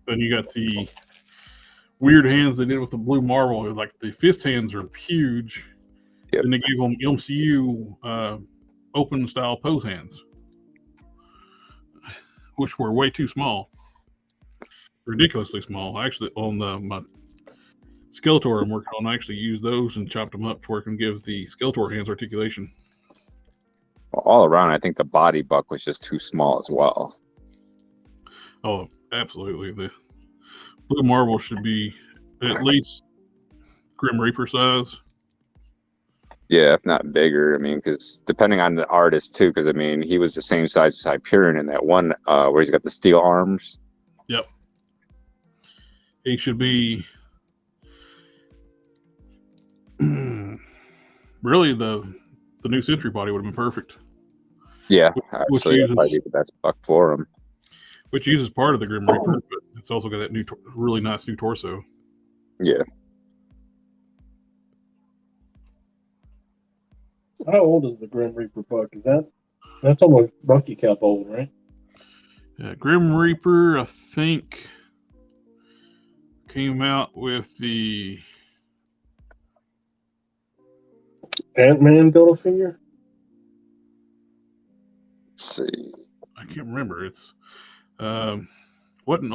Then you got the weird hands they did with the blue marble. Like the fist hands are huge. Yep. And they gave them MCU open style pose hands, which were way too small, ridiculously small. Actually, on my Skeletor I'm working on, I actually used those and chopped them up to where I can give the Skeletor hands articulation. Well, all around, I think the body buck was just too small as well. Oh, absolutely. The blue marble should be at least Grim Reaper size. Yeah, if not bigger. I mean, because depending on the artist too, because I mean, he was the same size as Hyperion in that one where he's got the steel arms. Yep. He should be really the new Sentry body would have been perfect. Yeah, actually, that might be the best buck for him. Which uses part of the Grim Reaper, but it's also got that new, really nice new torso. Yeah. How old is the Grim Reaper buck? That's almost Bucky Cap old, right? Yeah, Grim Reaper, I think, came out with the Ant-Man build a figure. Let's see. I can't remember. It's wasn't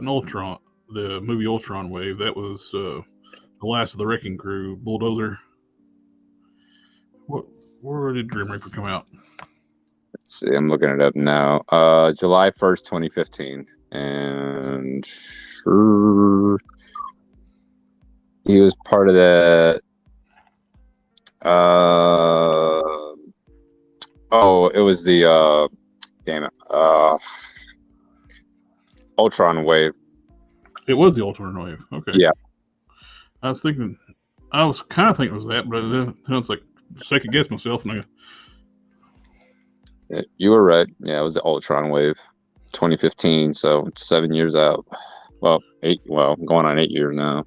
Ultron, the movie Ultron wave. That was the last of the Wrecking Crew, Bulldozer. Where did Grim Reaper come out? Let's see, I'm looking it up now. July 1st, 2015. And sure, he was part of that. Oh, it was the damn it. Ultron wave. It was the Ultron wave. Okay. Yeah. I was kind of thinking it was that, but then I was like, second guess myself. And Yeah, you were right. Yeah, it was the Ultron wave, 2015. So it's 7 years out. Well, 8. Well, going on 8 years now.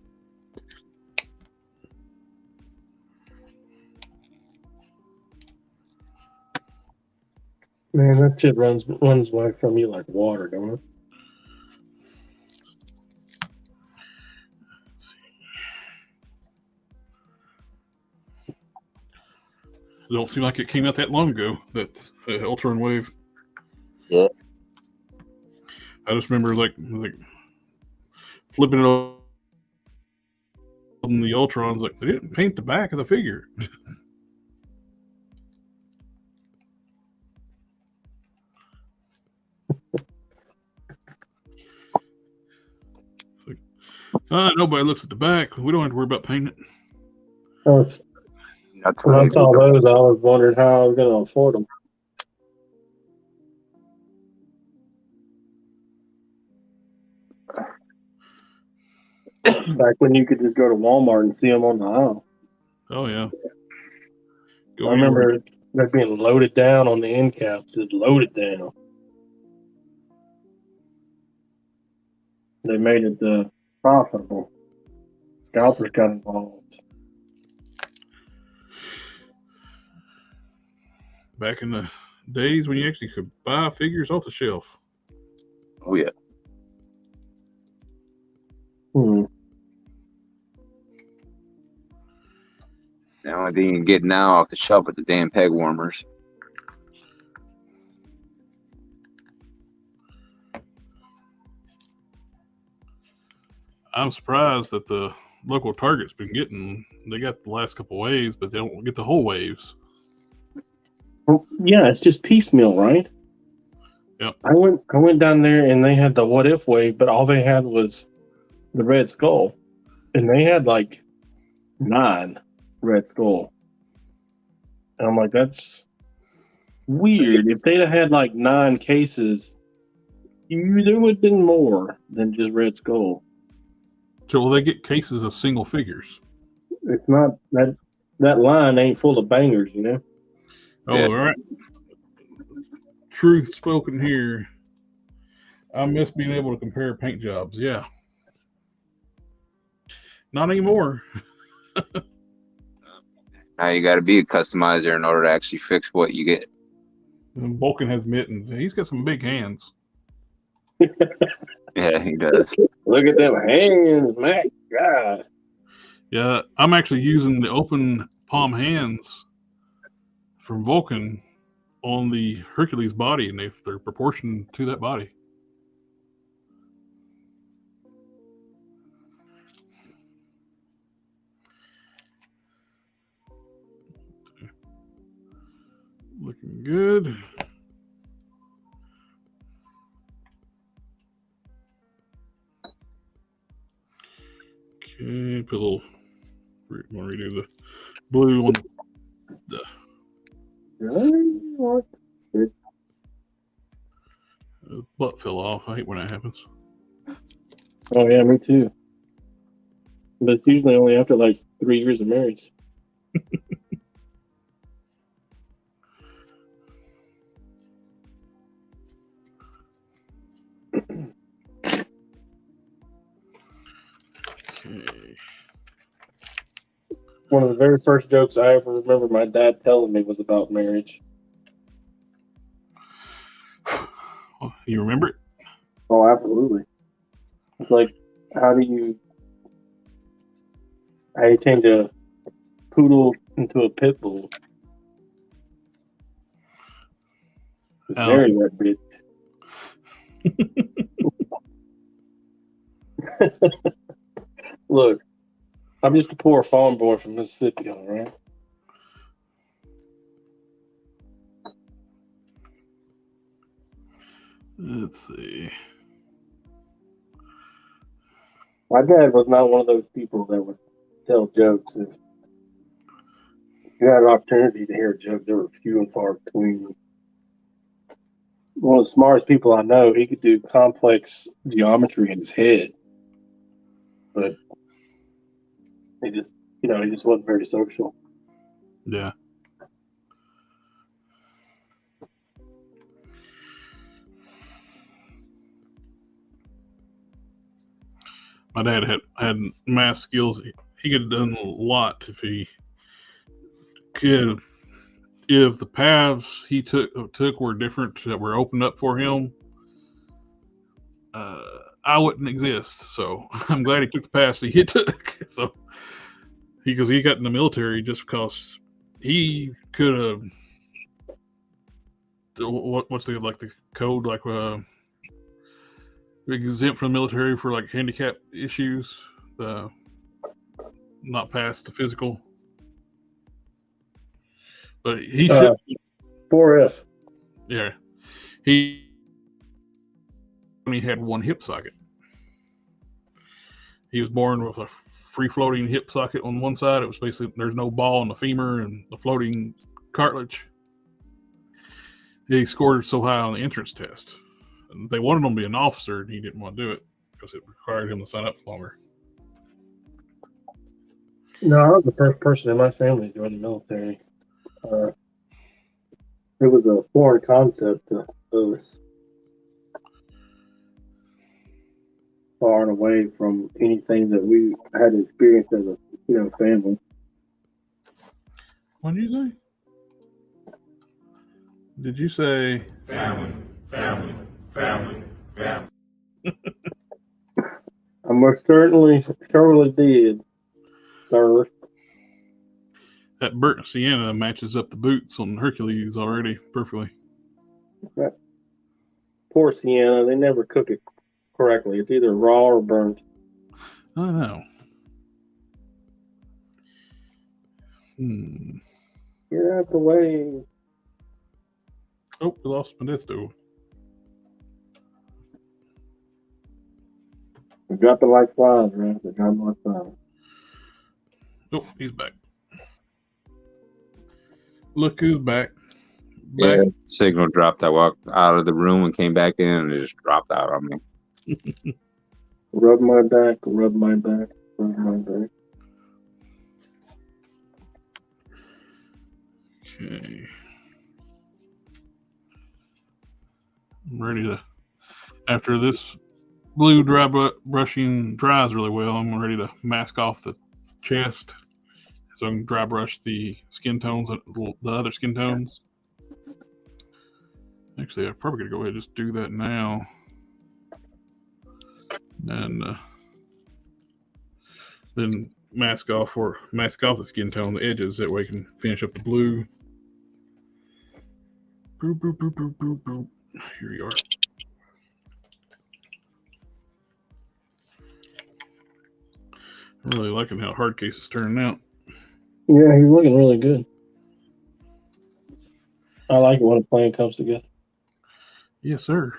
Man, that shit runs away from you like water, don't it? it don't seem like it came out that long ago, that Ultron wave. Yeah. I just remember like flipping it on the Ultrons, like they didn't paint the back of the figure. It's like, nobody looks at the back. We don't have to worry about painting it. Oh, when I saw those, I was wondering how I was going to afford them. Back when you could just go to Walmart and see them on the aisle. Oh yeah. I remember they're being loaded down on the end caps, just loaded down. They made it profitable. Scalpers got involved. Back in the days when you actually could buy figures off the shelf. Oh yeah. The only thing you can get now off the shelf is the damn peg warmers. I'm surprised that the local Target's been getting. They got the last couple waves, but they don't get the whole waves. Well, yeah, it's just piecemeal, right? Yep. I went down there and they had the What If wave, but all they had was the Red Skull, and they had like 9 Red Skull. And I'm like, that's weird. If they'd have had like 9 cases, there would have been more than just Red Skull. So will they get cases of single figures? It's not that line ain't full of bangers, you know. Oh, Yeah. all right. Truth spoken here. I miss being able to compare paint jobs. Yeah. Not anymore. Now you got to be a customizer in order to actually fix what you get. And Vulcan has mittens. He's got some big hands. Yeah, he does. Look at them hands, my God. Yeah, I'm actually using the open palm hands from Vulcan on the Hercules body, and they're proportioned to that body. Looking good. Okay, put a little. Want to redo the blue on the. Butt fell off. I hate when that happens. Oh yeah, me too. But it's usually only after like 3 years of marriage. Okay. One of the very first jokes I ever remember my dad telling me was about marriage. You remember it? Oh, absolutely. It's like, how do you change a poodle into a pit bull? Marry that bitch. Look, I'm just a poor farm boy from Mississippi, all right? Let's see. My dad was not one of those people that would tell jokes. If you had an opportunity to hear a joke, they were few and far between. One of the smartest people I know, he could do complex geometry in his head, but he just wasn't very social. Yeah. My dad had math skills. He could have done a lot if he could. If the paths he took were different that were opened up for him, I wouldn't exist. So I'm glad he took the paths he took. So because he got in the military just because he could have. What's the code exempt from the military for like handicap issues, not past the physical. But he should. 4F. Yeah, he only had one hip socket. He was born with a free floating hip socket on one side. It was basically there's no ball in the femur and the floating cartilage. He scored so high on the entrance test. And they wanted him to be an officer, and he didn't want to do it because it required him to sign up longer. No, I was the first person in my family to join the military. It was a foreign concept to us, far and away from anything that we had experienced as a family. What did you say? Did you say family, family, family, family. I most surely did, sir. that burnt sienna matches up the boots on Hercules already perfectly? Poor Sienna, they never cook it correctly. It's either raw or burnt. I know. Get out the way. Oh, we lost Modesto. They're dropping like flies, right? They're dropping like flies. Oh, he's back. Look who's back. Yeah, signal dropped. I walked out of the room and came back in, and it just dropped out on me. Rub my back, rub my back, rub my back. Okay. I'm ready to, after this blue brushing dries really well, I'm ready to mask off the chest so I can dry brush the skin tones, the other skin tones. Actually, I'm probably going to go ahead and just do that now. And then mask off the skin tone, the edges, that way I can finish up the blue. Boop, boop, boop, boop, boop, boop. Here you are. I'm really liking how Hardcase is turning out. Yeah, he's looking really good. I like it when a plan comes together. Yes, sir.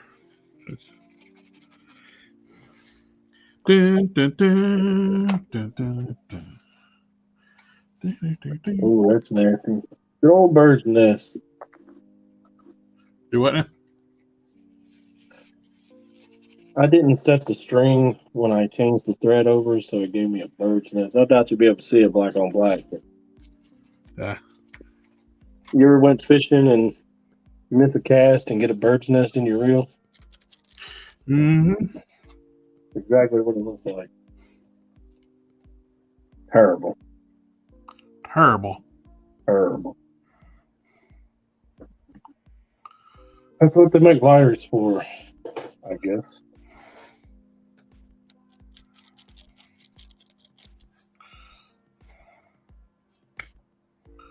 Dun, dun, dun, dun, dun, dun. Oh, that's nasty. Good old bird's nest. Do what now? I didn't set the string when I changed the thread over, so it gave me a bird's nest. I doubt you'd be able to see it black on black. Ah. You ever went fishing and miss a cast and get a bird's nest in your reel? Mm-hmm. Exactly what it looks like. Terrible. Terrible. Terrible. That's what they make wires for, I guess.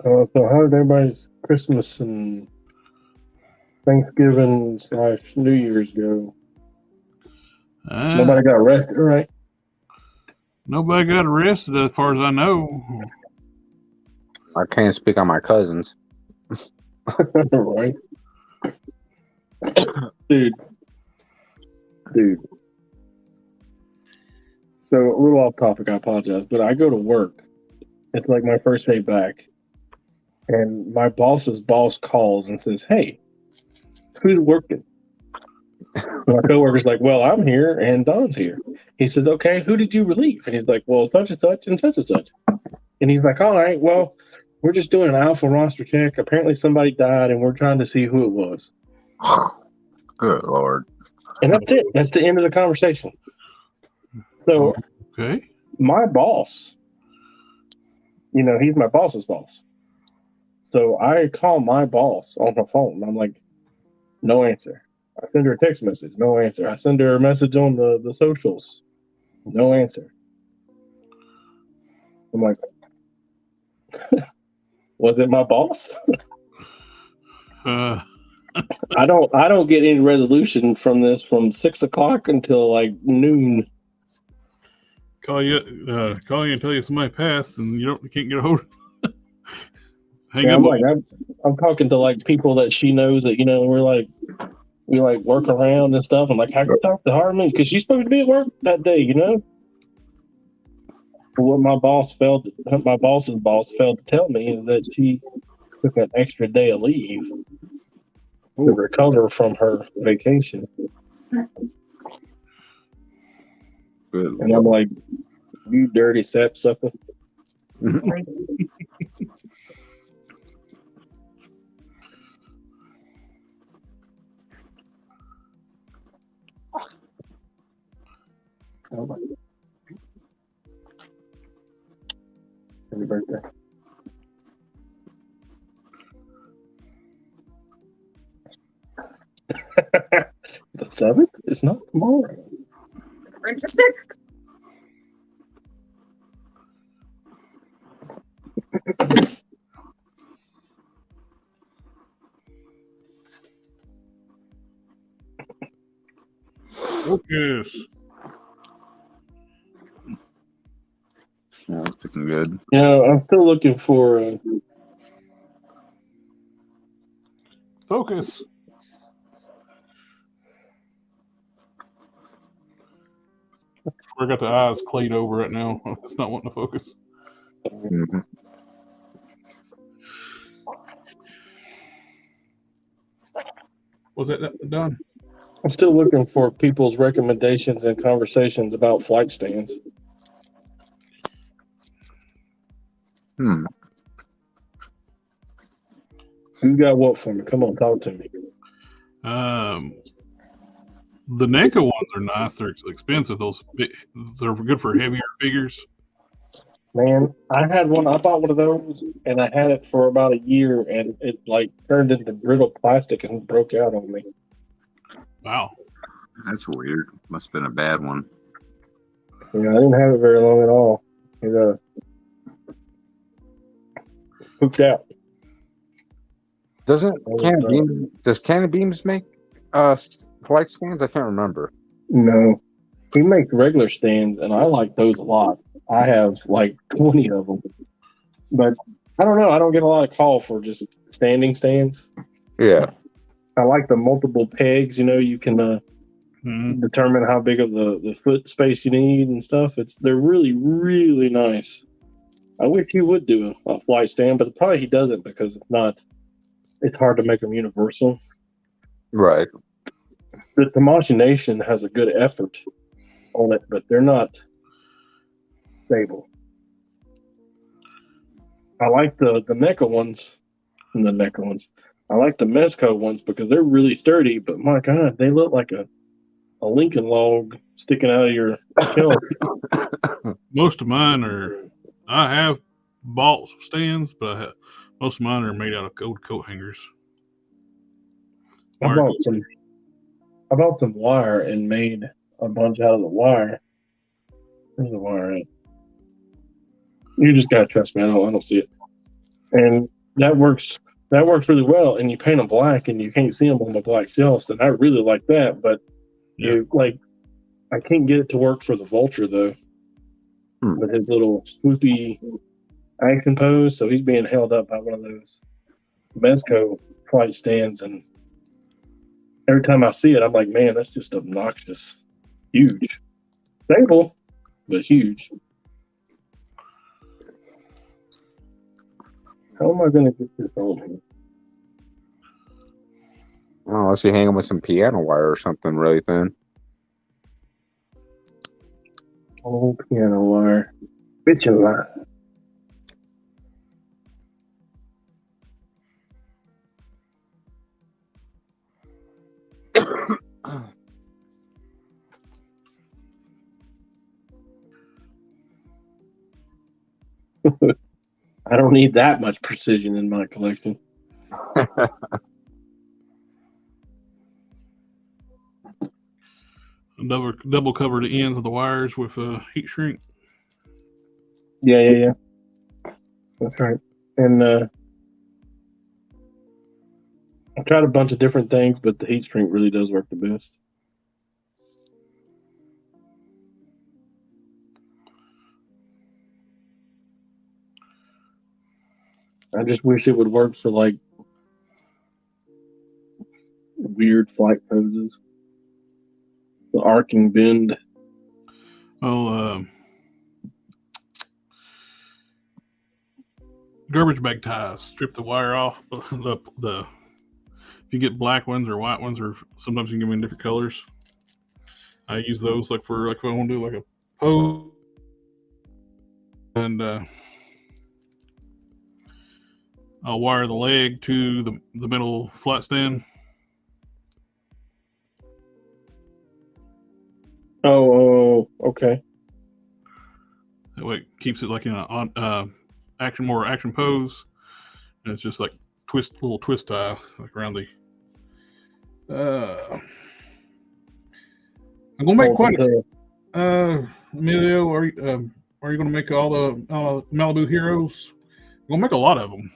So how did everybody's Christmas and Thanksgiving / New Year's go? Nobody got arrested, right? Nobody got arrested as far as I know. I can't speak on my cousins. Right. Dude. So a little off topic, I apologize, but I go to work. It's like my first day back. And my boss's boss calls and says, "Hey, who's working?" My coworker's like, "Well, I'm here and Don's here." He said, "Okay, who did you relieve?" And he's like, "Well, such and such and such and such." And he's like, "All right, well, we're just doing an alpha roster check. Apparently somebody died and we're trying to see who it was." Good Lord. And that's it. That's the end of the conversation. So Okay. my boss, he's my boss's boss. So I call my boss on the phone. I'm like, no answer. I send her a text message, no answer. I send her a message on the socials, no answer. I'm like, was it my boss? I don't get any resolution from this from 6 o'clock until like noon. Call you and tell you somebody passed and you can't get a hold of. Hang up. I'm talking to like people that she knows that we work around and stuff. I'm like, have you talked to Harmon? Because she's supposed to be at work that day, What my boss's boss failed to tell me is that she took an extra day of leave to recover from her vacation. Good And I'm like, you dirty sapsucker. Happy birthday. The 7th? It's not tomorrow. Interested? Focus. Yeah, it's looking good. I'm still looking for Focus. I got the eyes clayed over right now. It's not wanting to focus. Mm-hmm. Was that done? I'm still looking for people's recommendations and conversations about flight stands. You got what for me? Come on, talk to me. The NECA ones are nice. They're expensive. They're good for heavier figures. Man, I had one. I bought one of those, and I had it for about a year, and it like turned into brittle plastic and broke out on me. Wow. That's weird. Must have been a bad one. Yeah, I didn't have it very long at all. It pooped out. Does was, Cannon Beams make flight stands? I can't remember. No, he makes regular stands, and I like those a lot. I have like 20 of them, but I don't know. I don't get a lot of call for just standing stands. Yeah. I like the multiple pegs. You can determine how big of the foot space you need and stuff. They're really, really nice. I wish he would do a flight stand, but probably he doesn't because it's hard to make them universal. Right. The Tamashii Nation has a good effort on it, but they're not stable. I like the NECA ones and the NECA ones. I like the Mezco ones because they're really sturdy, but my God, they look like a Lincoln log sticking out of your shelf. Most of mine I have bought stands, but most of mine are made out of gold coat hangers. I bought some wire and made a bunch out of the wire. Where's the wire at? You just gotta trust me. I don't see it. And that works really well. And you paint them black, and you can't see them on the black shelves. And I really like that. But I can't get it to work for the Vulture though. With his little swoopy action pose, so he's being held up by one of those Mezco flight stands, and every time I see it, I'm like, man, that's just obnoxious. Huge. Stable, but huge. How am I going to get this on here? Well, unless you hang them with some piano wire or something really thin. Oh, piano wire. Bitchin' line. I don't need that much precision in my collection. Double cover the ends of the wires with heat shrink. Yeah. That's right. And I tried a bunch of different things, but the heat shrink really does work the best. I just wish it would work for like weird flight poses. The arcing bend. Garbage bag ties. Strip the wire off. If you get black ones or white ones, or sometimes you can get them in different colors. I use those if I want to do like a pose, and I'll wire the leg to the middle flat stand. Oh, okay. That way it keeps it like in a action pose, and it's just like little twist tie like around the. I'm gonna make quite Emilio. Are you gonna make all the Malibu heroes? I'm gonna make a lot of them.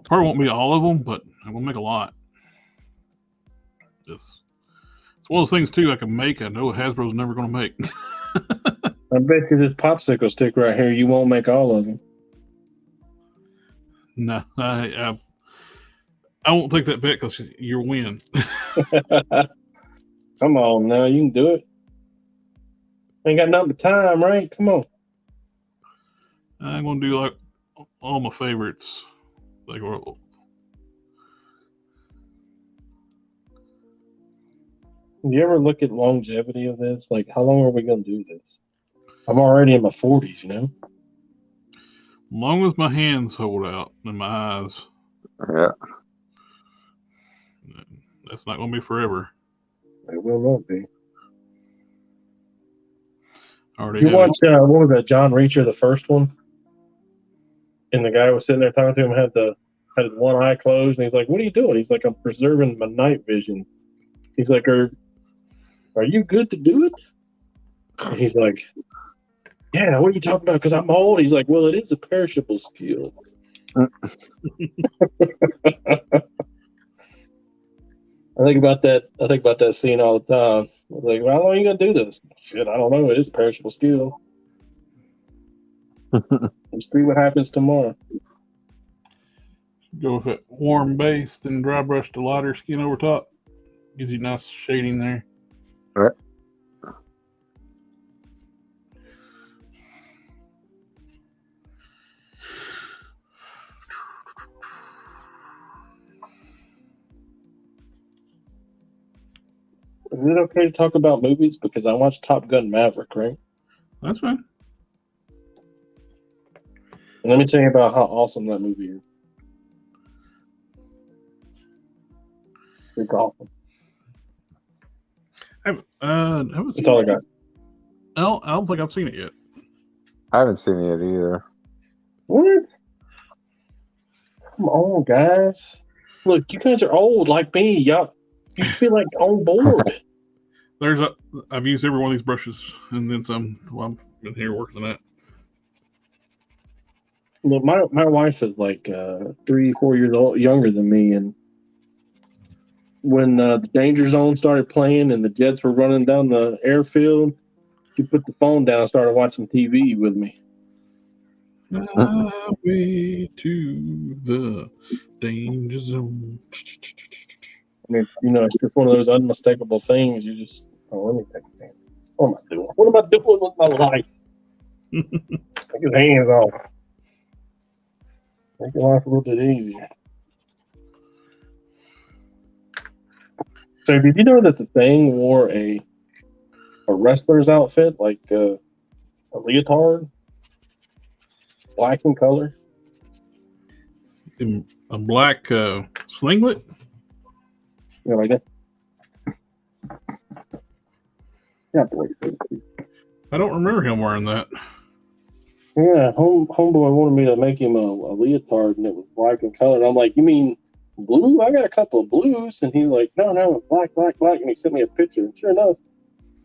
Probably won't be all of them, but I'm gonna make a lot. It's one of those things too I can make. I know Hasbro's never gonna make. I bet you this popsicle stick right here, you won't make all of them. No, I won't take that bet because you'll win. Come on now, you can do it. Ain't got nothing but time, right? Come on. I'm gonna do like all my favorites. You ever look at longevity of this? Like, how long are we gonna do this? I'm already in my 40s, As long as my hands hold out and my eyes. Yeah. That's not gonna be forever. It will not be. Already You have it. watched what was that? John Reacher, the first one, and the guy was sitting there talking to him, had his one eye closed, and he's like, "What are you doing?" He's like, "I'm preserving my night vision." He's like, "Are you good to do it?" And he's like, "Yeah, what are you talking about? Because I'm old." He's like, "Well, it is a perishable skill." I think about that scene all the time. I was like, well, how long are you gonna do this? Shit, I don't know. It is a perishable skill. Let's see what happens tomorrow. Go with it warm base, then dry brush the lighter skin over top. Gives you nice shading there. Right. Is it okay to talk about movies? Because I watched Top Gun Maverick, right? That's fine. And let me tell you about how awesome that movie is. It's awesome. I haven't That's seen all I it. got. I don't think I've seen it yet. I haven't seen it either. What? Come on, guys. Look, you guys are old like me. Y'all, you should be like on board. I've used every one of these brushes and then some while I've been here working on that. Look, my wife is like 3-4 years old, younger than me, and when the Danger Zone started playing and the jets were running down the airfield, she put the phone down and started watching TV with me. Highway to the danger zone. I mean, it's just one of those unmistakable things. You just, let me take a chance. What am I doing? What am I doing with my life? Take his hands off. Make your life a little bit easier. So, did you know that the Thing wore a wrestler's outfit, like a leotard, black in color? In a black slinglet? Yeah, like that. Yeah, boy. I don't remember him wearing that. Yeah, homeboy wanted me to make him a leotard, and it was black in color. And I'm like, you mean blue? I got a couple of blues. And he's like, no, it's black, black, black. And he sent me a picture. And sure enough,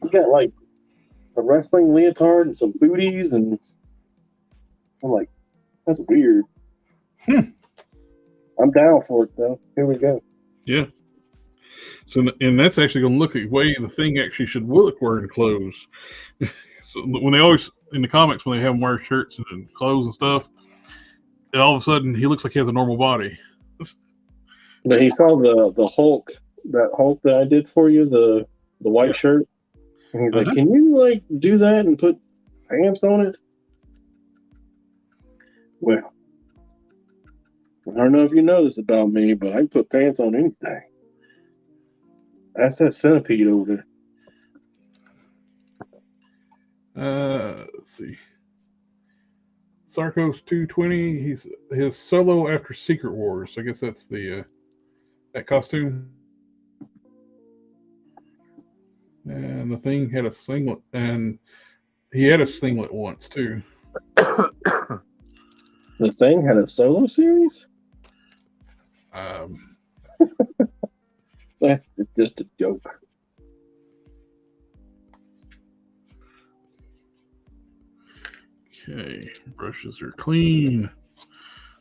he got like a wrestling leotard and some booties. And I'm like, that's weird. I'm down for it, though. Here we go. Yeah. So, and that's actually going to look at the way the Thing actually should look wearing clothes. So when they always, in the comics, when they have him wear shirts and clothes and stuff, and all of a sudden he looks like he has a normal body. But he saw the Hulk, that Hulk that I did for you, the white shirt. And he's like, can you like do that and put pants on it? Well, I don't know if you know this about me, but I can put pants on anything. That's that centipede over there. Let's see. Sarkos 220. His solo after Secret Wars. I guess that's the that costume. And the Thing had a singlet, and he had a singlet once too. The Thing had a solo series? That's just a joke. Okay, brushes are clean.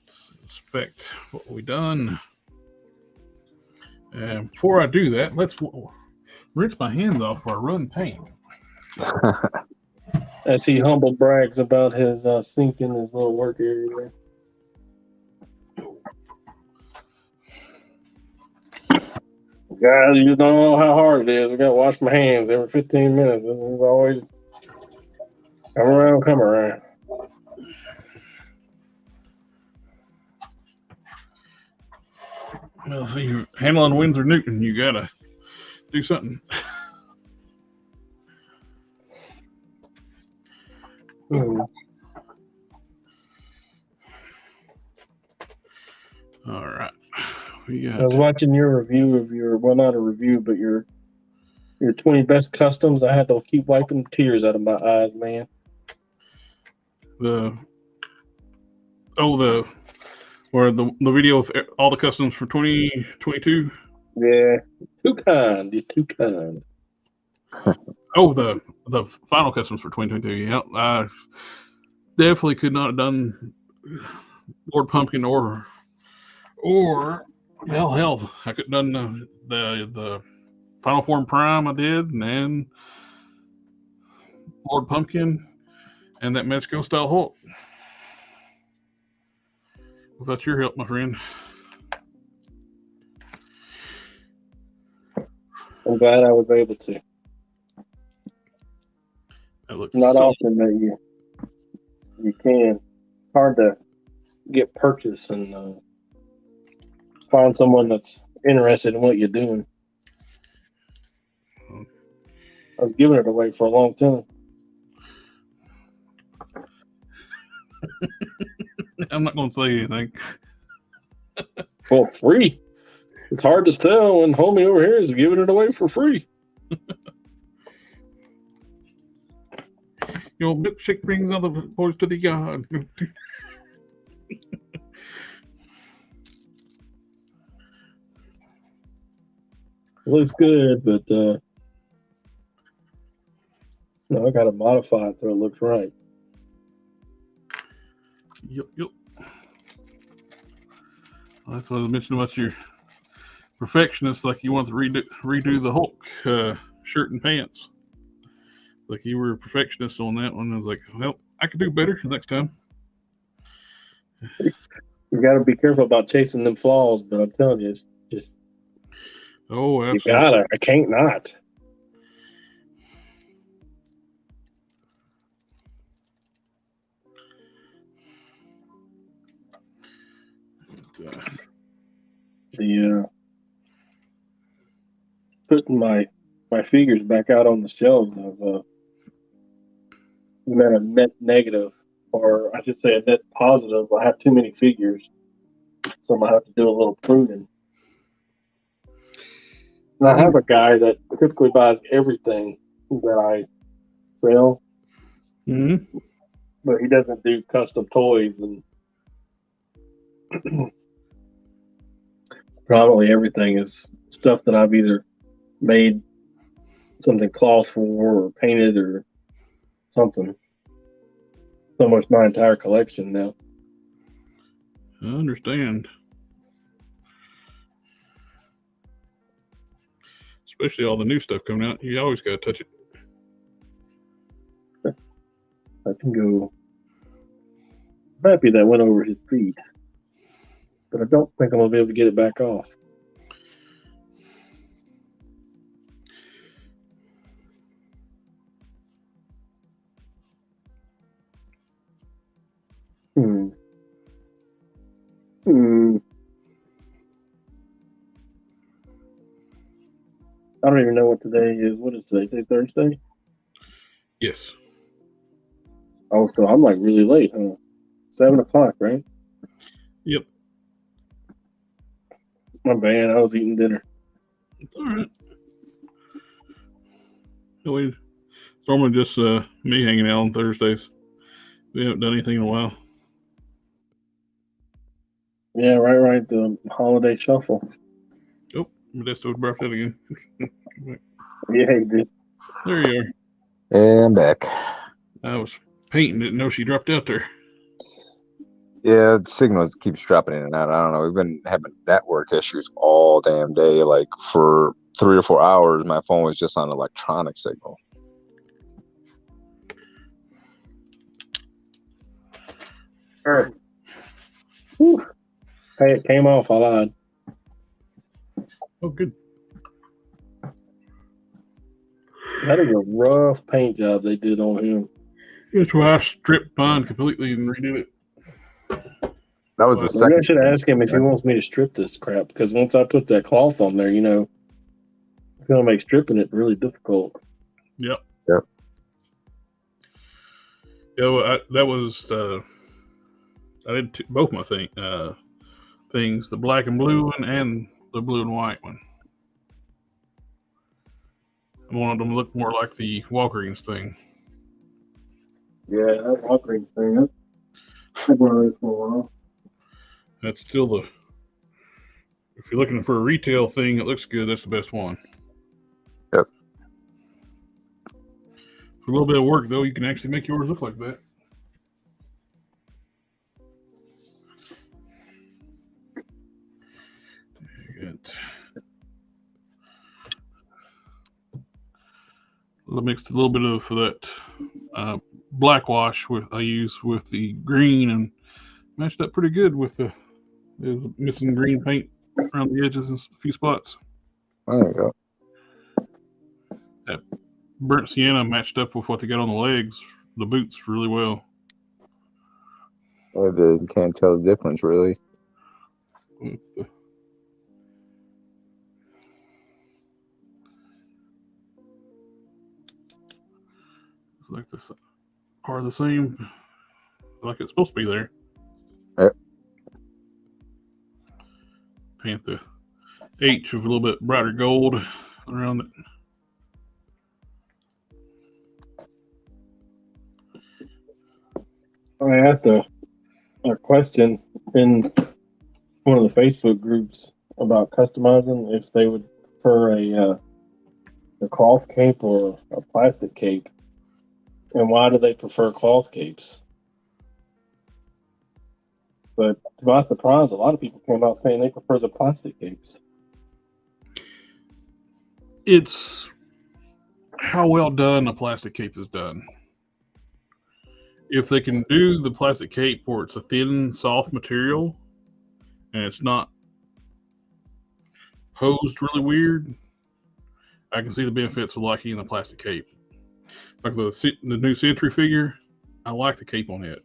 Let's inspect what we done. And before I do that, let's rinse my hands off before I run paint. As he humble brags about his sink in his little work area there. Guys, you don't know how hard it is. I got to wash my hands every 15 minutes. It's always come around. Well, if you're handling Windsor Newton, you gotta do something. All right. I was watching your review of not a review, but your Your 20 best customs. I had to keep wiping tears out of my eyes, man. The video of all the customs for 2022. Yeah, too kind. You're too kind. Oh, the final customs for 2022. Yeah, I definitely could not have done Lord Pumpkin or well, hell, I could have done the Final Form Prime I did, and then Lord Pumpkin and that Mexico style Hulk. Without your help, my friend. I'm glad I was able to. That looks Not so often that you can. Hard to get purchase and find someone that's interested in what you're doing. I was giving it away for a long time. I'm not going to say anything. For free. It's hard to tell when homie over here is giving it away for free. Your milkshake brings other boys to the yard. It looks good, but no, I got to modify it so it looks right. Yep. Well, that's what I was mentioning about your perfectionist. Like you want to redo the Hulk shirt and pants. Like you were a perfectionist on that one. I was like, well, I could do better next time. You got to be careful about chasing them flaws, but I'm telling you, it's just. Oh, absolutely. You gotta. I can't not. Putting my figures back out on the shelves, I've met a net negative, or I should say a net positive. I have too many figures, so I'm gonna have to do a little pruning. And I have a guy that typically buys everything that I sell, but he doesn't do custom toys, and probably everything is stuff that I've either made something cloth for or painted or something. It's almost my entire collection now. I understand. Especially all the new stuff coming out. You always got to touch it. I can go. I'm happy that went over his feet, but I don't think I'm going to be able to get it back off. I don't even know what today is. What is today? Today Thursday? Yes. Oh, so I'm like really late, huh? 7 o'clock, right? Yep. My bad. I was eating dinner. It's all right. It's normally just me hanging out on Thursdays. We haven't done anything in a while. Yeah, right. The holiday shuffle. Oh, Modesto dropped out again. Yeah, he did. There you are. And back. I was painting, didn't know she dropped out there. Yeah, signals keeps dropping in and out. I don't know. We've been having network issues all damn day. Like for 3 or 4 hours, my phone was just on electronic signal. All right. Whew. Hey, it came off. I lied. Oh, good. That is a rough paint job they did on him. That's why I stripped mine completely and redid it. That was the Maybe second. I should ask him if he wants me to strip this crap, because once I put that cloth on there, it's going to make stripping it really difficult. Yep. Yep. Yeah, well, that was I did both my things, the black and blue one and the blue and white one. I wanted them to look more like the Walgreens thing. Yeah, that Walgreens thing. I've one of those for a while. That's still the. If you're looking for a retail thing that looks good, that's the best one. Yep. For a little bit of work, though, you can actually make yours look like that. Good. I mixed a little bit of that black wash I use with the green and matched up pretty good with the missing green paint around the edges in a few spots. There you go. That burnt sienna matched up with what they got on the legs, the boots, really well. You can't tell the difference, really. It's like this are the same, like it's supposed to be there. Yep. Paint the H with a little bit brighter gold around it. I asked a question in one of the Facebook groups about customizing if they would prefer a cloth cape or a plastic cape, and why do they prefer cloth capes? But to my surprise, a lot of people came out saying they prefer the plastic capes. It's how well done a plastic cape is done. If they can do the plastic cape where it's a thin, soft material and it's not posed really weird, I can see the benefits of liking the plastic cape. Like the new Sentry figure, I like the cape on it.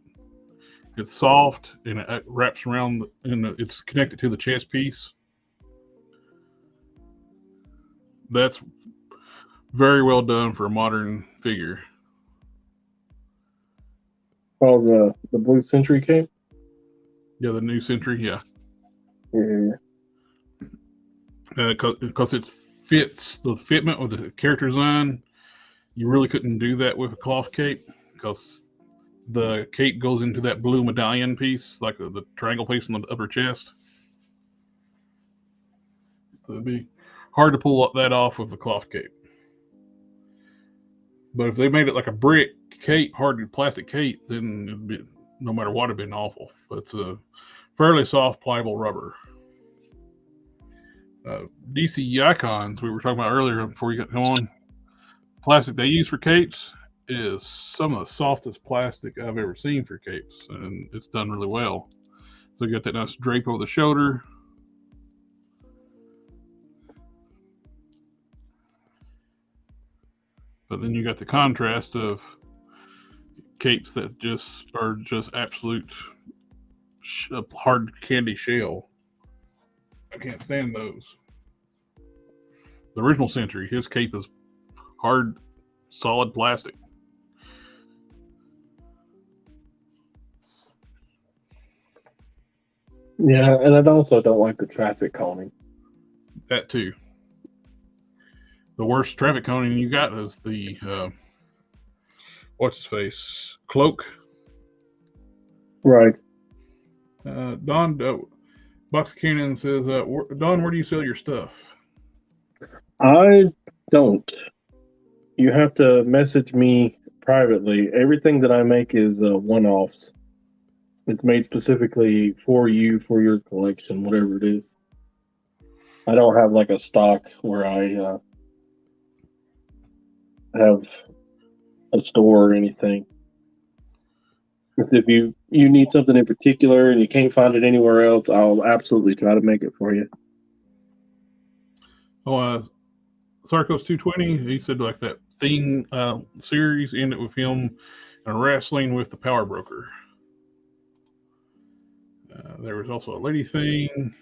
It's soft and it wraps around and it's connected to the chest piece. That's very well done for a modern figure. Oh, the blue Sentry cape? Yeah, the new Sentry, yeah. Yeah. Because it fits the fitment with the character design. You really couldn't do that with a cloth cape because the cape goes into that blue medallion piece, like the triangle piece in the upper chest. So it'd be hard to pull that off with a cloth cape. But if they made it like a brick cape, hard plastic cape, then it'd be, no matter what, it'd been awful. But it's a fairly soft, pliable rubber. DC Icons, we were talking about earlier before we got on, plastic they use for capes is some of the softest plastic I've ever seen for capes, and it's done really well. So you got that nice drape over the shoulder. But then you got the contrast of capes that are just absolute hard candy shell. I can't stand those. The original Sentry, his cape is hard, solid plastic. Yeah, and I also don't like the traffic coning. That too. The worst traffic coning you got is the what's his face cloak. Right. Don Box Cannon says, Don, where do you sell your stuff? I don't. You have to message me privately. Everything that I make is one-offs. It's made specifically for you, for your collection, whatever it is. I don't have like a stock where I have a store or anything. If you need something in particular and you can't find it anywhere else, I'll absolutely try to make it for you. Oh, Sarkos 220, he said like that thing series ended with him wrestling with the power broker. There was also a lady thing,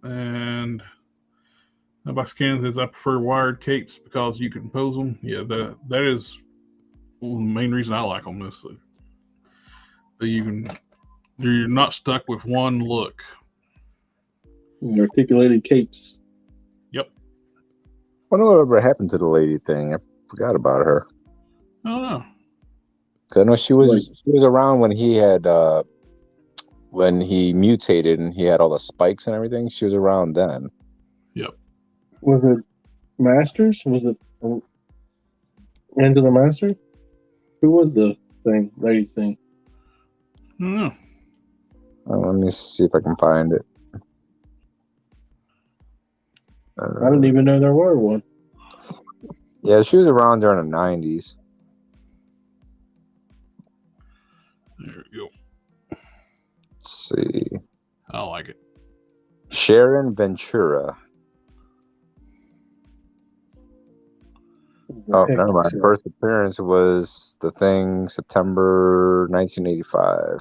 and Box Cannon says I prefer wired capes because you can pose them. Yeah, that is the main reason I like them. Is that you're not stuck with one look. Articulated capes. Yep. wonder whatever happened to the lady thing. I forgot about her. I don't know. 'Cause I know she was around when he had when he mutated and he had all the spikes and everything. She was around then. Yep. Was it Masters? Was it Into the Masters? Who was the lady thing? I don't know. Let me see if I can find it. I didn't even know there were one. Yeah, she was around during the 90s. There we go. Let's see. I like it. Sharon Ventura. Oh, never mind. First appearance was The Thing, September 1985.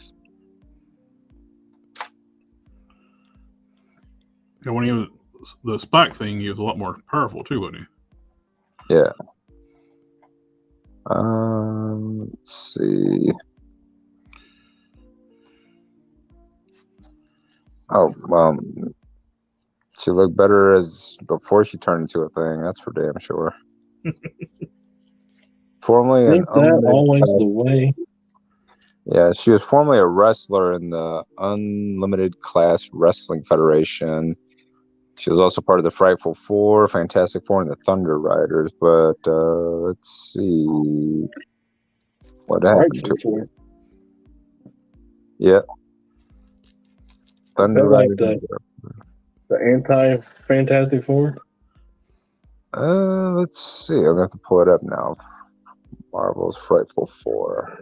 And when he was the spike thing, he was a lot more powerful too, wasn't he? Yeah. Let's see. Oh, well, she looked better as before she turned into a thing. That's for damn sure. Formerly Ain't that always the way? Yeah, she was formerly a wrestler in the Unlimited Class Wrestling Federation. She was also part of the Frightful Four, Fantastic Four, and the Thunder Riders. But let's see what happened to her. Yeah, Thunder Riders. Like the anti-Fantastic Four. Let's see. I'm gonna have to pull it up now. Marvel's Frightful Four.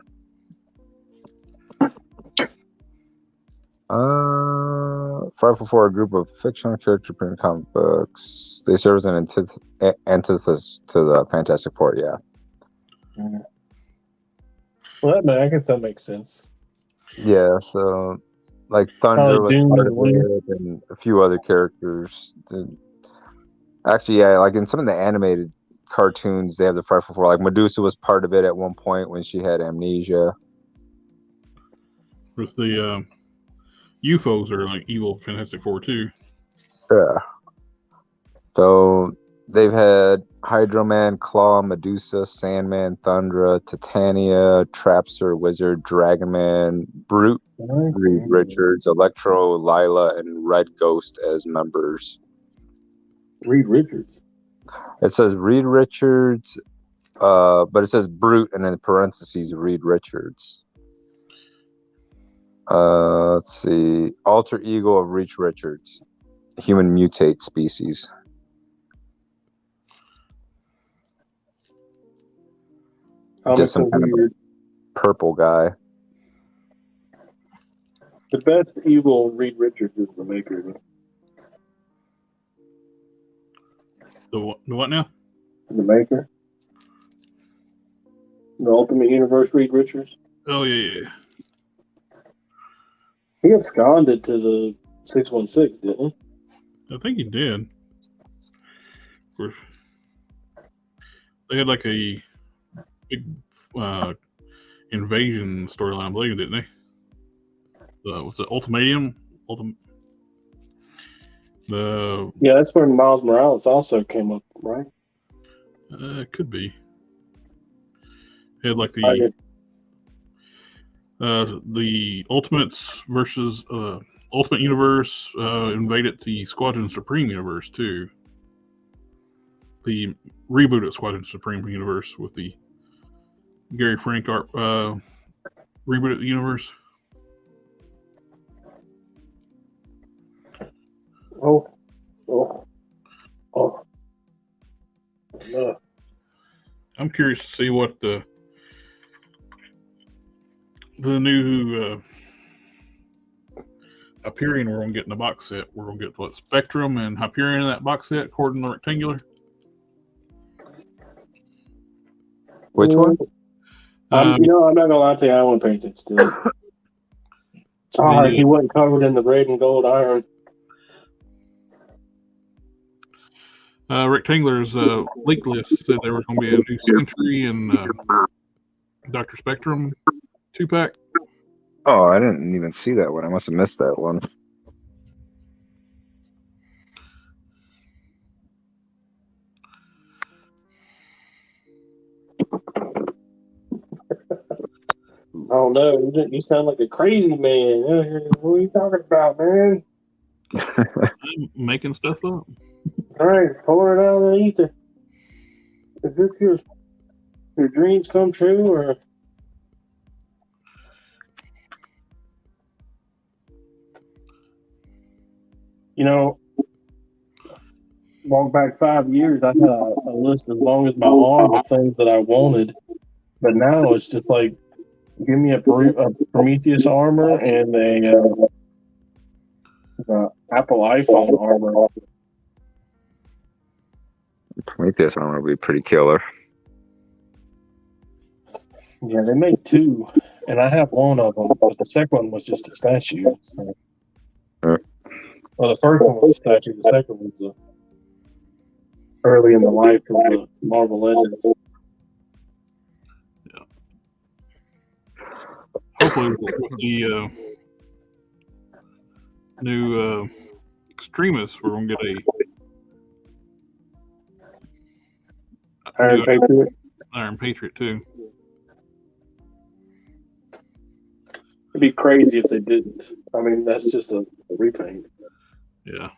Frightful Four, a group of fictional characters in comic books. They serve as an antithesis to the Fantastic Four. Yeah. Well, I guess that makes sense. Yeah. So, like Thunder was part of it, and a few other characters. Actually, yeah, like in some of the animated cartoons, they have the Frightful Four. Like Medusa was part of it at one point when she had amnesia. With the UFOs are like evil Fantastic Four too. Yeah. So they've had Hydro Man, Claw, Medusa, Sandman, Thundra, Titania, Trapster, Wizard, Dragon Man, Brute, Reed Richards, Electro, Lila, and Red Ghost as members. Reed Richards. It says Reed Richards, but it says Brute and in parentheses Reed Richards. Let's see. Alter ego of Reed Richards. Human mutate species. Just some kind of purple guy. The best evil Reed Richards is the maker. The what now? The maker. The Ultimate Universe Reed Richards. Oh yeah. He absconded to the 616, didn't he? I think he did. Of course, they had like a big invasion storyline, I believe, didn't they? Was it Ultimatum? Yeah, that's where Miles Morales also came up, right? It could be. They had like the Ultimates versus Ultimate Universe invaded the Squadron Supreme universe too. The rebooted Squadron Supreme universe with the Gary Frank art rebooted universe. Oh. No. I'm curious to see what the new Hyperion we're gonna get in the box set. We're gonna get what Spectrum and Hyperion in that box set, according to the Rectangular. Which one? I'm not gonna lie to you. I won't pay attention to it. Sorry, he wasn't covered in the red and gold iron. Rectangular's leak list said there was going to be a new Sentry and Dr. Spectrum 2-pack. Oh, I didn't even see that one. I must have missed that one. don't know. You sound like a crazy man. What are you talking about, man? I'm making stuff up. All right, pour it out of the ether. Is this your dreams come true, or walk back 5 years? I had a list as long as my arm of things that I wanted, but now it's just like, give me a Prometheus armor and a Apple iPhone armor. Prometheus armor would be pretty killer. Yeah, they made two, and I have one of them, but the second one was just a statue. So. Well, the first one was a statue. The second was early in the life of the Marvel Legends. Yeah. Hopefully, with the new extremists, we're gonna get a Iron Patriot. Iron Patriot too. It'd be crazy if they didn't. I mean, that's just a repaint. Yeah.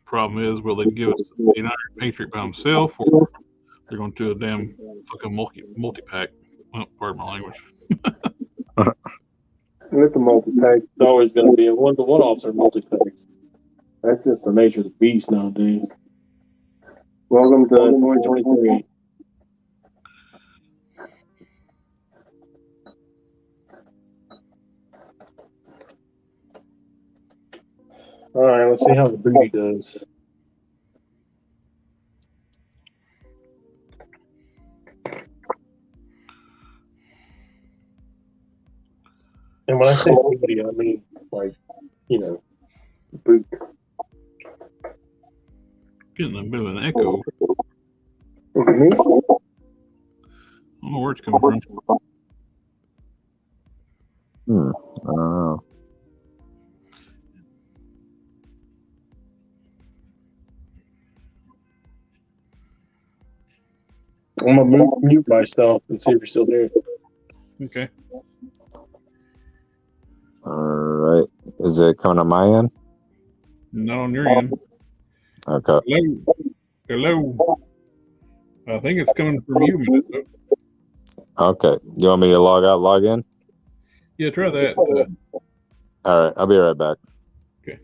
Problem is, will they give us an Iron Patriot by himself, or they're going to do a damn fucking multi-pack? Well, pardon my language. With the multi-pack, it's always going to be a one-to-one-offs or multi-packs. That's just the nature of the beast nowadays. Welcome to 2023. All right, let's see how the booty does. And when I say booty, I mean, like, boot. Getting a bit of an echo. Is it me? I don't know where it's coming from. I don't know. I'm going to mute myself and see if you're still there. Okay. All right. Is it coming on my end? Not on your end. Okay. Hello. I think it's coming from you, Minnesota. Okay. You want me to log out, log in? Yeah, try that. All right. I'll be right back. Okay.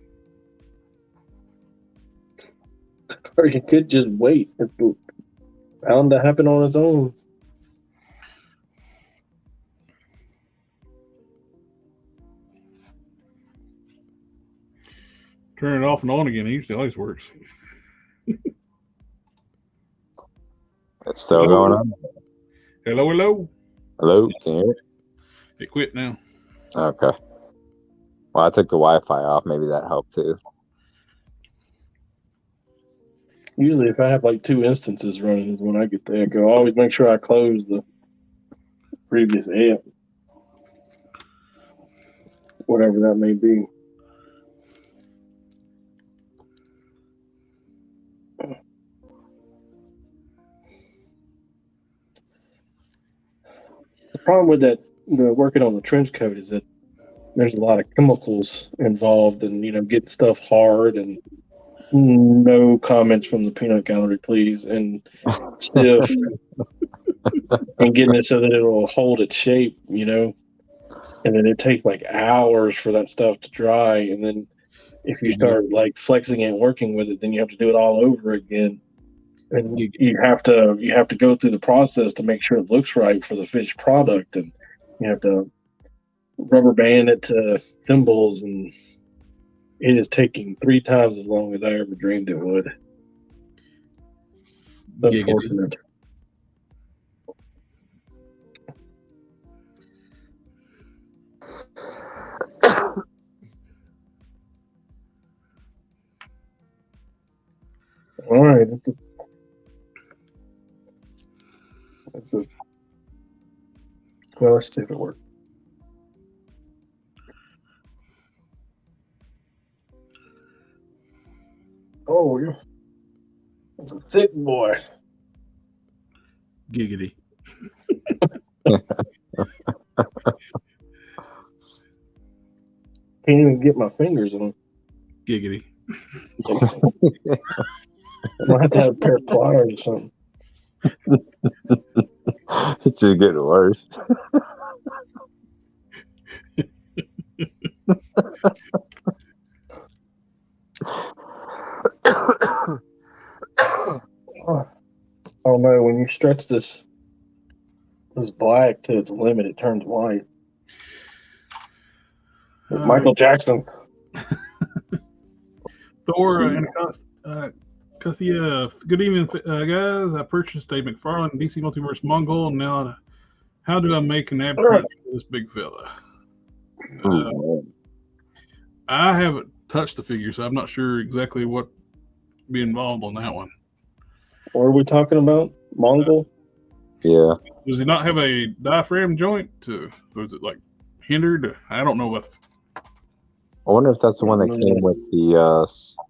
Or you could just wait. It's bound to happen on its own. Turn it off and on again. It usually always works. It's still going on? Hello. Hello? Can you hear it? It quit now. Okay. Well, I took the Wi-Fi off. Maybe that helped too. Usually, if I have like 2 instances running, is when I get the echo. I always make sure I close the previous app, whatever that may be. The problem with the working on the trench coat is that there's a lot of chemicals involved, and getting stuff hard, and no comments from the peanut gallery, please, and stiff, and getting it so that it'll hold its shape, and then it takes like hours for that stuff to dry, and then if you start like flexing it and working with it, then you have to do it all over again. And you have to go through the process to make sure it looks right for the finished product, and you have to rubber band it to thimbles, and it is taking 3 times as long as I ever dreamed it would. Unfortunate. All right, well, let's see if it works. Oh, yeah. That's a thick boy. Giggity. Can't even get my fingers on. Giggity. I might have to have a pair of pliers or something. It's just getting worse. Oh no! When you stretch this black to its limit, it turns white. Michael Jackson. Thor and Cassia, good evening, guys. I purchased a McFarlane DC Multiverse Mongol. Now, how do I make an ab crunch for this big fella? I haven't touched the figure, so I'm not sure exactly what be involved on that one. What are we talking about? Mongol? Yeah. Does he not have a diaphragm joint? Or is it like hindered? I don't know what. I wonder if that's the one that came with the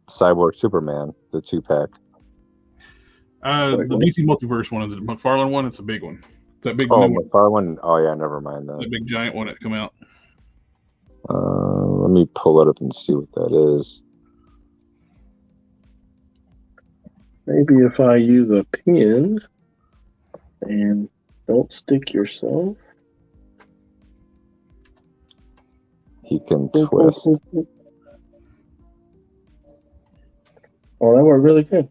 Cyborg Superman, the 2-pack. The DC Multiverse one, the McFarlane one, it's a big one. It's that big McFarlane. Oh yeah, never mind that. The big giant one that come out. Let me pull it up and see what that is. Maybe if I use a pin and don't stick yourself. He can twist. Oh, that worked really good.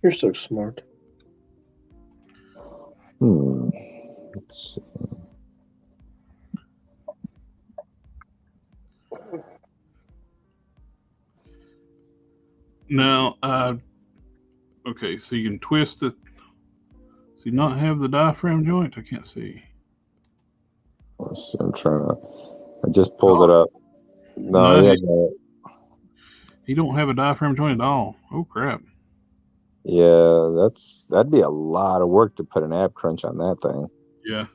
You're so smart. Let's see. Now, okay, so you can twist it. So you not have the diaphragm joint? I can't see. Let's see, I'm trying to. I just pulled it up. No, he don't have a diaphragm joint at all. Oh crap! Yeah, that'd be a lot of work to put an ab crunch on that thing. Yeah.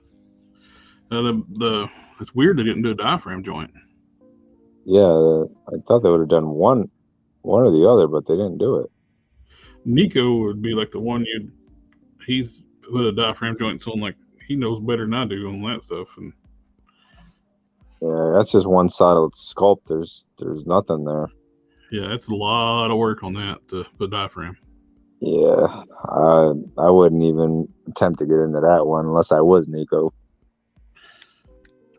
It's weird they didn't do a diaphragm joint. Yeah, I thought they would have done one or the other, but they didn't do it. Nico would be like the one he's put a diaphragm joint on, like he knows better than I do on that stuff. And yeah, that's just one solid sculpt. There's nothing there. Yeah, that's a lot of work on that to put diaphragm. Yeah, I wouldn't even attempt to get into that one unless I was Nico.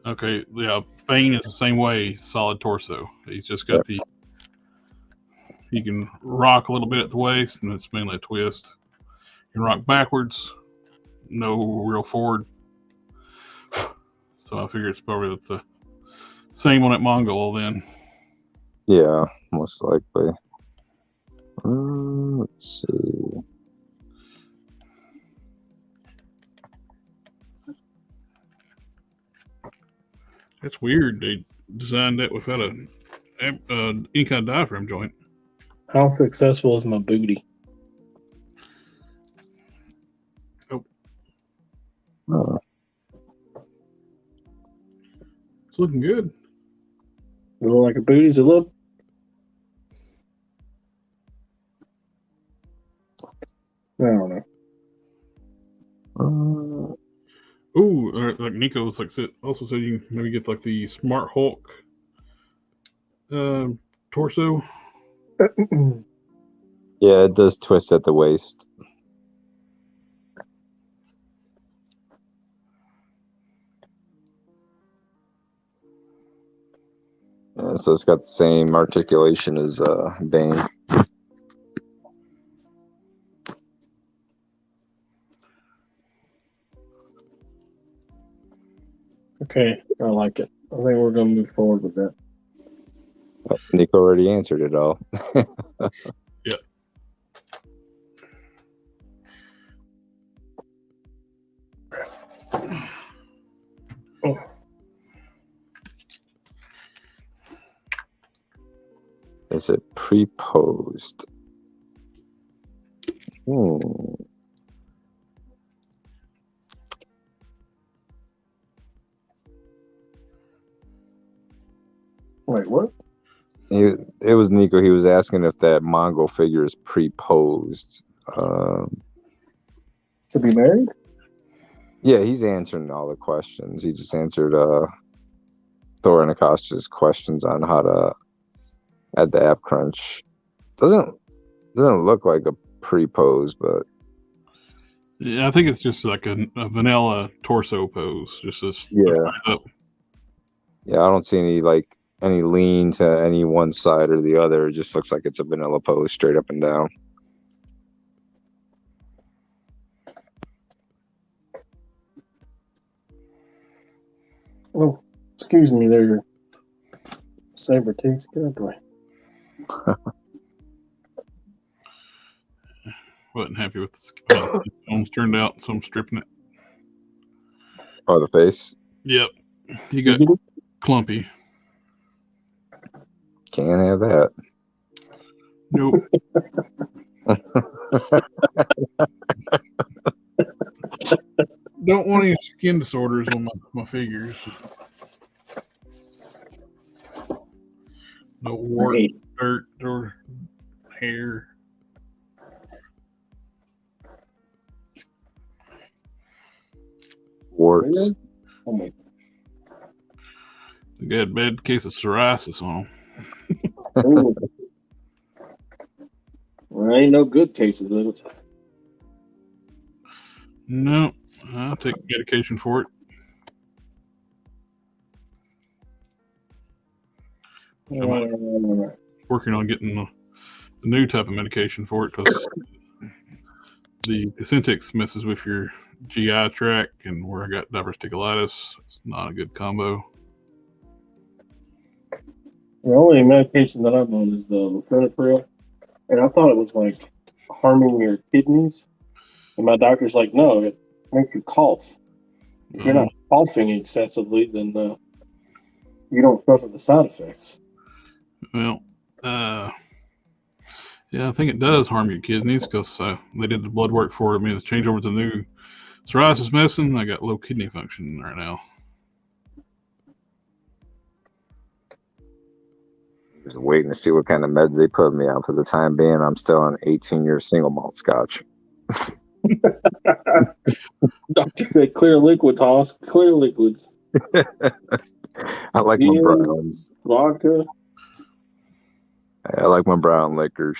Okay, yeah, Bane is the same way, solid torso. He's just got he can rock a little bit at the waist, and it's mainly a twist. You can rock backwards, no real forward. So I figure it's probably the same one at Mongol then. Yeah, most likely. Let's see. It's weird they designed that without any kind of diaphragm joint. How successful is my booty? Oh. It's looking good. It look like a booty? Does it look? I don't know. Ooh, like Nico's also said you can maybe get like the Smart Hulk torso. Yeah, it does twist at the waist. Yeah, so it's got the same articulation as Bane. Okay, I like it. I think we're going to move forward with that. Nico already answered it all. Yeah. Oh. Is it pre-posed? Wait, what? It was Nico. He was asking if that Mongol figure is pre-posed. To be married? Yeah, he's answering all the questions. He just answered Thor and Akash's questions on how to add the app crunch. Doesn't look like a pre-pose, but Yeah, I think it's just like a vanilla torso pose. Just this. Up. Yeah, I don't see any lean to any one side or the other. It just looks like it's a vanilla pose, straight up and down. Oh, excuse me there, saber tooth. Good boy. Wasn't happy with the films turned out, so I'm stripping it. Oh, the face? Yep. You got clumpy. Can't have that. Nope. Don't want any skin disorders on my figures. No wart, dirt, or hair. Warts. Oh my. They got a bad case of psoriasis on Ooh. Well, ain't no good cases of it. No, I'll take medication for it. I'm working on getting a new type of medication for it because the Cosentyx messes with your GI tract, and where I got diverticulitis, it's not a good combo. The only medication that I'm on is the lisinopril, and I thought it was like harming your kidneys. And my doctor's like, no, it makes you cough. If you're not coughing excessively, then you don't suffer the side effects. Well, yeah, I think it does harm your kidneys because they did the blood work for me to change over to the new psoriasis medicine. I got low kidney function right now. Just waiting to see what kind of meds they put me on. For the time being, I'm still on 18-year single malt scotch. Doctor said clear liquid, Toss. Clear liquids. I like my browns. Vodka. I like my brown liquors.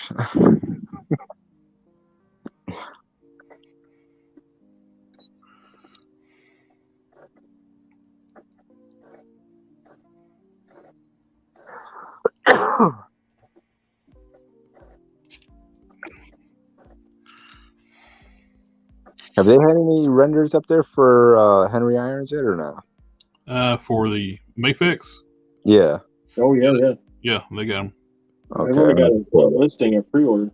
Have they had any renders up there for Henry Irons yet or no? For the Mayfix? Yeah. Oh, yeah. Yeah, they got them. Okay. They've only got a listing or pre-order.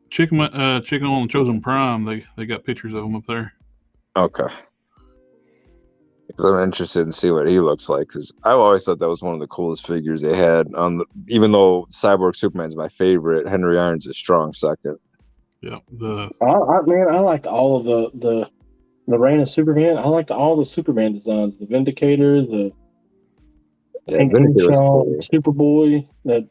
Checking on the Chosen Prime, they got pictures of them up there. Okay. Because I'm interested in seeing what he looks like. Because I've always thought that was one of the coolest figures they had. Even though Cyborg Superman's my favorite, Henry Irons is strong second. Yeah. I liked all of the reign of Superman. I liked all the Superman designs. The Vindicator, the Superboy. I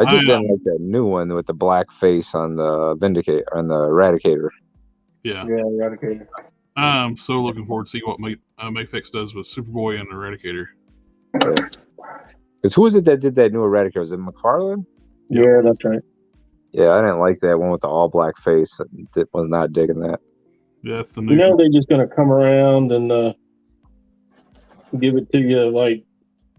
just didn't like that new one with the black face on the Vindicator and the Eradicator. Yeah. Yeah, Eradicator. I'm so looking forward to see what Mayfix does with Superboy and Eradicator. Because who was it that did that new Eradicator? Was it McFarlane? Yeah, that's right. Yeah, I didn't like that one with the all black face. I was not digging that. Yeah, that's the new. They're just gonna come around and give it to you like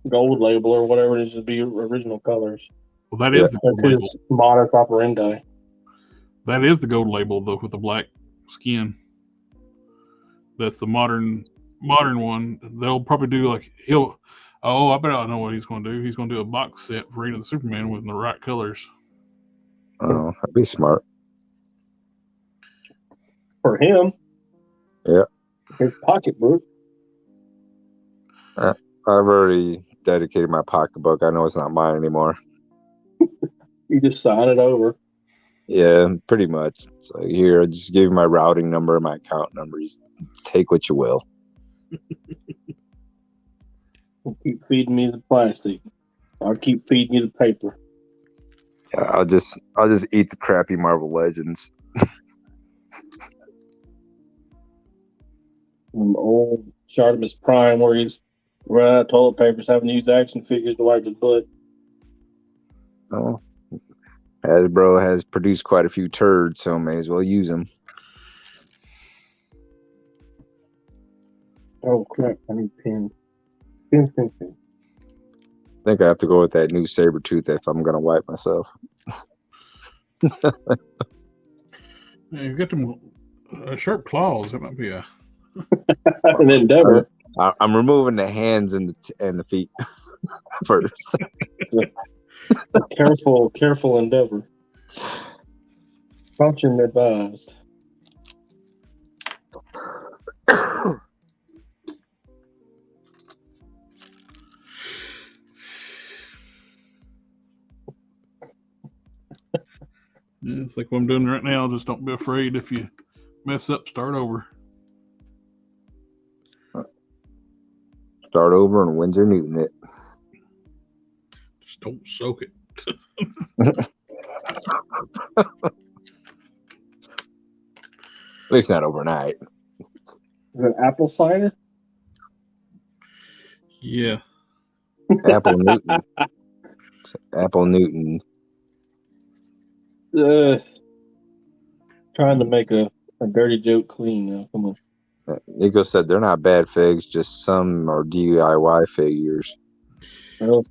gold label or whatever it is to be original colors. Well, that's his modus operandi. That is the gold label though, with the black skin. That's the modern one. They'll probably do I bet I know what he's going to do. He's going to do a box set for Reign of the Superman with the right colors. Oh, that'd be smart. For him. Yeah. His pocketbook. I've already dedicated my pocketbook. I know it's not mine anymore. You just sign it over. Yeah, pretty much. It's like, here, just give you my routing number, my account numbers. Take what you will. Keep feeding me the plastic. I'll keep feeding you the paper. Yeah, I'll just eat the crappy Marvel Legends. Old Shartimus Prime, where he's Run out of toilet papers, having to use action figures to wipe his butt. Oh, Hasbro has produced quite a few turds, so may as well use them. Oh crap! I need pins. Pins. I think I have to go with that new Sabretooth if I'm gonna wipe myself. Yeah, you got them sharp claws. That might be a An endeavor. I'm removing the hands and the feet first. A careful endeavor. Caution advised. Yeah, it's like what I'm doing right now. Just don't be afraid if you mess up, start over. Start over and Windsor Newton it. Just don't soak it. At least not overnight. Is it apple cider? Yeah. Apple Newton. Apple Newton. Trying to make a dirty joke clean now. Come on. Nico said they're not bad figs, just some are DIY figures. Well,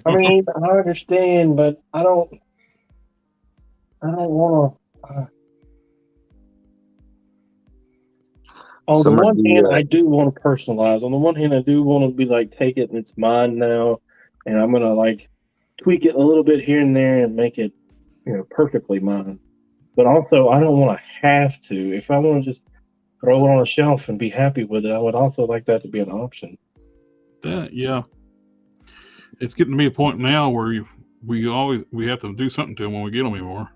I mean, I understand, but I don't want to. On the one hand, I do want to personalize. On the one hand, I do want to be like, take it and it's mine now, and I'm gonna like tweak it a little bit here and there and make it, perfectly mine. But also, I don't want to have to. If I want to just throw it on a shelf and be happy with it, I would also like that to be an option. Yeah. It's getting to be a point now where we have to do something to them when we get them anymore.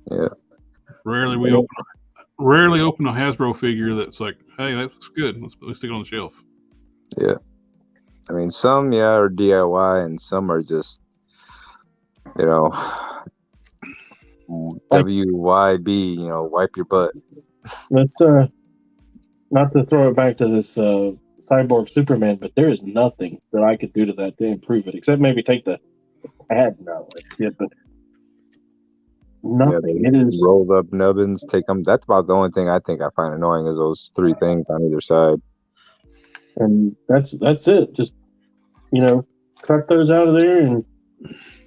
Yeah. Rarely open a Hasbro figure that's like, hey, that looks good. Let's stick it on the shelf. Yeah. I mean, some are DIY and some are just, WYB, wipe your butt. Let's not to throw it back to this Cyborg Superman, but there is nothing that I could do to that to improve it, except maybe take the ad knowledge. Yeah, but nothing. It is rolled up nubbins. Take them. That's about the only thing I think I find annoying is those three things on either side. And that's it. Just cut those out of there, and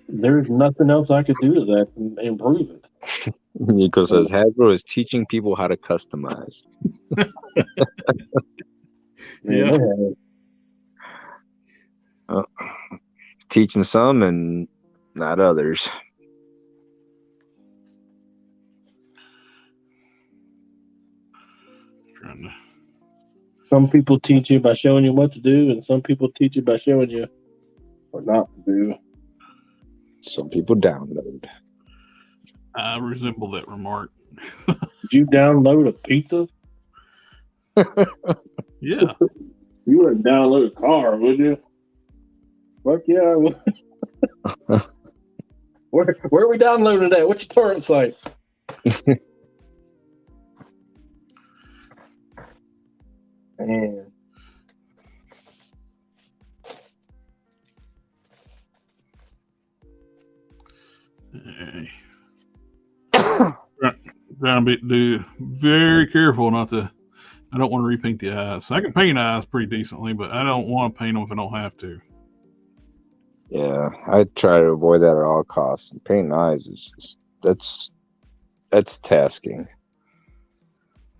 there's nothing else I could do to that and improve it. Nico says Hasbro is teaching people how to customize. Yeah. It's teaching some and not others. Some people teach you by showing you what to do, and some people teach you by showing you what not to do. Some people download. I resemble that remark. Did you download a pizza? Yeah. You wouldn't download a car, would you? Fuck yeah, I would. Where are we downloading that? What's your torrent site? Man. Trying to be very careful not to. I don't want to repaint the eyes. I can paint eyes pretty decently, but I don't want to paint them if I don't have to. Yeah, I try to avoid that at all costs. Painting eyes is just, that's tasking.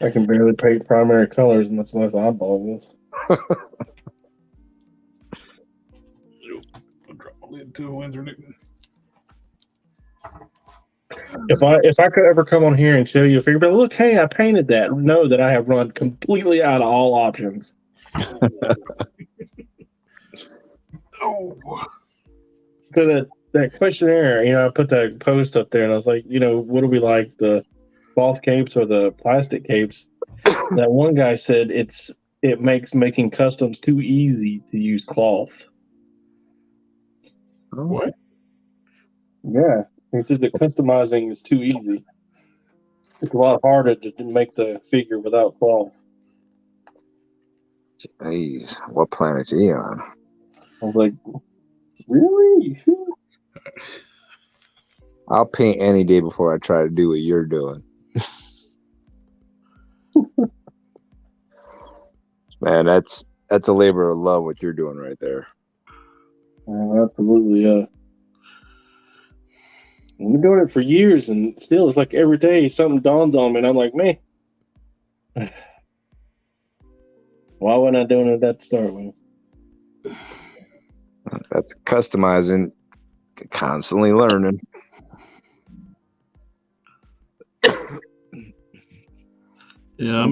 I can barely paint primary colors, much less eyeballs. I'll drop my lid to a Windsor Newton. If I could ever come on here and show you a figure, but look, hey, I painted that. Know that I have run completely out of all options. Oh. Because that questionnaire, I put that post up there, and I was like, what do we like, the cloth capes or the plastic capes? That one guy said it makes making customs too easy to use cloth. What? Yeah. He said that customizing is too easy. It's a lot harder to make the figure without cloth. Jeez, what planet is he on? I was like, really? You sure? I'll paint any day before I try to do what you're doing. Man, that's a labor of love what you're doing right there. Absolutely, yeah. We've been doing it for years, and still, it's like every day something dawns on me, and I'm like, man, why wasn't I doing it at the start with? That's customizing, constantly learning. Yeah, I've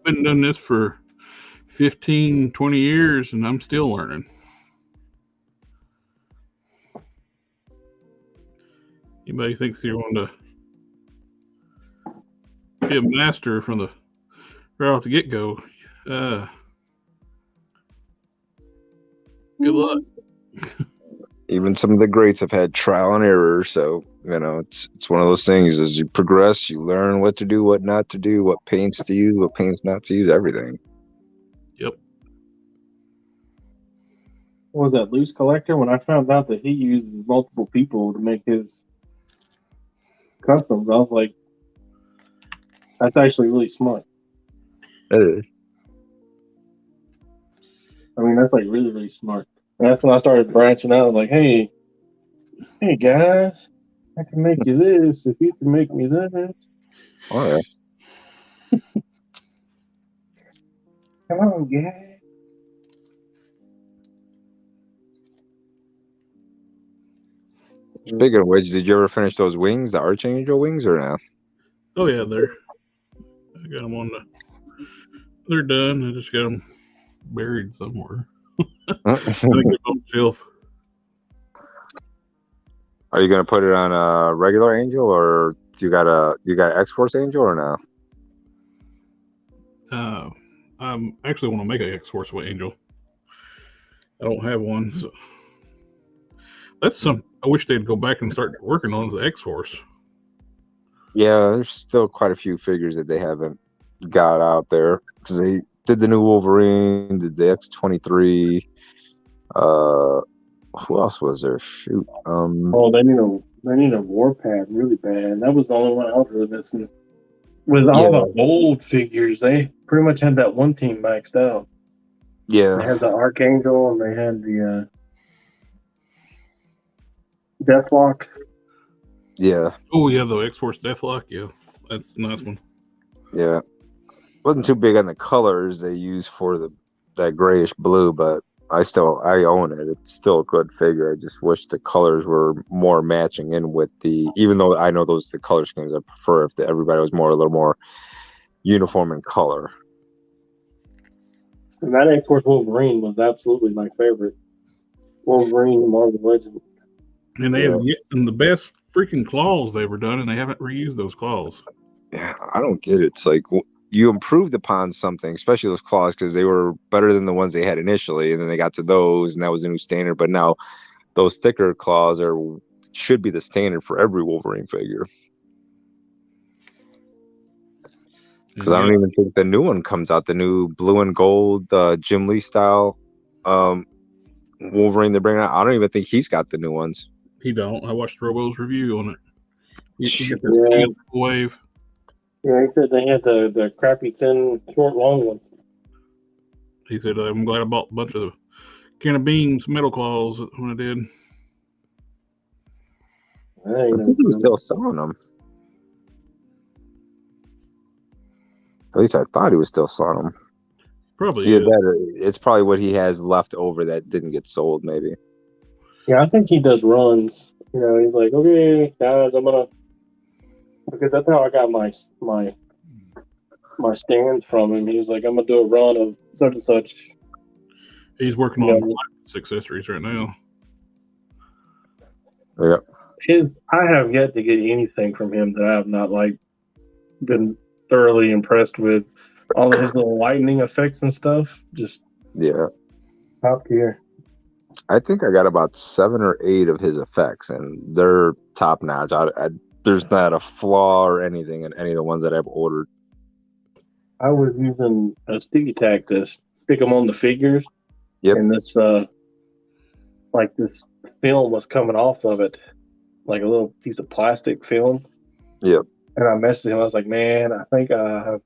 been doing this for 15, 20 years, and I'm still learning. Anybody thinks you're going to be a master from the right off the get-go, good luck. Even some of the greats have had trial and error, so it's one of those things. As you progress, you learn what to do, what not to do, what paints to use, what paints not to use, everything. Yep. What was that, Loose Collector? When I found out that he uses multiple people to make his customs, I was like, that's actually really smart. It is. I mean, that's like really, really smart. And that's when I started branching out. Like, hey guys, I can make you this if you can make me that. All right. Come on, guys. Speaking of which, did you ever finish those wings, the Archangel wings, or no? Oh yeah, I got them on they're done. I just got them buried somewhere. I think they're on the shelf. Are you gonna put it on a regular Angel, or you got X-Force Angel, or no? I actually want to make an X-Force Angel. I don't have one, so that's some. I wish they'd go back and start working on the X-Force. Yeah, there's still quite a few figures that they haven't got out there because they did the new Wolverine, did the X-23. Who else was there? Shoot. Oh, they need a Warpath really bad. That was the only one I was really missing. With all the old figures, they pretty much had that one team maxed out. Yeah. They had the Archangel and they had the Deathlock. Yeah. Oh yeah, the X-Force Deathlock. Yeah, that's a nice one. Yeah. Wasn't too big on the colors they used for that grayish blue, but I own it. It's still a good figure. I just wish the colors were more matching in with even though I know those are the color schemes I prefer if everybody was a little more uniform in color. And that X-Force Wolverine was absolutely my favorite. Wolverine, Marvel Legend. And they have the best freaking claws they ever done, and they haven't reused those claws. Yeah, I don't get it. It's like you improved upon something, especially those claws, because they were better than the ones they had initially, and then they got to those, and that was a new standard. But now those thicker claws should be the standard for every Wolverine figure. Because I don't even think the new one comes out, the new blue and gold Jim Lee style Wolverine they're bringing out. I don't even think he's got the new ones. He don't. I watched Robo's review on it. You get this wave. Yeah, he said they had the crappy, thin, short, long ones. He said, I'm glad I bought a bunch of the can of beans metal claws when I did. I think he's still selling them. At least I thought he was still selling them. Probably. Either that, or it's probably what he has left over that didn't get sold, maybe. Yeah, I think he does runs. You know, he's like, okay, guys, because that's how I got my stands from him. He was like, I'm gonna do a run of such and such. He's working on accessories right now. Yeah. I have yet to get anything from him that I have not been thoroughly impressed with. All of his little lightning effects and stuff, just top tier. I think I got about 7 or 8 of his effects, and they're top notch. There's not a flaw or anything in any of the ones that I've ordered. I was using a sticky tack this stick them on the figures. Yep. And this like this film was coming off of it, like a little piece of plastic film. Yep. And I messaged him. I was like, man, I think I have,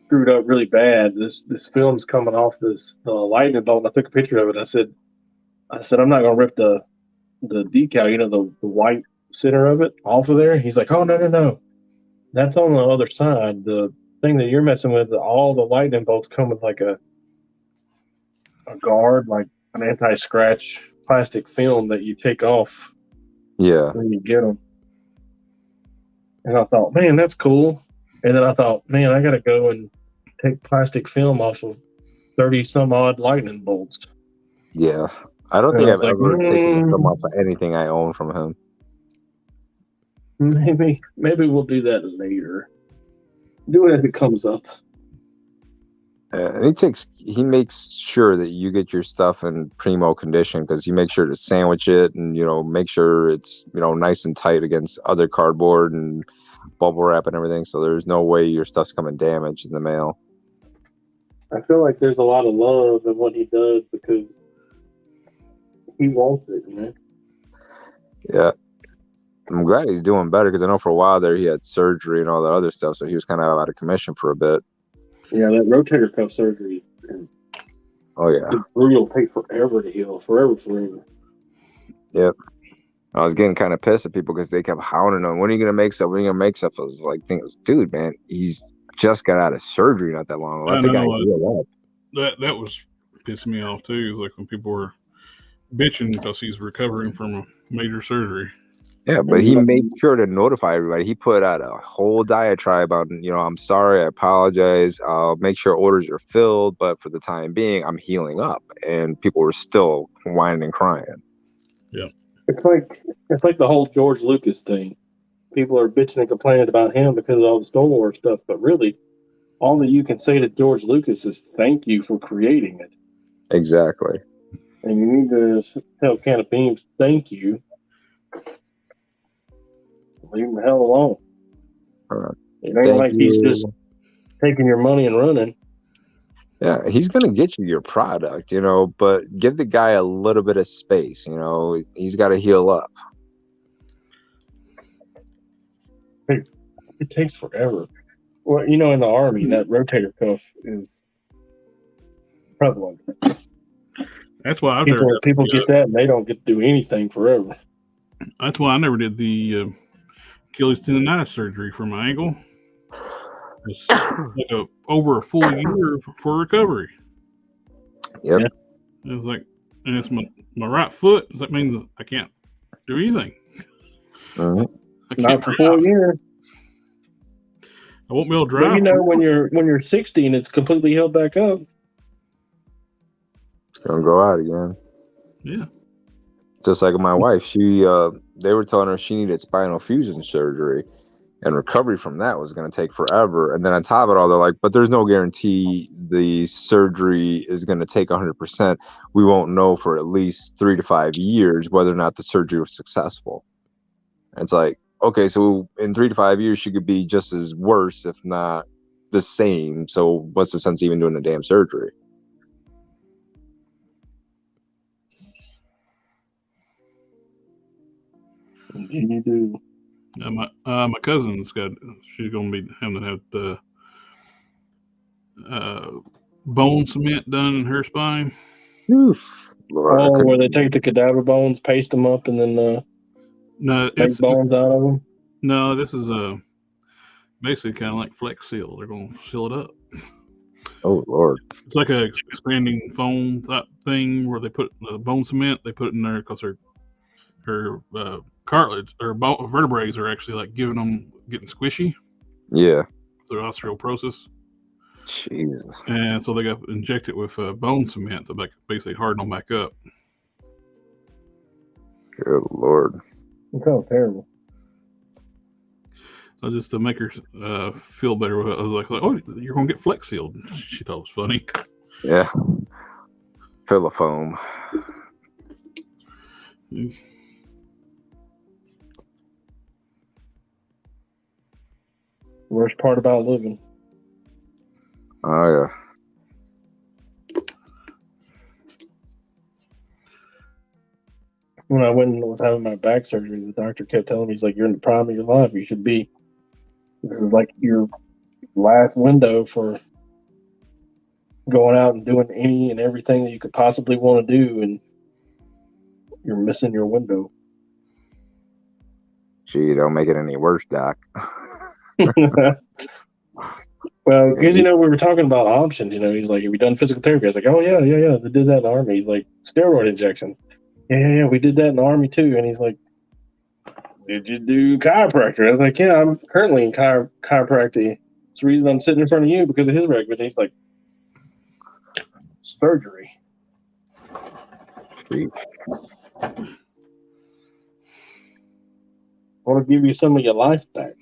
screwed up really bad. This film's coming off this lightning bolt. And I took a picture of it. I said, I'm not gonna rip the decal, the white center of it off of there. He's like, oh no, that's on the other side. The thing that you're messing with, all the lightning bolts come with like a guard, like an anti-scratch plastic film that you take off Yeah. when you get them. And I thought, man, that's cool. And then I thought, man, I got to go and take plastic film off of 30 some odd lightning bolts. Yeah. I don't And think I I've was like, ever taken a film off of anything I own from him. maybe we'll do that later. Do it as it comes up. And he makes sure that you get your stuff in primo condition because he makes sure to sandwich it and make sure it's nice and tight against other cardboard and bubble wrap and everything. So there's no way your stuff's coming damaged in the mail. I feel like there's a lot of love in what he does because he wants it, Yeah. I'm glad he's doing better because I know for a while there he had surgery and all that other stuff, so he was kind of out of commission for a bit. Yeah, that rotator cuff surgery. Oh yeah, it's brutal. Take forever to heal. Forever. Yep. I was getting kind of pissed at people because they kept hounding him. When are you gonna make stuff? When are you gonna make stuff? I was like, dude, man, he's just got out of surgery not that long ago. Let the guy heal up. That was pissing me off too. Is like when people were bitching because he's recovering from a major surgery. Yeah, but he made sure to notify everybody. He put out a whole diatribe on, I'm sorry, I apologize. I'll make sure orders are filled, but for the time being, I'm healing up. And people were still whining and crying. Yeah. It's like the whole George Lucas thing. People are bitching and complaining about him because of all the Star Wars stuff, but really, all that you can say to George Lucas is thank you for creating it. Exactly. And you need to tell Can of Beans thank you. Leave him the hell alone. It ain't like he's just taking your money and running. Yeah, he's gonna get you your product, but give the guy a little bit of space. He's got to heal up. It takes forever. Well, in the Army, that rotator cuff is prevalent. That's why people get that and they don't get to do anything forever. That's why I never did the Achilles tendonitis surgery for my ankle. It's like over a full year for recovery. Yep. Yeah. It's like, and it's my right foot. That means I can't do anything. Not for 4 years. I won't be able to drive. But when you're 60 and it's completely held back up, it's gonna go out again. Yeah. Just like my wife, they were telling her she needed spinal fusion surgery, and recovery from that was going to take forever. And then on top of it all, they're like, but there's no guarantee the surgery is going to take 100%. We won't know for at least 3 to 5 years whether or not the surgery was successful. And it's like, okay, so in 3 to 5 years, she could be just as worse, if not the same. So what's the sense of even doing the damn surgery? You do. My cousin's she's going to be having to have the bone cement done in her spine. Oof. Lord, where they take the cadaver bones, paste them up, and then make bones out of them? No, this is basically kind of like Flex Seal. They're going to seal it up. Oh, Lord. It's like a expanding foam type thing where they put the bone cement, they put it in there because her cartilage or vertebrae are actually like getting squishy. Yeah. Through osteoporosis. Jesus. And so they got injected with bone cement to basically harden them back up. Good Lord. It's kind of terrible. So just to make her feel better, I was like, oh, you're going to get Flex Sealed. She thought it was funny. Yeah. Fill of foam. Worst part about living. Oh yeah. When I went and was having my back surgery, the doctor kept telling me, he's like, "You're in the prime of your life. You should be. This is like your last window for going out and doing any and everything that you could possibly want to do, and you're missing your window." Gee, don't make it any worse, Doc. Well, because we were talking about options. He's like, "Have you done physical therapy?" I was like, "Oh yeah. They did that in the Army. He's like, steroid injections. Yeah. We did that in the Army too." And he's like, "Did you do chiropractor?" I was like, "Yeah, I'm currently in chiropractic. It's the reason I'm sitting in front of you because of his recommendation." He's like, "Surgery." Gee. I want to give you some of your life back.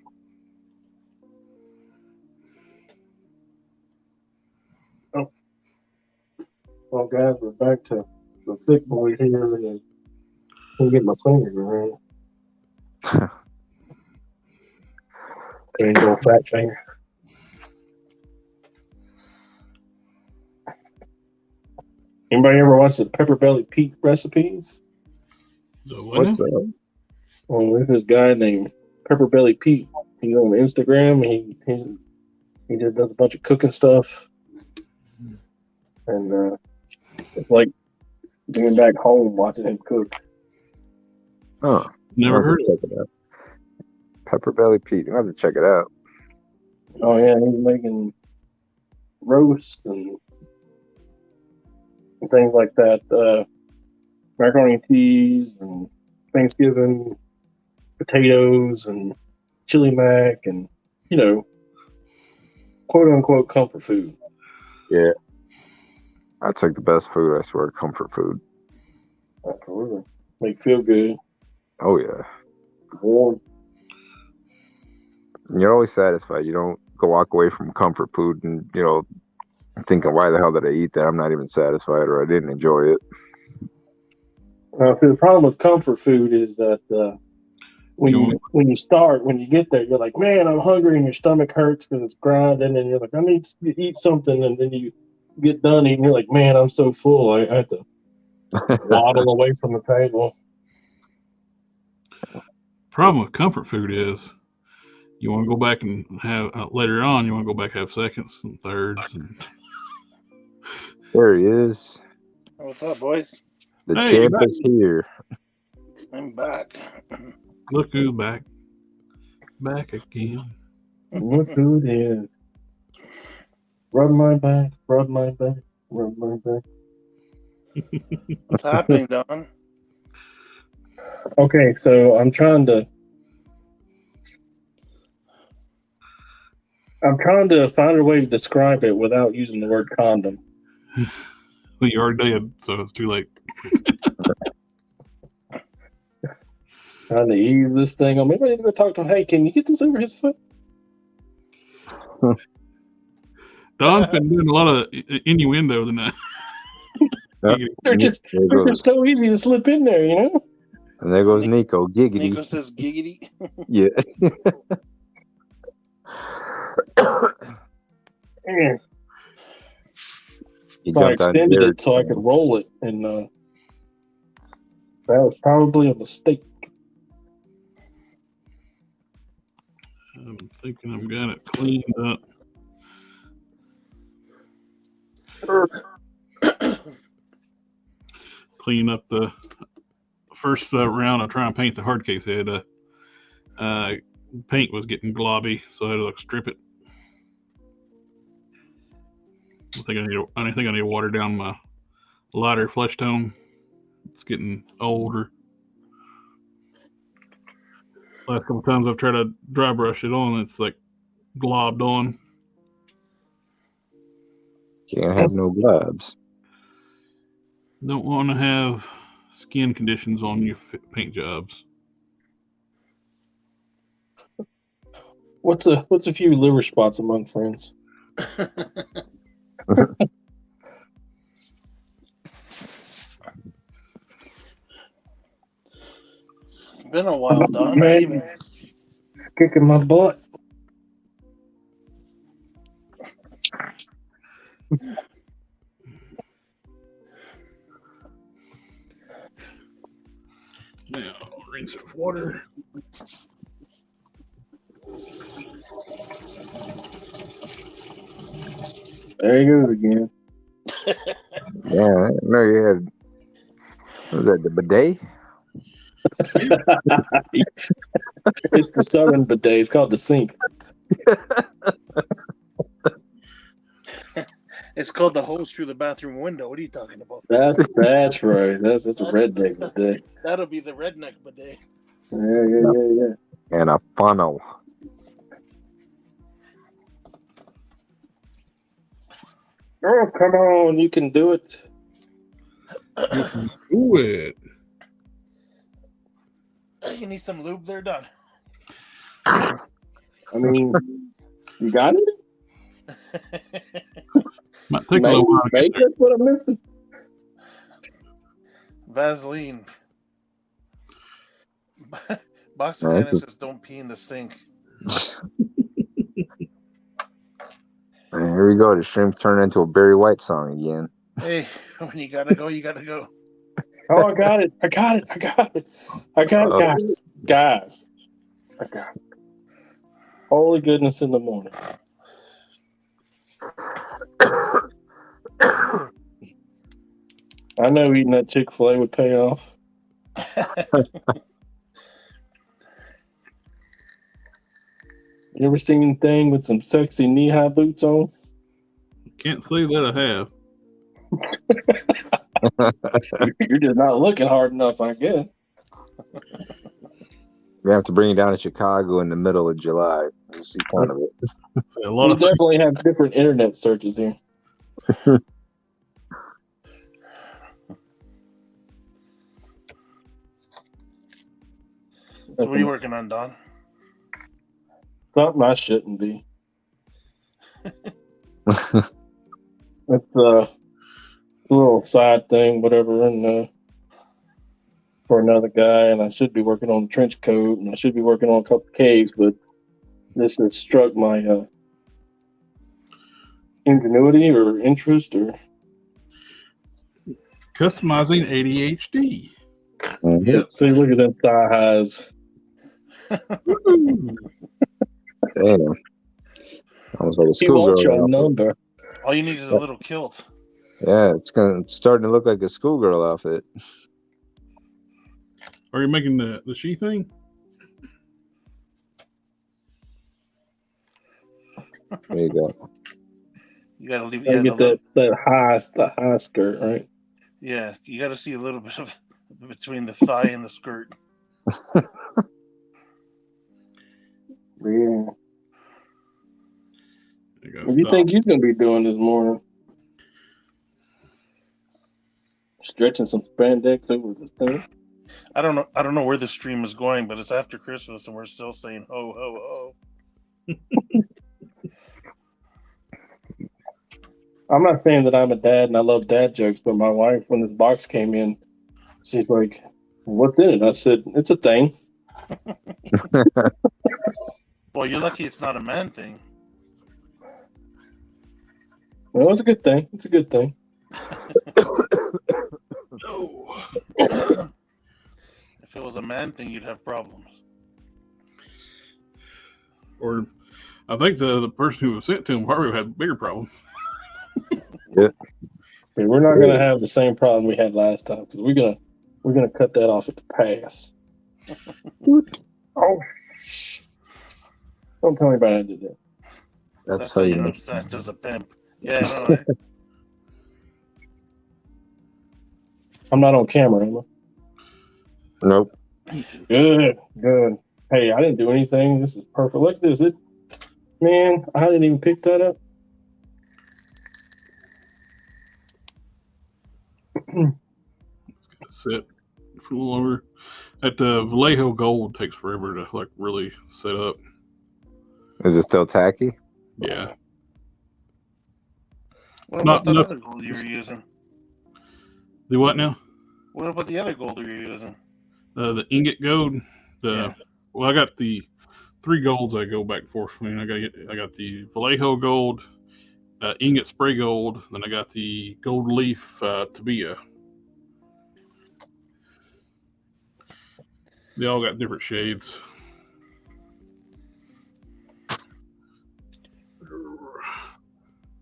Oh, well, guys, we're back to the sick boy here, and can't get my fingers around. Ain't no fat finger. Anybody ever watch the Pepper Belly Pete recipes? What's that? Well, there's this guy named Pepper Belly Pete. He's on Instagram. He just does a bunch of cooking stuff, and it's like being back home watching him cook. Oh, Never heard of it. Out. Pepper Belly Pete. I have to check it out. Oh yeah, he's making roasts and things like that. Macaroni and cheese and Thanksgiving potatoes and chili mac and quote unquote comfort food. Yeah. That's like the best food, I swear, comfort food. Absolutely. Make feel good. Oh yeah. Warm. You're always satisfied. You don't go walk away from comfort food and thinking, why the hell did I eat that? I'm not even satisfied, or I didn't enjoy it. See, the problem with comfort food is that when you get there, you're like, man, I'm hungry, and your stomach hurts because it's grinding, and you're like, I need to eat something, and then you get done eating, you're like, man, I'm so full, I have to waddle away from the table. Problem with comfort food is you want to go back and have later on. You want to go back and have seconds and thirds. And... There he is. What's up, boys? The champ is here. I'm back. Look who's back. Back again. Look who it is. Rub my back, rub my back, rub my back. What's happening, Don? Okay, so I'm trying to find a way to describe it without using the word condom. Well, you already did, so it's too late. Trying to ease this thing on. Maybe I need to go talk to him. Hey, can you get this over his foot? Don's been doing a lot of innuendo tonight. They're just so easy to slip in there, And there goes Nico. Giggity. Nico says giggity. Yeah. So I extended it so I could roll it, and that was probably a mistake. I'm thinking I've got it cleaned up. Clean up the first round. I try and paint the hard case head. Paint was getting globby, so I had to strip it. I think I need to water down my lighter flesh tone. It's getting older. Last couple times I've tried to dry brush it on, it's like globbed on. Can't have no globs. Don't want to have skin conditions on your paint jobs. What's a few liver spots among friends? It's been a while, Don. Man, kicking my butt. Now, rinse it with water. There he goes again. Yeah, I didn't know you had. What was that, the bidet? It's the southern bidet. It's called the sink. It's called the hose through the bathroom window. What are you talking about? That's right. That's a redneck bidet. That'll be the redneck bidet. Yeah. And a funnel. Oh, come on. You can do it. Do it. You need some lube there, Don. I mean, you got it? Might take a little while to get there. That's what I'm missing. Vaseline. Box of Nice. Cannon says don't pee in the sink. And here we go. The shrimp turned into a Barry White song again. Hey, when you gotta go, you gotta go. Oh, I got it, guys. Guys. I got it. Holy goodness in the morning. I know eating that Chick-fil-A would pay off. You ever seen anything with some sexy knee-high boots on? Can't say that I have. You're just not looking hard enough, I guess. We have to bring it down to Chicago in the middle of July. You'll see a ton of it. A lot We of things. definitely have different internet searches here. So what are you working on, Don? Something I shouldn't be. It's a little side thing, whatever, and for another guy, and I should be working on the trench coat, and I should be working on a couple caves, but this has struck my ingenuity or interest or Customizing ADHD. Mhm. Yep. see, look at them thigh highs. Damn. Almost like a He wants your schoolgirl outfit. number. All you need is a little kilt. Yeah, it's starting to look like a schoolgirl outfit. Are you making the she thing? There you go. You gotta leave. Gotta Yeah, get the high skirt, right? yeah, you gotta see a little bit of between the thigh and the skirt. Yeah. You gotta What do you stop. think he's gonna be doing this morning? Stretching some spandex over the thing. I don't know where the stream is going, but it's after Christmas and we're still saying ho ho ho. I'm not saying that I'm a dad and I love dad jokes, but my wife, when this box came in, she's like, "What's in it?" I said, "It's a thing." Well, you're lucky it's not a man thing. Well, it's a good thing. It's a good thing. No. If it was a man thing, you'd have problems. Or I think the person who was sent to him probably had a bigger problem. Yeah, we're not gonna have the same problem we had last time because we're gonna cut that off at the pass. Oh, don't tell me about it. I did that. That's how you know know. sense as a pimp. Yeah, no, I'm not on camera, am I? Nope. Good. Hey, I didn't do anything. This is perfect. Look at this. Man, I didn't even pick that up. It's gonna sit for a little longer. That Vallejo gold takes forever to like really set up. Is it still tacky? Yeah. What about Not- that other gold you were using? The what now? What about the other gold you were using? The ingot gold. Yeah. Well, I got the 3 golds I go back and forth between. I got the Vallejo gold, ingot spray gold, then I got the gold leaf Tabia. They all got different shades.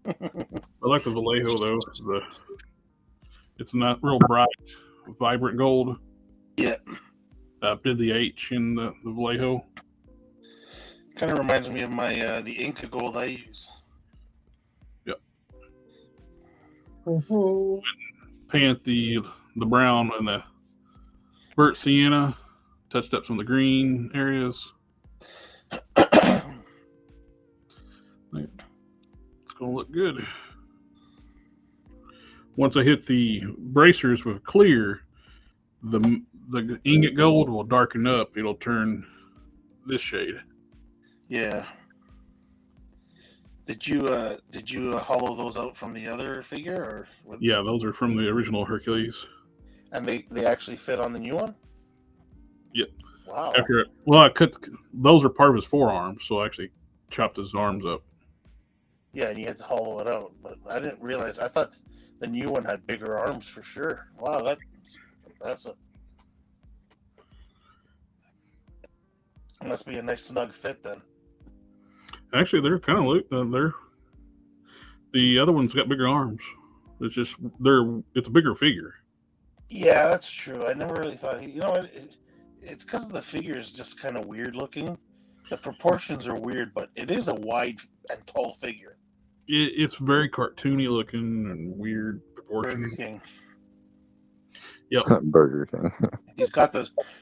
I like the Vallejo though. It's not real bright, vibrant gold. Yeah. Did the H in the Vallejo. Kind of reminds me of my the Inca gold I use. Yep. Paint the brown and the burnt sienna. Touched up some of the green areas. It's gonna look good. Once I hit the bracers with clear, the ingot gold will darken up. It'll turn this shade. Yeah. Did you hollow those out from the other figure, or? Yeah, those are from the original Hercules. And they actually fit on the new one? Yep. Wow. I cut those are part of his forearms, so I actually chopped his arms up. Yeah, and you had to hollow it out, but I didn't realize. I thought the new one had bigger arms for sure. Wow, that's must be a nice snug fit then. Actually, they're kind of the other one's got bigger arms. It's just it's a bigger figure. Yeah, that's true. I never really thought. It's because the figure is just kind of weird looking. The proportions are weird, but it is a wide and tall figure. It's very cartoony looking and weird proportions. Burger King. Yep. Burger King. He's got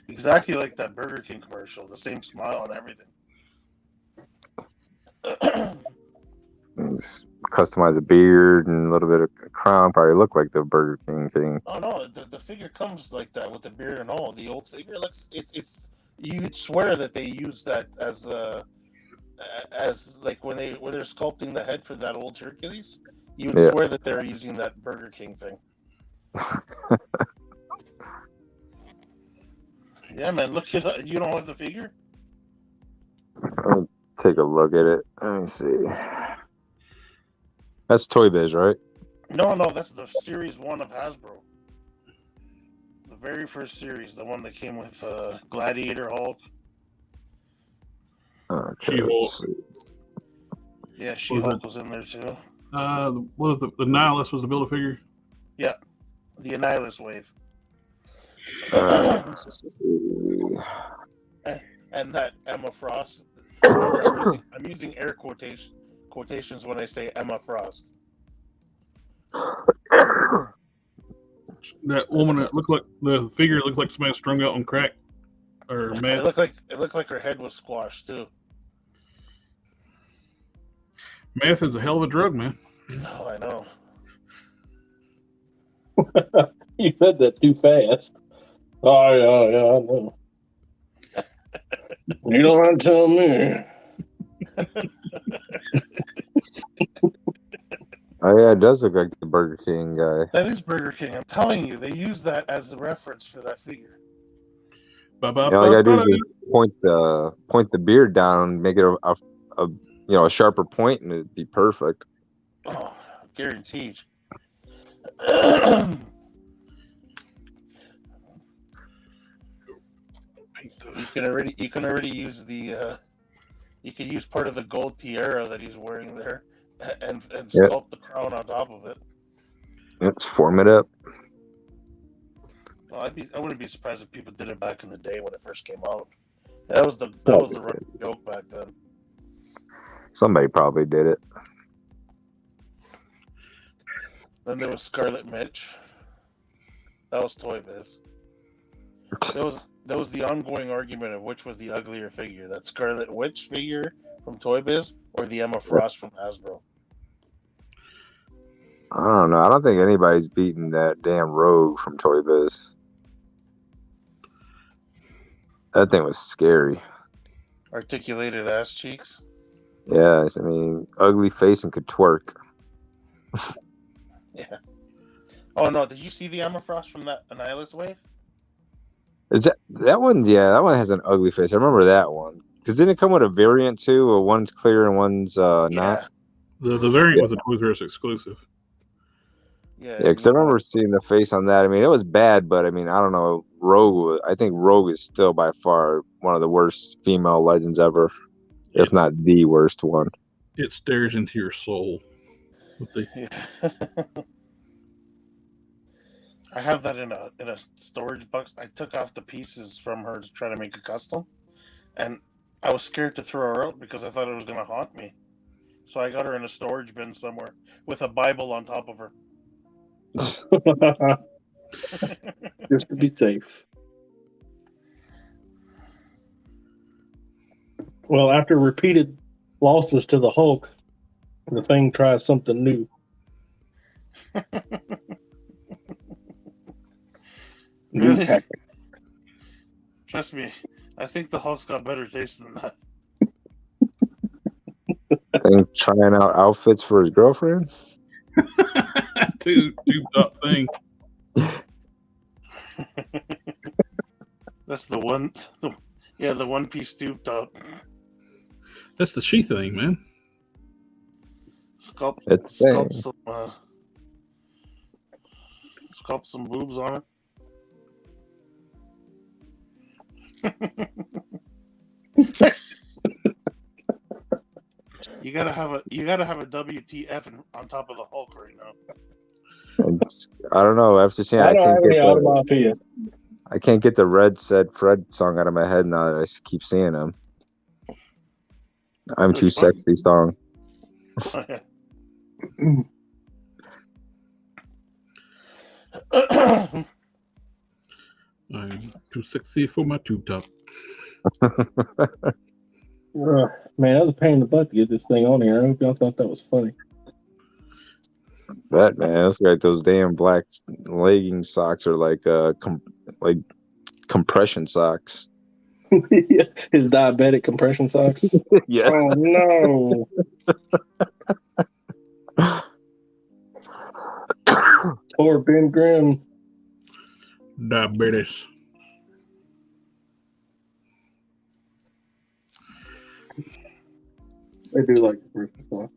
exactly like that Burger King commercial, the same smile and everything. Customize a beard and a little bit of crown. Probably look like the Burger King thing. Oh no, the figure comes like that with the beard and all. The old figure looks. It's. You'd swear that they use that as like when they're sculpting the head for that old Hercules. You would swear that they're using that Burger King thing. Yeah, man. Look at it. You don't have the figure? I'll take a look at it. Let me see. That's Toy Biz, right? No, that's the Series 1 of Hasbro. The very first series, the one that came with Gladiator Hulk. Okay, She-Hulk. Yeah, She-Hulk was in there too. What was the Nihilus was the Build-A-Figure? Yeah, the Annihilus wave. And that Emma Frost. I'm using air quotations when I say Emma Frost. That woman that looked like the figure looked like somebody strung out on crack or meth. It looked like her head was squashed too. Meth is a hell of a drug, man. Oh, I know. You said that too fast. Oh yeah, I know. You don't want to tell me. Oh yeah, it does look like the Burger King guy. That is Burger King. I'm telling you, they use that as the reference for that figure. All you gotta do is just point the beard down, make it a sharper point, and it'd be perfect. Oh, guaranteed. You can already use you can use part of the gold tiara that he's wearing there and sculpt the crown on top of it. Let's form it up. Well, I wouldn't be surprised if people did it back in the day when it first came out. That was the running joke back then. Somebody probably did it. Then there was Scarlet Mitch. That was Toy Biz. That was the ongoing argument of which was the uglier figure, that Scarlet Witch figure from Toy Biz or the Emma Frost from Hasbro. I don't know. I don't think anybody's beaten that damn Rogue from Toy Biz. That thing was scary. Articulated ass cheeks. Yeah, I mean, ugly face and could twerk. Yeah. Oh no! Did you see the Emma Frost from that Annihilus wave? Is that one? Yeah, that one has an ugly face. I remember that one. Because didn't it come with a variant too? Where one's clear and one's not. The variant was a Toys R Us exclusive. Yeah, because I remember seeing the face on that. I mean, it was bad, but I mean, I don't know. I think Rogue is still by far one of the worst female legends ever, if not the worst one. It stares into your soul. I have that in a storage box. I took off the pieces from her to try to make a custom, and I was scared to throw her out because I thought it was going to haunt me. So I got her in a storage bin somewhere with a Bible on top of her. Just to be safe. Well, after repeated losses to the Hulk, the Thing tries something new. Really? Trust me, I think the Hulk's got better taste than that. Thing trying out outfits for his girlfriend. Tube top thing. That's the one piece tube top. That's the she thing, man. Sculpt some boobs on it. You gotta have a WTF on top of the Hulk right now. I don't know. After seeing, I can't get the Red Said Fred song out of my head now that I keep seeing him. I'm Too Sexy song. I'm too sexy for my tube top. Man, that was a pain in the butt to get this thing on here. I hope y'all thought that was funny. That man, it's like those damn black legging socks are like compression socks. His diabetic compression socks. Yeah. Oh no. Poor Ben Grimm. Diabetes. I do like the Christmas one.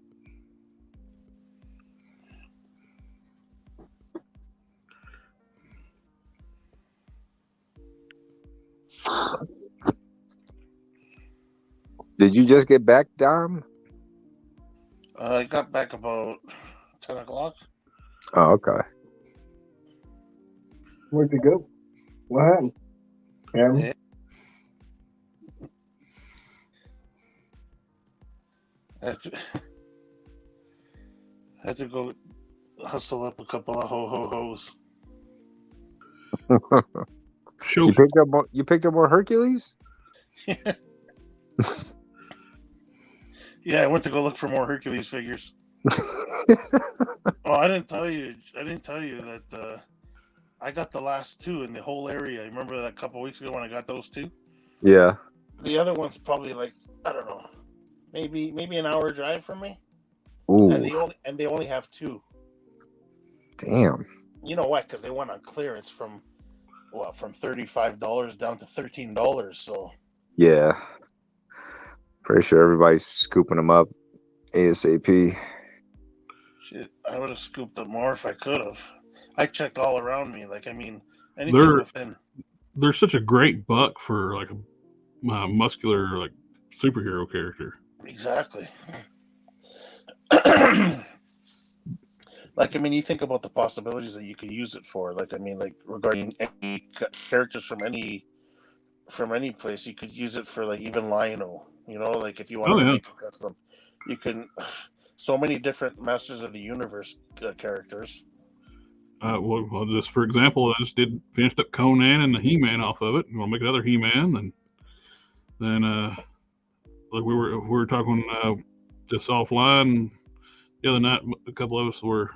Did you just get back, Dom? I got back about 10 o'clock. Oh, okay. Where'd you go? What happened? Yeah. I had to go hustle up a couple of ho-ho-hos. You picked up more Hercules? Yeah, I went to go look for more Hercules figures. Oh, I didn't tell you that I got the last two in the whole area. Remember that a couple weeks ago when I got those two? Yeah. The other one's probably like, I don't know, maybe an hour drive from me. Ooh. And they only have two. Damn. You know what? Because they went on clearance from $35 down to $13. So yeah, pretty sure everybody's scooping them up ASAP. Shit, I would have scooped up more if I could have. I checked all around me. Like, I mean, anything within. They're such a great buck for like a muscular like superhero character. Exactly. Like, I mean, you think about the possibilities that you could use it for. Like, I mean, like regarding any characters from any place, you could use it for like even Lionel. You know, like if you want to make a custom, you can. So many different Masters of the Universe characters. Well, just for example, I just finished up Conan and the He-Man off of it. We'll make another He-Man, and then like we were talking just offline the other night. A couple of us were,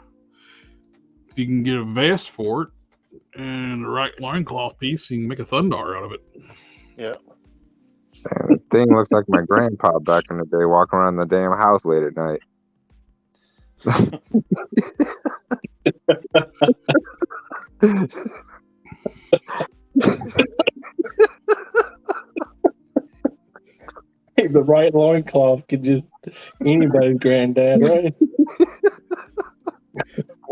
if you can get a vest for it and the right loincloth piece, you can make a Thundar out of it. Yeah. Man, the thing looks like my grandpa back in the day, walking around the damn house late at night. Hey, the right loincloth could just anybody's granddad, right?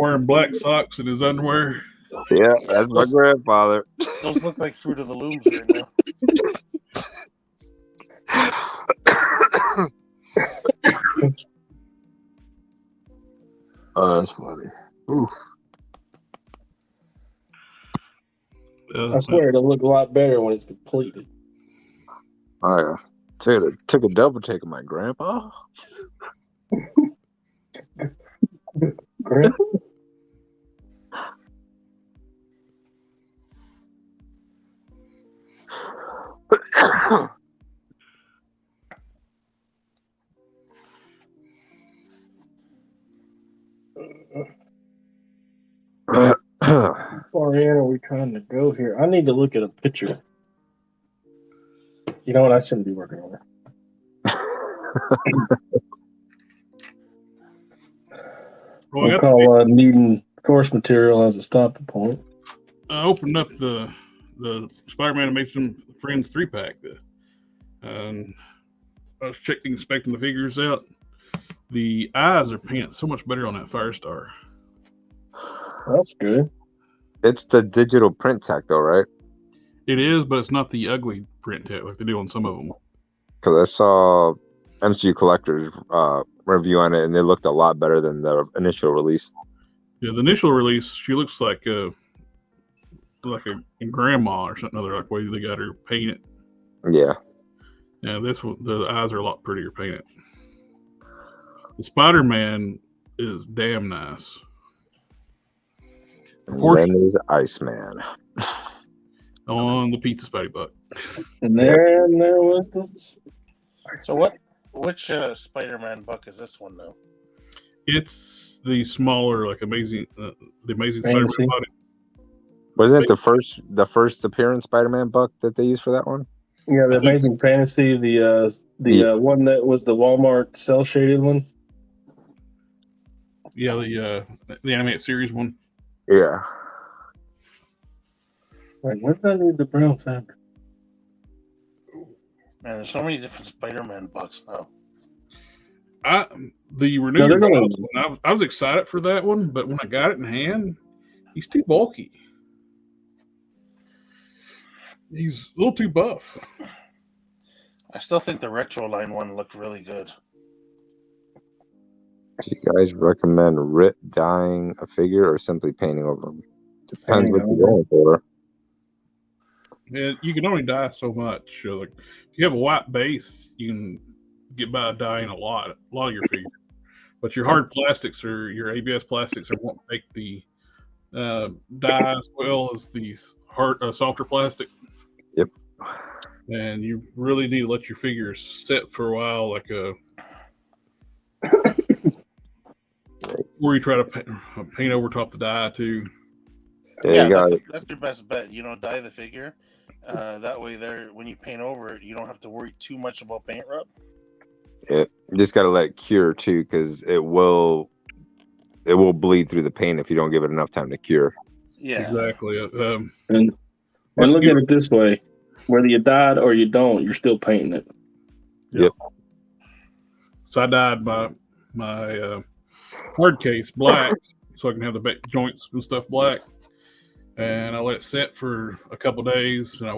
wearing black socks in his underwear. Yeah, that's my grandfather. Those look like Fruit of the Looms right now. Oh, that's funny. Oof. I swear it'll look a lot better when it's completed. Oh yeah, took a double take of my grandpa. Grandpa? How far in are we trying to go here? I need to look at a picture. You know what? I shouldn't be working on it. We'll call needing course material as a stopping point. I opened up the Spider-Man Amazing Friends 3-pack, and I was inspecting the figures out. The eyes are painted so much better on that Firestar. That's good. It's the digital print tech, though, right? It is, but it's not the ugly print tech like they do on some of them. Because I saw MCU Collector's review on it, and it looked a lot better than the initial release. Yeah, the initial release, she looks like a grandma or something other, like way they got her painted. Yeah. Yeah, this one, the eyes are a lot prettier painted. The Spider-Man is damn nice. And then there's Iceman. On the Pizza Spidey Buck. And there was this. So which Spider-Man buck is this one though? It's the smaller, like the Amazing Spider-Man body. Wasn't it the first appearance Spider-Man buck that they used for that one? Yeah, the Amazing Fantasy, the one that was the Walmart cell shaded one. Yeah, the animated series one. Yeah. Like, when did I need the brown fabric? Man, there's so many different Spider-Man bucks now. The renewed one, I was excited for that one, but when I got it in hand, he's too bulky. He's a little too buff. I still think the retro line one looked really good. Do you guys recommend dyeing a figure or simply painting over them? Depends what you're going for. Yeah, you can only dye so much. Like, if you have a white base, you can get by dyeing a lot of your figure. But your hard plastics or your ABS plastics won't make the dye as well as the hard, softer plastic. Yep. And you really need to let your figures set for a while, like or you try to paint over top the dye too. Yeah, that's your best bet. Dye the figure. That way, when you paint over it, you don't have to worry too much about paint rub. You just got to let it cure too, because it will bleed through the paint if you don't give it enough time to cure. Yeah, exactly. And look at it this way: whether you dyed or you don't, you're still painting it. Yep. So I dyed my hard case black, so I can have the back joints and stuff black. And I let it set for a couple days, and I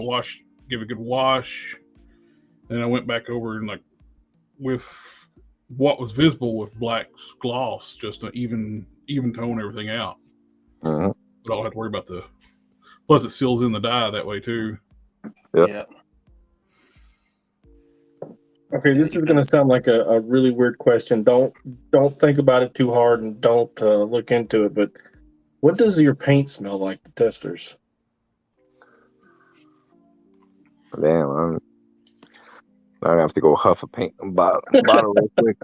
give it a good wash. And I went back over and with what was visible with black gloss, just to even tone everything out. Uh-huh. But I don't have to worry about plus it seals in the dye that way too. Yep. Yeah. Okay, this is going to sound like a really weird question. Don't think about it too hard, and don't look into it. But what does your paint smell like, the testers? Damn, I have to go huff a paint bottle real quick.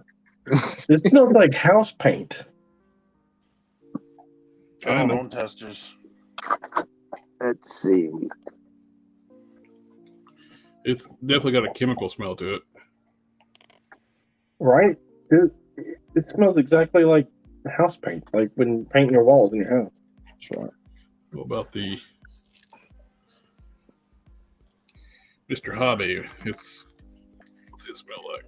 It smells like house paint. I don't own testers. Let's see. It's definitely got a chemical smell to it. Right? It smells exactly like house paint, like when painting your walls in your house. Sure. What about the Mr. Hobby? What's it smell like?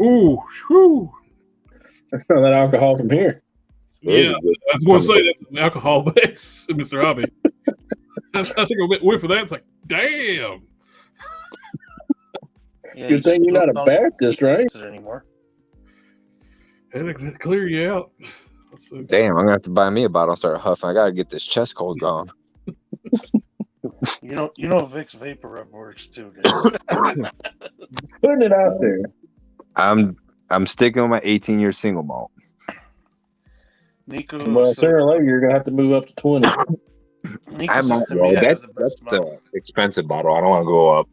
Ooh, whew. That's not that alcohol from here. Yeah, I was going to say that's an alcohol base, Mr. Hobby. I took a whiff of that. It's like, damn. Yeah, Good thing you're not a Baptist, right? Anymore. Had to clear you out. Damn, I'm gonna have to buy me a bottle and start huffing. I gotta get this chest cold going. You know, Vicks Vapor Rub works too, guys. Putting it out there. I'm sticking with my 18-year single malt. Nico, Well, sooner or later you're gonna have to move up to 20. That's the expensive bottle. I don't want to go up.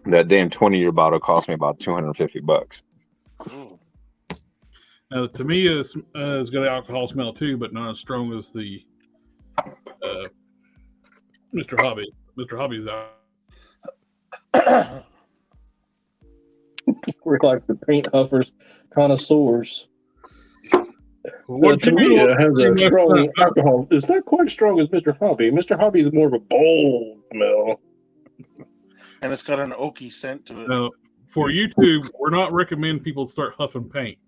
That damn 20-year bottle cost me about $250. Now, to me, it's got an alcohol smell too, but not as strong as the Mr. Hobby. Mr. Hobby's out. We're like the paint huffers connoisseurs. What To me, it has a strong alcohol. It's not quite as strong as Mr. Hobby. Mr. Hobby is more of a bold smell. And it's got an oaky scent to it. Now, for YouTube, we're not recommending people start huffing paint.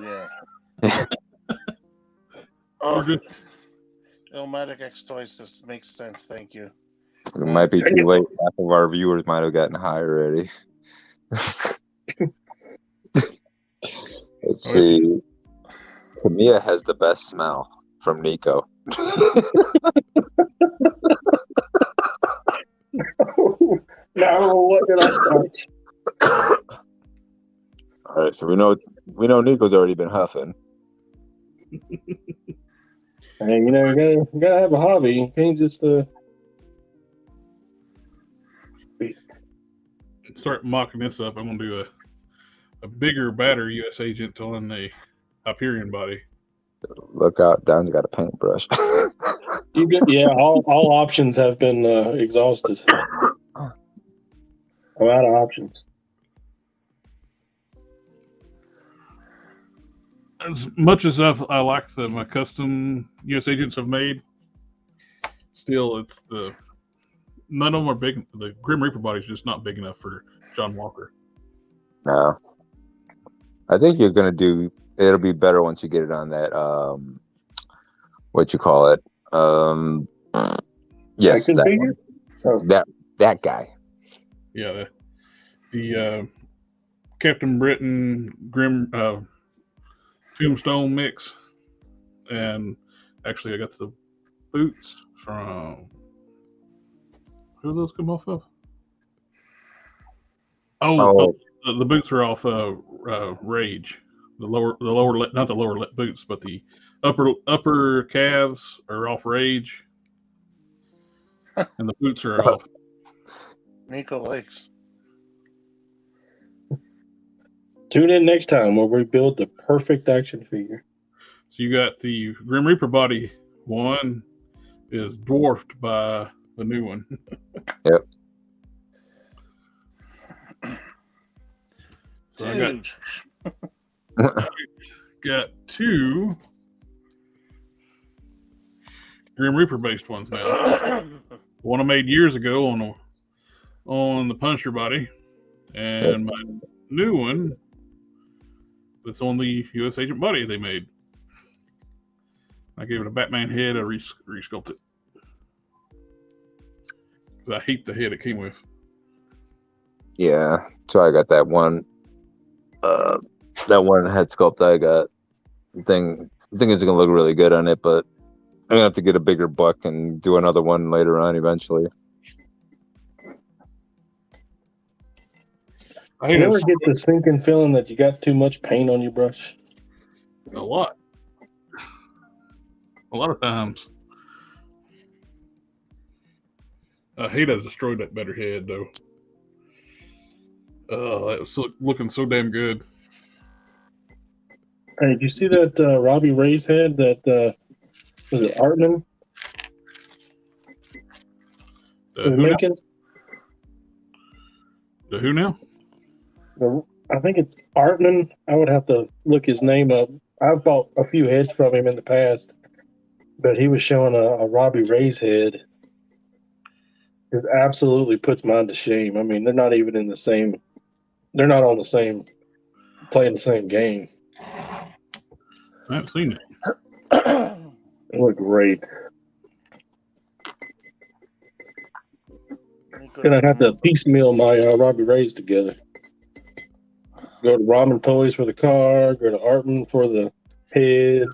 Yeah. We're just, Illmatic X Toys, this makes sense. Thank you. It might be too late. Half of our viewers might have gotten high already. Let's see. Tamiya has the best smell from Nico. Now what did I start? All right, so we know Nico's already been huffing. Hey, you gotta have a hobby. You can't just start mocking this up. I'm gonna do a bigger, badder U.S. agent on the Hyperion body. Look out, Don's got a paintbrush. all options have been exhausted. I'm out of options. As much as I like my custom U.S. agents have made, still it's none of them are big. The Grim Reaper body is just not big enough for John Walker. No, I think you're gonna do. It'll be better once you get it on that. What you call it? Yes, that guy. Yeah, the Captain Britain Grim Tombstone mix, and actually I got the boots from who do those come off of? The boots are off Rage. The lower not the lower boots, but the upper calves are off Rage, and the boots are off. Nico likes. Tune in next time where we build the perfect action figure. So you got the Grim Reaper body. One is dwarfed by the new one. Yep. So I got two Grim Reaper based ones now. One I made years ago on the Punisher body, and my new one that's on the U.S. Agent body they made. I gave it a Batman head. I resculpted it because I hate the head it came with. Yeah, so I got that one. That one head sculpt I got. I think it's gonna look really good on it, but I'm gonna have to get a bigger buck and do another one later on eventually. I never get the sinking feeling that you got too much paint on your brush. A lot of times. I hate I destroyed that better head though. It was looking so damn good. Hey, did you see that Robbie Ray's head? That was it Artman? Making? The who now? I think it's Artman. I would have to look his name up. I've bought a few heads from him in the past, but he was showing a Robbie Ray's head. It absolutely puts mine to shame. I mean, they're not even in the same. They're not on the same, playing the same game. I haven't seen it. It looked great. Gonna have to piecemeal my Robbie Rays together. Go to Ramen Toys for the car. Go to Artman for the head.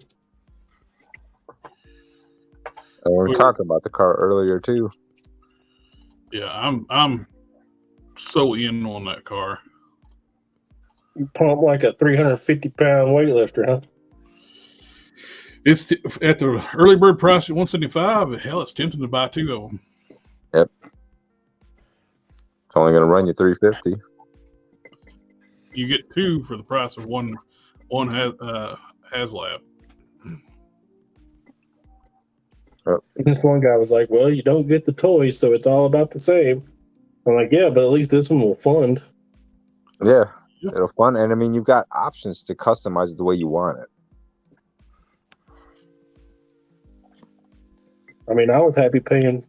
And we were talking about the car earlier too. Yeah, I'm so in on that car. You pump like a 350-pound weightlifter, huh? It's at the early bird price at $175. Hell, it's tempting to buy 2 of them. Yep. It's only going to run you $350. You get 2 for the price of one HasLab. This one guy was like, "Well, you don't get the toys, so it's all about the same." I'm like, "Yeah, but at least this one will fund." Yeah, it'll fun, and I mean, you've got options to customize it the way you want it. I mean, I was happy paying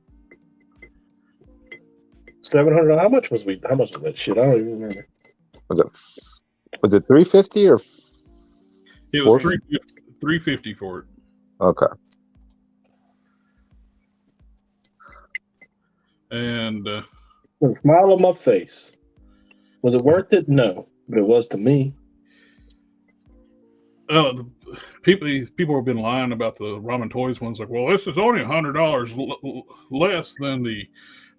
$700. How much was that shit? I don't even remember. Was it $350 or? It was $350 for it. Okay. And a smile on my face. Was it worth it? No, but it was to me. These people have been lying about the Ramen Toys ones. Like, well, this is only $100 less than the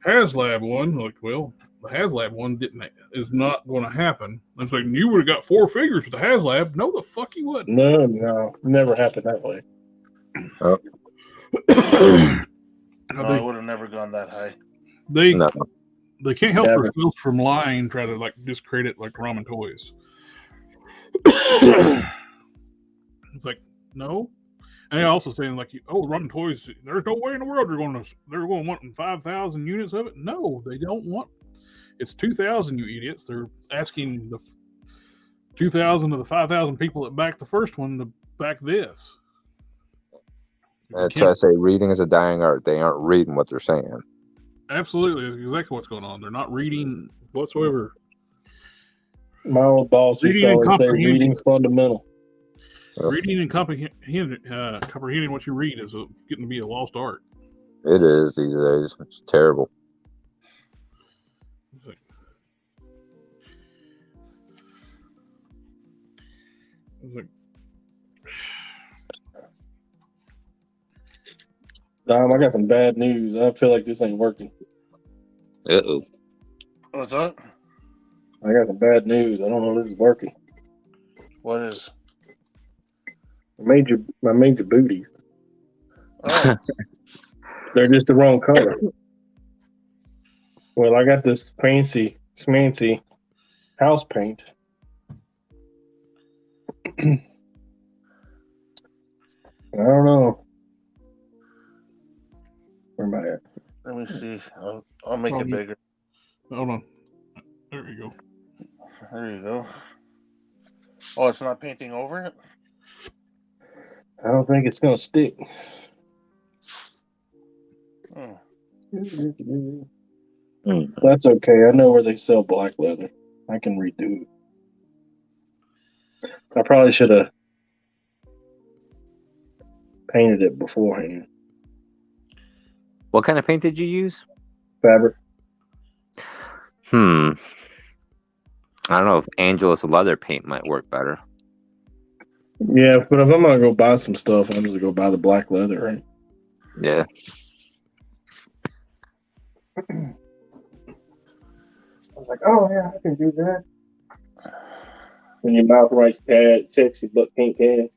HasLab one. Like, well, the HasLab one is not going to happen. It's like, you would have got 4 figures with the HasLab. No, the fuck you wouldn't. No, never happened that way. Oh. No, I would have never gone that high. They can't help themselves from lying, try to like discredit like Ramen Toys. It's like, no. And also saying like, oh, Ramen Toys, there's no way in the world they're going to want 5,000 units of it. No, they don't want. It's 2,000, you idiots. They're asking the 2,000 of the 5,000 people that backed the first one to back this. That's why I say reading is a dying art. They aren't reading what they're saying. Absolutely, that's exactly what's going on. They're not reading whatsoever. My old boss used to always say reading's fundamental. Reading and comprehending what you read is getting to be a lost art. It is these days. It's terrible. Dom, I got some bad news. I feel like this ain't working. Uh-oh. What's up? I got some bad news. I don't know if this is working. What is? I made your booties. Oh. They're just the wrong color. Well, I got this fancy, smancy house paint. I don't know. Where am I at? Let me see. I'll make it bigger. Hold on. There you go. There you go. Oh, it's not painting over it? I don't think it's going to stick. That's okay. I know where they sell black leather. I can redo it. I probably should have painted it beforehand. What kind of paint did you use? Fabric. I don't know if Angelus leather paint might work better. Yeah, but if I'm gonna go buy some stuff, I'm gonna go buy the black leather, right? Yeah. I was like, oh yeah, I can do that. When your mouth writes checks, your butt can't cash.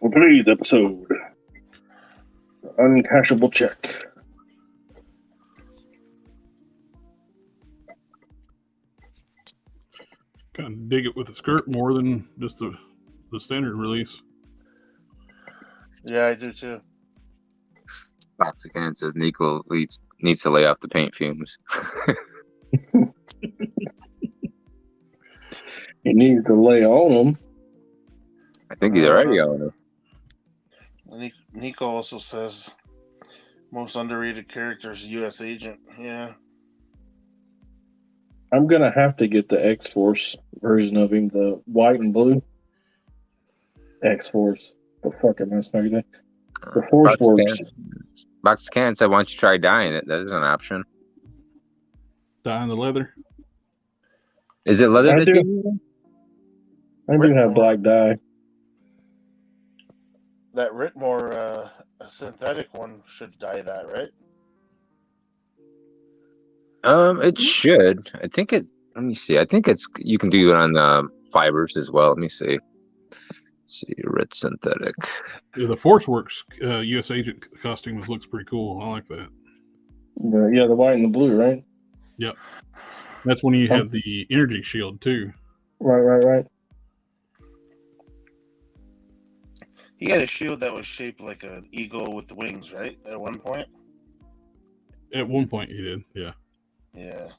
For today's episode, uncashable check. Kind of dig it with the skirt more than just the standard release. Yeah, I do too. Boxican says Nico needs to lay off the paint fumes. He needs to lay on them. I think he's already on it. Nico also says most underrated character is U.S. Agent. Yeah. I'm gonna have to get the X-Force version of him, the white and blue. X-Force. The fuck am I smoking? The Force works. Box Can said, "Why don't you try dyeing it? That is an option." Dyeing the leather. Is it leather I that do. you're using? I do have black dye. That Ritmore synthetic one should dye that, right? It should. I think it. Let me see. I think you can do it on fibers as well. Let me see. See, red synthetic. Yeah, the Force Works U.S. Agent costumes looks pretty cool. I like that. The white and the blue, right? Yep. That's when you have the energy shield too. Right. He had a shield that was shaped like an eagle with wings, right? At one point. At one point, he did. Yeah. Yeah.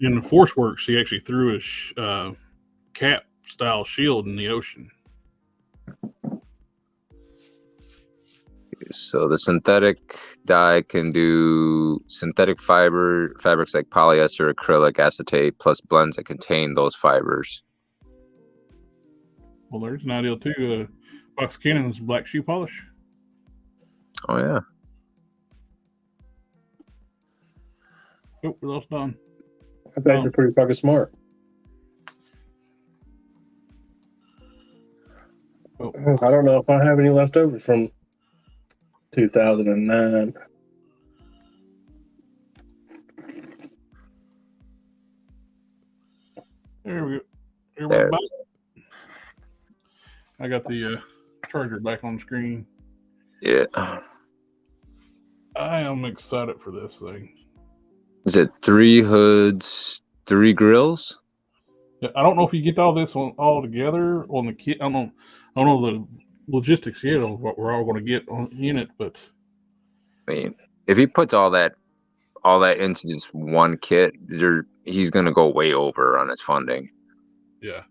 In the Force Works, he actually threw a cap style shield in the ocean. So the synthetic dye can do synthetic fabrics like polyester, acrylic, acetate, plus blends that contain those fibers. Well, there's an ideal too. Box Cannon's black shoe polish. Oh yeah. Oh, we lost Don. I bet you're pretty fucking smart. Oh. I don't know if I have any left over from 2009. There we go. Here we're back. I got the charger back on screen. Yeah. I am excited for this thing. Is it 3 hoods, 3 grills? Yeah, I don't know if you get all this all together on the kit. I don't know the logistics yet of what we're all going to get in it, but I mean, if he puts all that into just one kit, he's going to go way over on his funding. Yeah.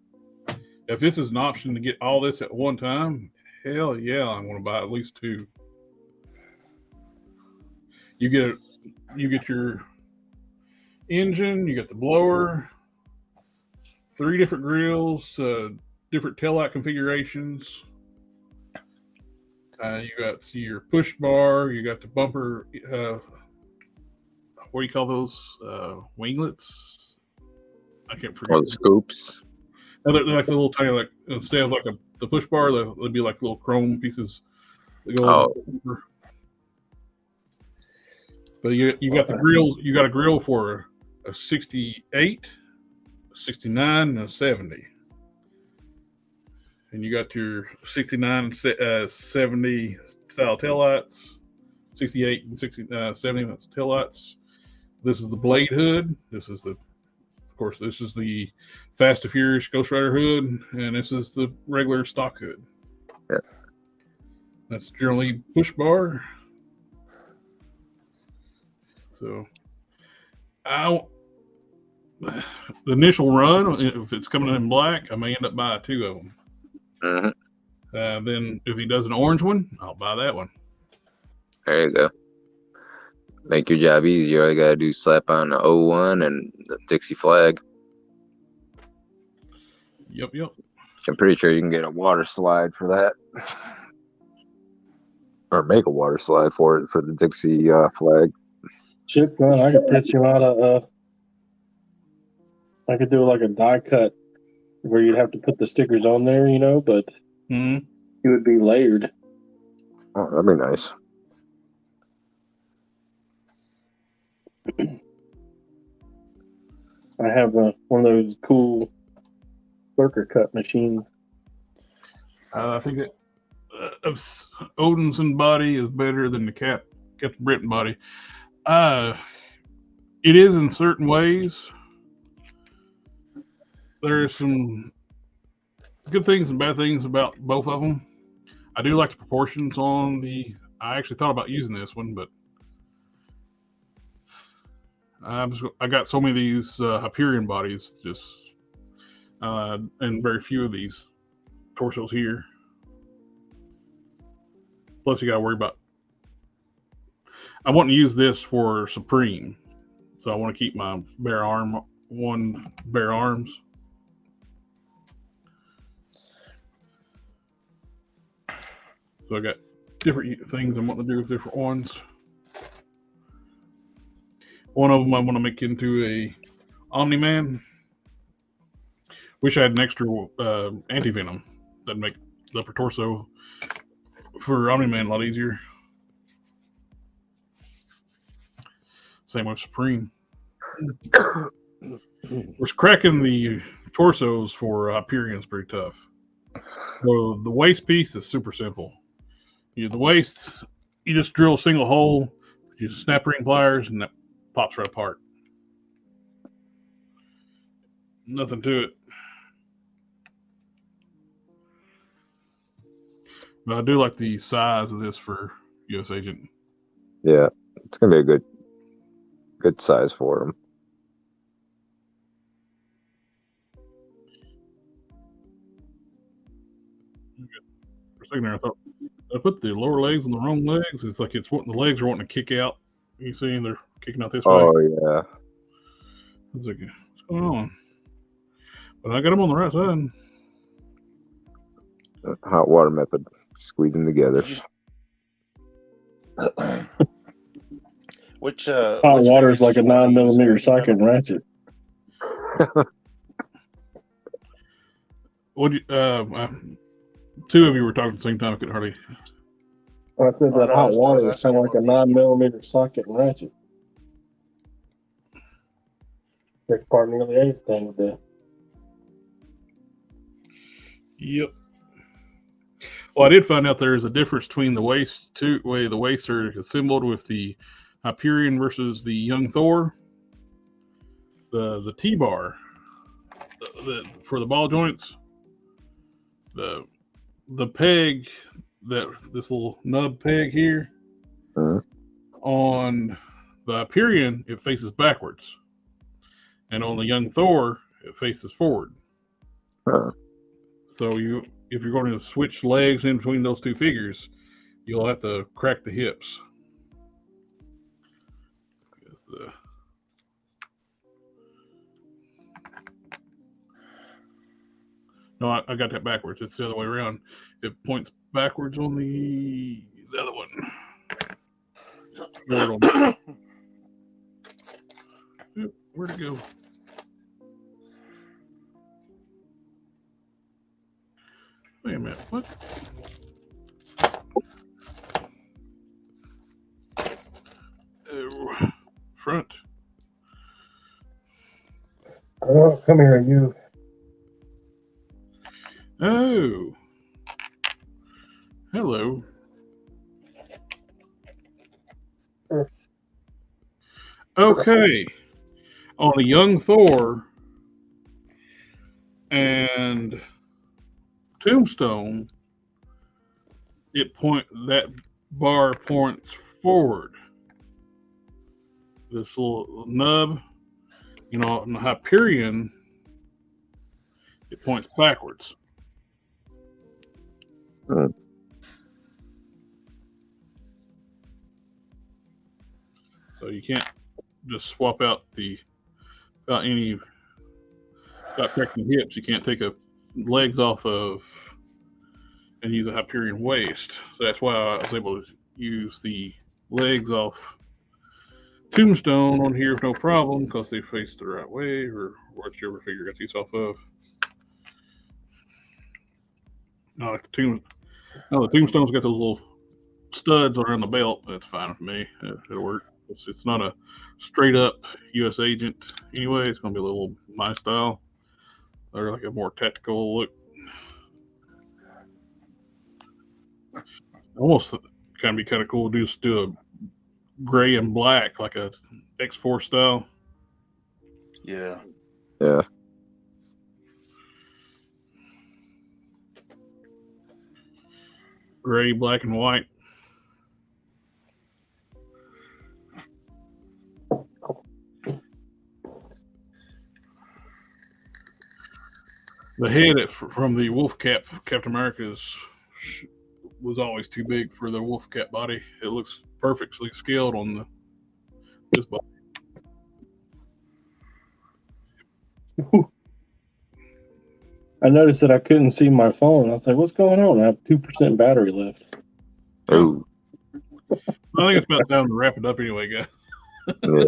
If this is an option to get all this at one time, hell yeah, I'm going to buy at least 2. You get your engine, you get the blower, 3 different grills, different taillight configurations. You got your push bar, you got the bumper. What do you call those? Winglets? I can't forget. Or the scoops. No, they're like the little tiny, like instead of like the push bar, they'd be like little chrome pieces that go over. But you got the grill. You got a grill for a 68, 69, and a 70. And you got your 69 and 70 style taillights, 68 and 70 taillights. This is the blade hood. This is the Fast and Furious Ghost Rider hood, and this is the regular stock hood. Yeah. That's generally push bar. So, the initial run, if it's coming in black, I may end up buying 2 of them. Mm-hmm. Then if he does an orange one, I'll buy that one. There you go. Make your job easier. All you gotta do is slap on the 01 and the Dixie flag. Yep. I'm pretty sure you can get a water slide for that. Or make a water slide for the Dixie flag. Shit, man, I could print you out I could do like a die cut where you'd have to put the stickers on there, but it would be layered. Oh, that'd be nice. I have one of those cool lurker cut machines. I think that Odinson body is better than the Captain Britain body. It is in certain ways. There are some good things and bad things about both of them. I do like the proportions on I actually thought about using this one, but I got so many of these Hyperion bodies, and very few of these torsos here. Plus, you got to worry about. I want to use this for Supreme, so I want to keep my bare arms. So I got different things I want to do with different ones. One of them I want to make into a Omni-Man. Wish I had an extra anti-venom that'd make the upper torso for Omni-Man a lot easier. Same with Supreme. We're cracking the torsos for Hyperion is pretty tough. So the waist piece is super simple. The waist, you just drill a single hole, use snap ring pliers, and that pops right apart. Nothing to it. But I do like the size of this for U.S. Agent. Yeah, it's gonna be a good size for him. For a second there, I thought I put the lower legs on the wrong legs. It's like the legs are wanting to kick out. You see, they're kicking out this way. Oh yeah. I was like, what's going on? But I got them on the right side. Hot water method. Squeeze them together. Which hot water is like a 9mm socket ratchet. What two of you were talking at the same time. I could hardly. I said that hot water is kind of like a 9mm socket and ratchet. Takes part nearly anything with that. Yep. Well, I did find out there is a difference between the waist way the waists are assembled with the Hyperion versus the young Thor. The T-bar for the ball joints, the peg, this little nub peg here on the Hyperion, it faces backwards, and on the young Thor it faces forward. So if you're going to switch legs in between those two figures, you'll have to crack the hips. No, I got that backwards. It's the other way around. It points backwards on the other one. Where'd it go? Wait a minute. What? Oh, front. Oh, come here, you. Oh. Hello. Okay. On a young Thor and Tombstone, that bar points forward. This little nub, on the Hyperion, it points backwards. So you can't just swap out without cracking the hips. You can't take legs off of and use a Hyperion waist. So that's why I was able to use the legs off Tombstone on here with no problem, because they face the right way, or whichever figure got these off of. No, the Tombstone's got those little studs around the belt. That's fine with me. It'll work. It's not a straight up U.S. Agent anyway. It's going to be a little my style, or like a more tactical look. Almost kind of cool to just do a gray and black, like a X4 style. Yeah. Yeah. Gray, black, and white. The head from the Wolf Cap, Captain America's, was always too big for the Wolf Cap body. It looks perfectly scaled on this body. I noticed that I couldn't see my phone. I was like, what's going on? I have 2% battery left. Oh, I think it's about time to wrap it up anyway, guys. yeah.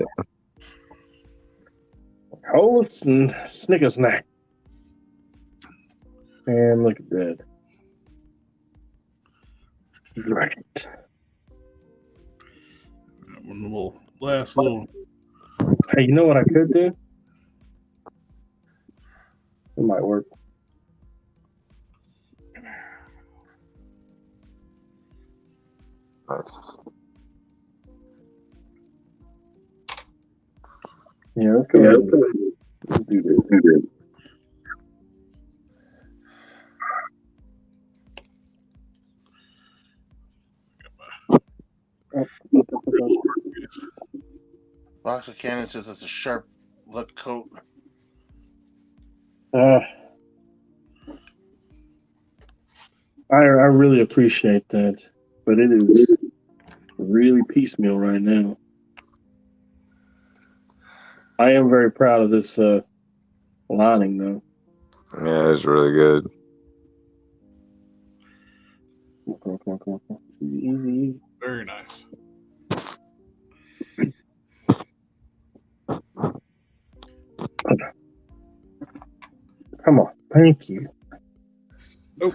Host and Snicker snack. And look at that. Right. One little last little. Hey, you know what I could do? It might work. Nice. Yeah, let's go ahead. Let's do this. Box of Cannon says it's a sharp look coat. I really appreciate that, but it is really piecemeal right now. I am very proud of this lining, though. Yeah, it's really good. Come on. Easy. Very nice. Come on. Thank you. Nope.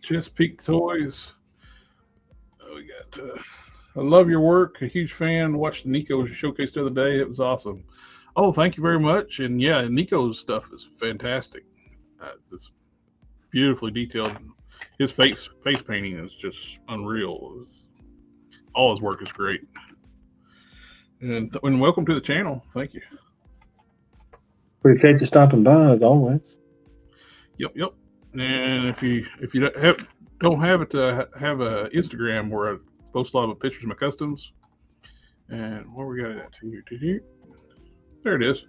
Chesapeake Toys. Oh, we got. I love your work. A huge fan. Watched the Nico showcase the other day. It was awesome. Oh, thank you very much. And yeah, Nico's stuff is fantastic. It's just beautifully detailed. His face painting is just unreal. All his work is great. And welcome to the channel. Thank you. Appreciate you stopping by as always. Yep. And if you don't have it, have a Instagram where I post a lot of pictures of my customs. And where we got it at here? There it is.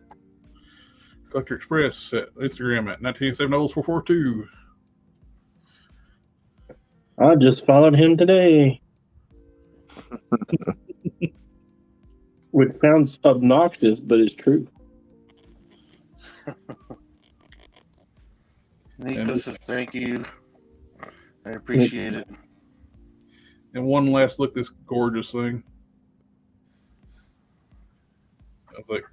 Collector Express at Instagram at 19870442. I just followed him today. Which sounds obnoxious, but it's true. Nico says thank you. I appreciate it. And one last look at this gorgeous thing. I was like,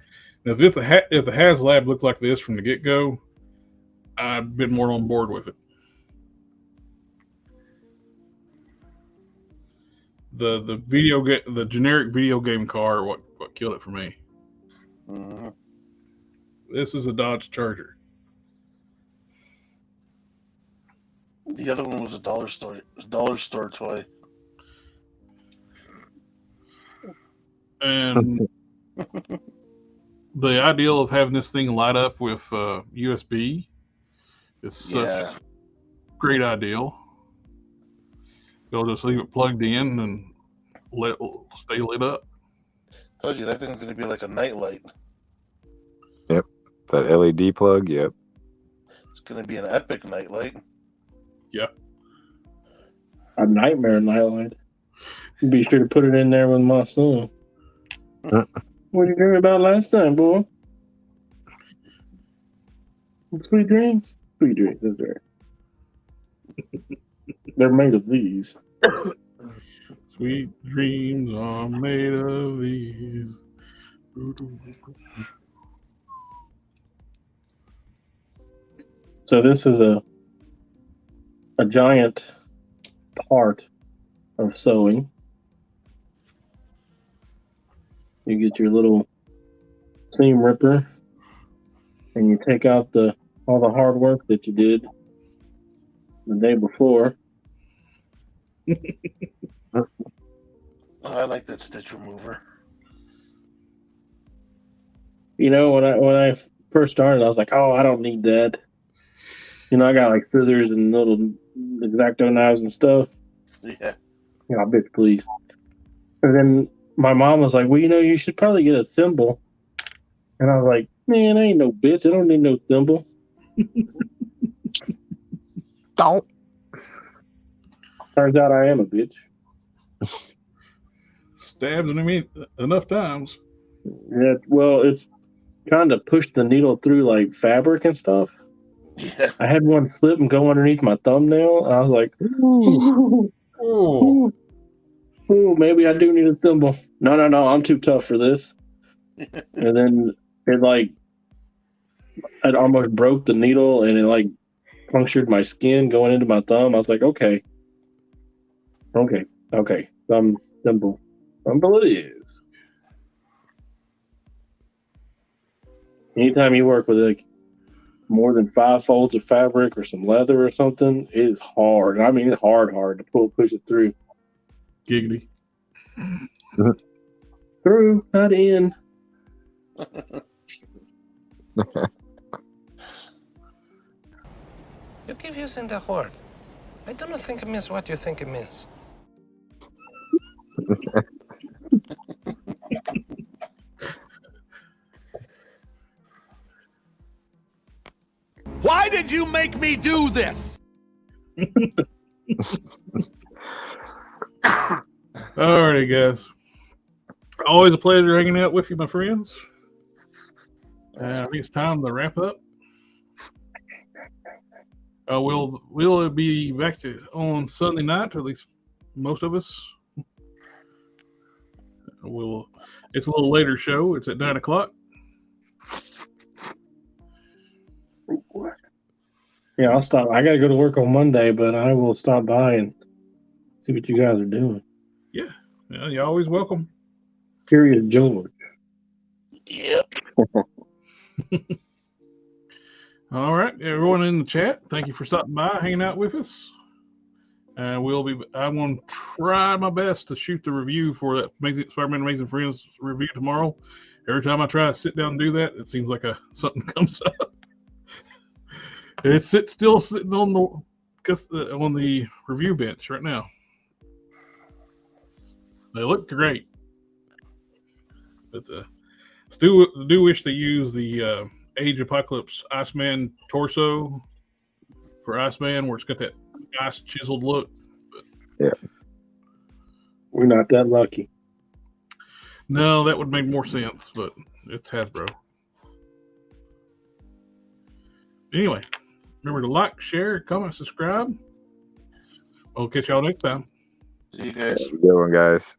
now if the HasLab looked like this from the get-go, I'd been more on board with it. The generic video game car, what killed it for me. Mm-hmm. This is a Dodge Charger. The other one was a dollar store toy. And the ideal of having this thing light up with USB is such a great ideal. You'll just leave it plugged in and let it stay lit up. Told you that thing's going to be like a nightlight. Yep. That LED plug, yep. It's going to be an epic nightlight. Yep. A nightmare nightlight. Be sure to put it in there with my son. What did you dream about last time, boy? Sweet dreams? Sweet dreams, that's right. They're made of these. Sweet dreams are made of these. So this is a giant part of sewing. You get your little seam ripper and you take out all the hard work that you did the day before. I like that stitch remover. You know, when I first started, I was like, oh, I don't need that. You know, I got like scissors and little X-Acto knives and stuff. Yeah. Yeah, bitch, please. And then my mom was like, well, you know, you should probably get a thimble. And I was like, man, I ain't no bitch. I don't need no thimble. Don't. Turns out I am a bitch. Stabbed me enough times. Yeah, well, it's kind of pushed the needle through like fabric and stuff. Yeah. I had one slip and go underneath my thumbnail, and I was like, ooh. Oh, Ooh, maybe I do need a thimble. No, I'm too tough for this. And then it almost broke the needle, and it punctured my skin going into my thumb. I was like, okay. Thimble it is. Anytime you work with more than 5 folds of fabric or some leather or something, it is hard. I mean, it's hard to push it through. giggity. Through, not in. You keep using the word. I do not think it means what you think it means. Why did you make me do this? Alrighty, guys. Always a pleasure hanging out with you, my friends. I think it's time to wrap up. We'll be back on Sunday night, or at least most of us. It's a little later show. It's at 9 o'clock. Yeah, I'll stop. I got to go to work on Monday, but I will stop by and see what you guys are doing. Yeah, you're always welcome. Curious George. Yep. All right, everyone in the chat, thank you for stopping by, hanging out with us. I'm going to try my best to shoot the review for that Spider-Man Amazing Friends review tomorrow. Every time I try to sit down and do that, it seems like something comes up. It's still sitting on the review bench right now. They look great, but do wish they use the Age Apocalypse Iceman torso for Iceman, where it's got that nice chiseled look. But yeah, we're not that lucky. No, that would make more sense, but it's Hasbro. Anyway, remember to like, share, comment, subscribe. We'll catch y'all next time. See you guys. Good one, guys.